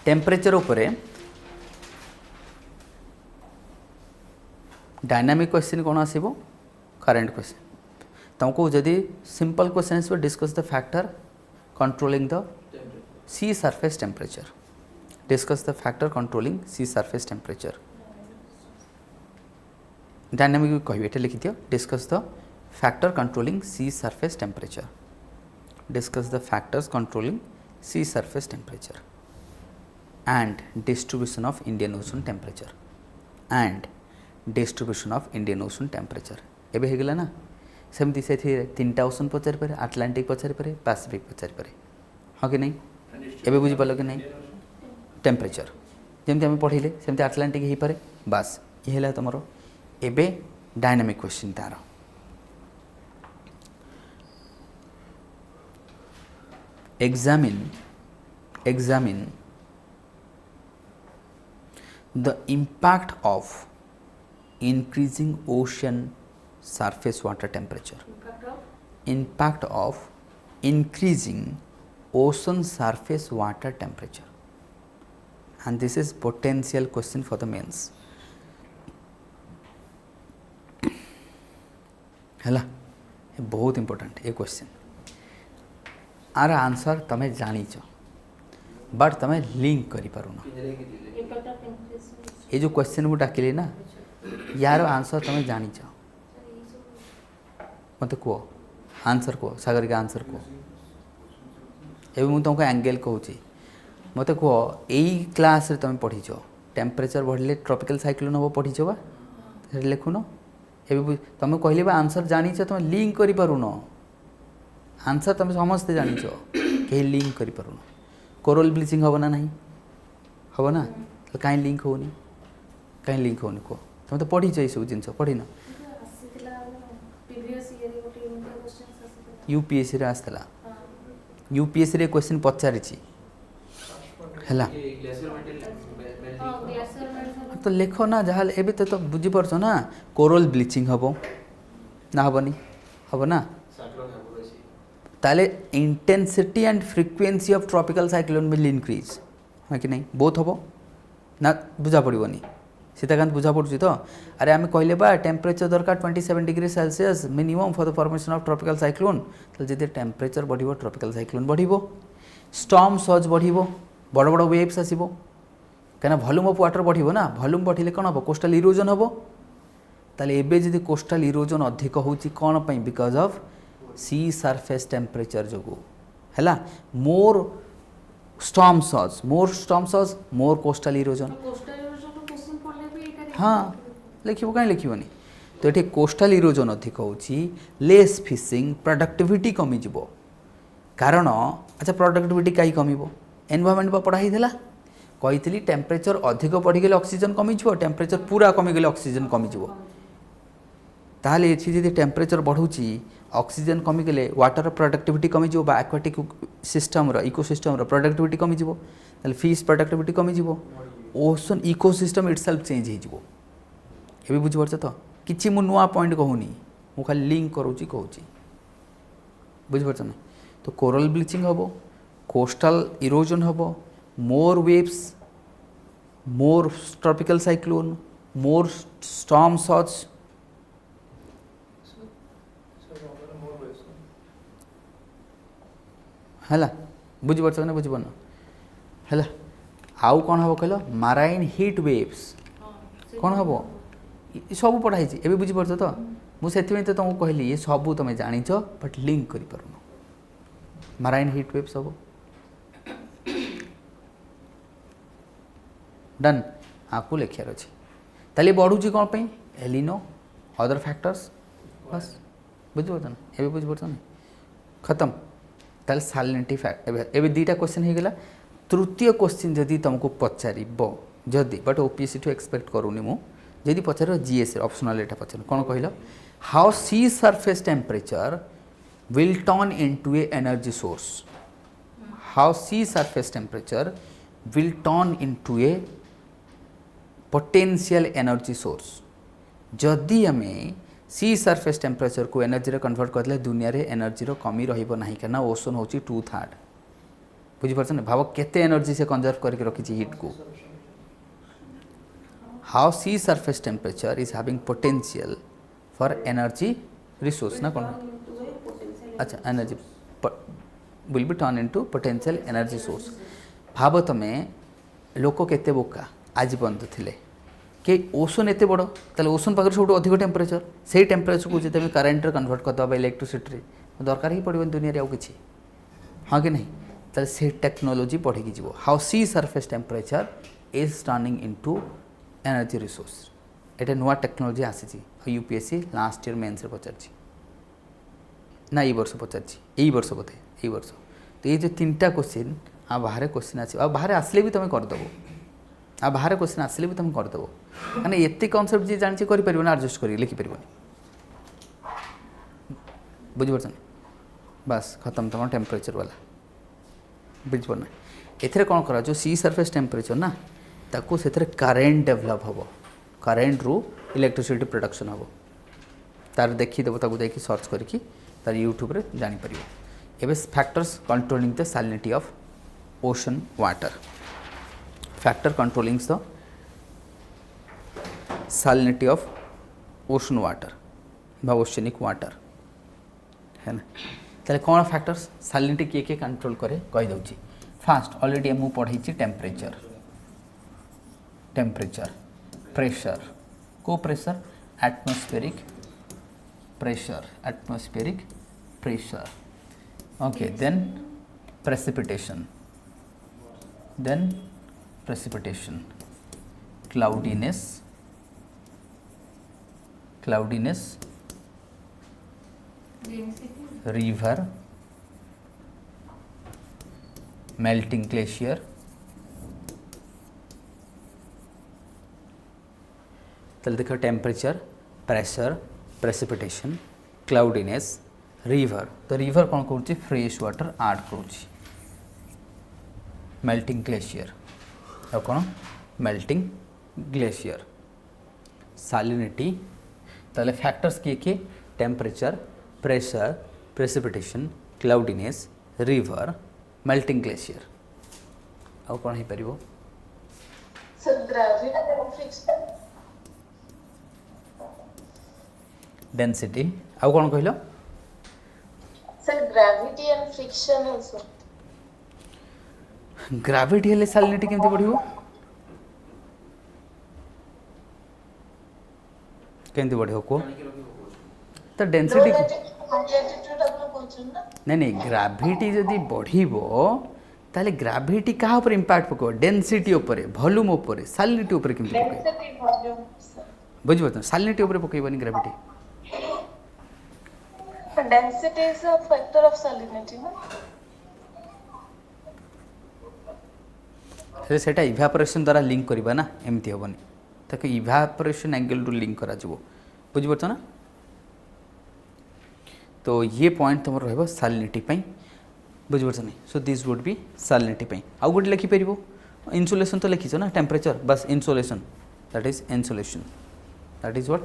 टेम्परेचर ऊपर डायनामिक क्वेश्चन कौन आसीबो करंट क्वेश्चन तुमको जदि सिंपल क्वेश्चन आसीबो discuss the factor controlling the sea surface temperature discuss the factor controlling sea surface temperature dynamic भी कहबे एटा लिखि दियो discuss the factor controlling sea surface temperature discuss the factors controlling sea surface temperature and distribution of Indian Ocean temperature and distribution of Indian Ocean temperature एबे हे गेला ना सेमती से थी तीनटा ओशन पचारि पारे अटलांटिक पचारि पारे पैसिफिक पचारि पारे हाँ कि नहीं एबे बुझी पालो कि नहीं टेम्परेचर जेमती आम पढ़ले सेमती अटलांटिक हो पारे बास ये है तुम एबे डायनामिक क्वेश्चन तार examine the impact of increasing ocean surface water temperature impact of increasing ocean surface water temperature and this is potential question for the mains हैला बहुत इंपोर्टेंट ये क्वेश्चन आर आंसर तमें जानीच बट तमें लिंक करि पारुना ये जो क्वेश्चन मु डाकिले ना यार आंसर तमें जानीच मत कह आंसर कह सागर के आंसर कह एवं मुझे तुमको एंगल कहूँ मत कह यही क्लास रे तुम पढ़ीच टेम्परेचर बढ़ले ट्रॉपिकल साइक्लोन हम पढ़ीच बा लिखुन एवं तुम कहले बा आंसर जानीच तुम लिंक करि पारुन आंसर तुम समस्ते जानीच कहीं लिंक करि पारुन कोरल ब्लीचिंग हम ना नहीं हम ना तो कहीं लिंक होनी कहीं लिंक होनी कह तुम तो पढ़ीच ये सब जिन पढ़ी न यूपीएससी रे आसला यूपीएससी रे क्वेश्चन पचारि हैला तो लेख ना जहाँ एबे तो बुझी पारछ ना कोरल ब्लीचिंग हम ना हेनी हम ना ताले intensity and frequency of tropical cyclone will increase हाँ कि नहीं बोथ हम ना बुझा पड़ोनी सीताकांत बुझा पड़ी तो अरे आम कहले बा टेम्परेचर दरकार 27 degree Celsius minimum for the formation of tropical cyclone तो जब टेम्परेचर बढ़ो ट्रॉपिकल साइक्लोन बढ़ो स्टॉर्म सर्ज बढ़ो बड़ बड़ वेव्स आसो कहीं वॉल्यूम ऑफ वाटर बढ़ो ना वॉल्यूम बढ़िले कौन हम कोस्टल इरोजन हम ताले एबे जदि कोस्टल इरोजन अधिक होची कौन पई because of sea surface temperature जो है more storm surge more coastal erosion हाँ लिखो कहीं लिखोनी तो ये कोस्टल इरोजन अधिक होची लेस फिशिंग प्रोडक्टिविटी कमिज कारण अच्छा प्रोडक्टिविटी कहीं कमिबो एनवायरमेंट पर पढ़ाई देला कही टेम्परेचर अधिक बढ़ीगले ऑक्सीजन कमिज टेम्परेचर पूरा कमिगले ऑक्सीजन कमिज ताहले एथि जदि टेम्परेचर बढ़ुची ऑक्सीजन कमिगले वाटर प्रोडक्टिविटी कमिज एक्वाटिक सिस्टम इकोसिस्टम प्रोडक्टिविटी कमिज ताहले फिश प्रोडक्टिविटी कमिज ओशन इकोसिस्टम इटसेल्फ चेंज हो ये बुझीपार तो किसी मु नुआ पॉइंट कहूनी मु खाली लिंक करूची कहूची बुझीपार ना तो कोरल ब्लीचिंग हम कोस्टल इरोजन हम मोर वेव्स मोर ट्रॉपिकल साइक्लोन मोर स्टॉर्म सर्ज है बुझीपार ना बुझीपार है आउ कौन हम कह माराइन हिट वेव्स कौन हम सब पढ़ाई एवं बुझीपार तो मुझे तो तुमको कहली ये सब तुम जाच बट लिंक कर मराइन हिट वेव सब डन आपको लिखार अच्छे ताले बढ़ुची कौन पे एलिनो अदर फैक्टर्स बस बुझीपार ना ए बुझीपार ना खत्म ताले सालिनिटी फैक्ट ए दुईटा क्वेश्चन हो गला तृतीय क्वेश्चन जदि तुमको पचार जदि बट ओपीएससी ठू एक्सपेक्ट करूनी मुझे पचार जीएस ऑप्शनल एटा पचार कौन कहल how sea surface temperature will turn into a energy source how sea surface temperature will turn into a potential energy source जदि आम सी सरफेस टेम्परेचर को एनर्जी रे कन्वर्ट करले दुनिया रे एनर्जी रो कमी रहिबो नाही करना ओशन होची 2/3 बुझी परछन भाव केते एनर्जी से कंजर्व करके रखी हीट को how sea surface temperature is having potential for energy resource ना कौन अच्छा energy will be turn into potential energy source भाव तमें लोक केते बोका आज पर्यंत थिले कि ओशन एत बड़ ताले ओशन पाखे सब अधिक टेम्परेचर से टेम्परेचर को जब करेन्ट कन्वर्ट करदे इलेक्ट्रिसिटी दरकार ही पड़ो दुनिया आउ कि हाँ कि नहीं ताले से टेक्नोलोजी बढ़ी जीव how sea surface temperature is turning into energy resource एटा नुआ टेक्नोलोजी आसी यूपीएससी लास्ट ईयर मेन्स पचार ना ये वर्ष पचार यही वर्ष बोधे यही वर्ष तो ये जो 3टा क्वेश्चन आ बाहर क्वेश्चन आस बाहर आसले भी तुम करदेव आ बाहर क्वेश्चन आसले भी तुम करदेव मैंने एत कनसेप्ट जी जानी कर आडजस्ट कर लिखिपर बुझीपार बस खत्म तुम टेम्परेचर वाला बुझीपार ना एथे कौन करा जो सी सरफेस टेम्परेचर ना ताकू से करेन्ट डेभलप हम करेन्ट रु इलेक्ट्रिसिटी प्रोडक्शन हम तार देखीदेव ताकू देखिए सर्च करके तार यूट्यूब रे जापर एवं factors controlling the salinity of ocean water factor controlling the salinity of ocean water बा ओशनिक वाटर है ना ताले कौन फैक्टर्स salinity किए किए कंट्रोल करे कही दउची फास्ट ऑलरेडी मु पढ़ी टेम्परेचर टेम्परेचर प्रेशर को pressure atmospheric pressure okay then precipitation cloudiness river melting glacier तल देखो temperature pressure precipitation cloudiness river तो रिवर कौन करुच्ची फ्रेश वाटर आड करुच्ची मेल्टिंग ग्लेशियर और कौन मेल्टिंग ग्लेशियर सालिनिटी ताले फैक्टर्स किए किए temperature pressure precipitation cloudiness river melting glacier और कौन हो पारिबो sir gravity and friction density आउ कौन कहलो sir gravity and friction also gravity हेले सालिनिटी केमती बढ़िबो केमती बढ़िबो को तो डेंसिटी नहीं नहीं ग्रेविटी जदि बढ़िबो ताले ग्रेविटी कहाँ ऊपर इंपैक्ट पको डेंसिटी ऊपर वॉल्यूम ऊपर सालिनिटी ऊपर केमती पको बुझबो त सालिनिटी ऊपर पकइबनी gravity density is a factor of salinity ना सेटा इवापोरेशन द्वारा लिंक करबा ना एमती हेबनी ताके इवापोरेशन एंगल रु लिंक करा जबो बुझबो त ना तो ये पॉइंट तुम रहिबो salinity पई बुझबो त नहीं so this would B salinity पई आउ गुड लिखि परिबो इंसुलेशन तो लिखिछो ना टेम्परेचर बस insolation that is what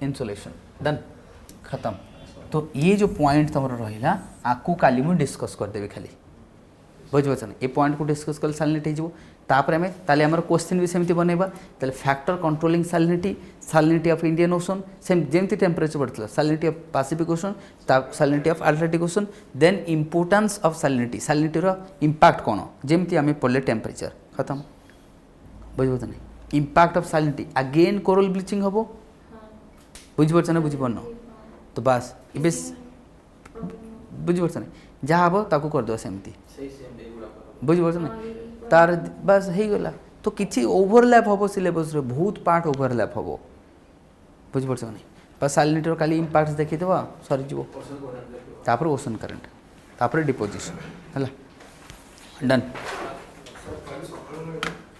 insolation done खत्म तो ये जो पॉइंट तुम रहा आपको काली मुझे डिस्कस करदेवी खाली बुझे ये पॉइंट को डिस्कस कल salinity हो तापर आम ताले आमर क्वेश्चन भी सेमती बनइबा ताले factor controlling salinity of Indian ocean same जेमती टेम्परेचर बढ़ता salinity of Pacific ocean salinity of Atlantic ocean then importance of salinity रो इंपैक्ट कौन जेमती आम पढ़ले टेम्परेचर खत्म बुझे नहीं impact of salinity again coral bleaching हम बुझे ना बुझीपार तो बास ଏବେ ବୁଝିପାରୁଛ ନା ଯାହା ହେବ ତାକୁ କରିଦେବା ସେମିତି ବୁଝିପାରୁଛ ନା ତାର ବାସ୍ ହେଇଗଲା ତ କିଛି ଓଭରଲ୍ୟାପ୍ ହେବ ସିଲେବସ୍ରେ ବହୁତ ପାର୍ଟ ଓଭରଲ୍ୟାପ୍ ହେବ ବୁଝିପାରୁଛ ନା ବାସ୍ ସାଲିନିଟିର କାଲି ଇମ୍ପାକ୍ଟ ଦେଖିଦେବା ସରିଯିବ ତାପରେ ଓସନ୍ କରେଣ୍ଟ ତାପରେ ଡିପୋଜିସନ୍ ହେଲା ଡନ୍ କାଲି ସକାଳେ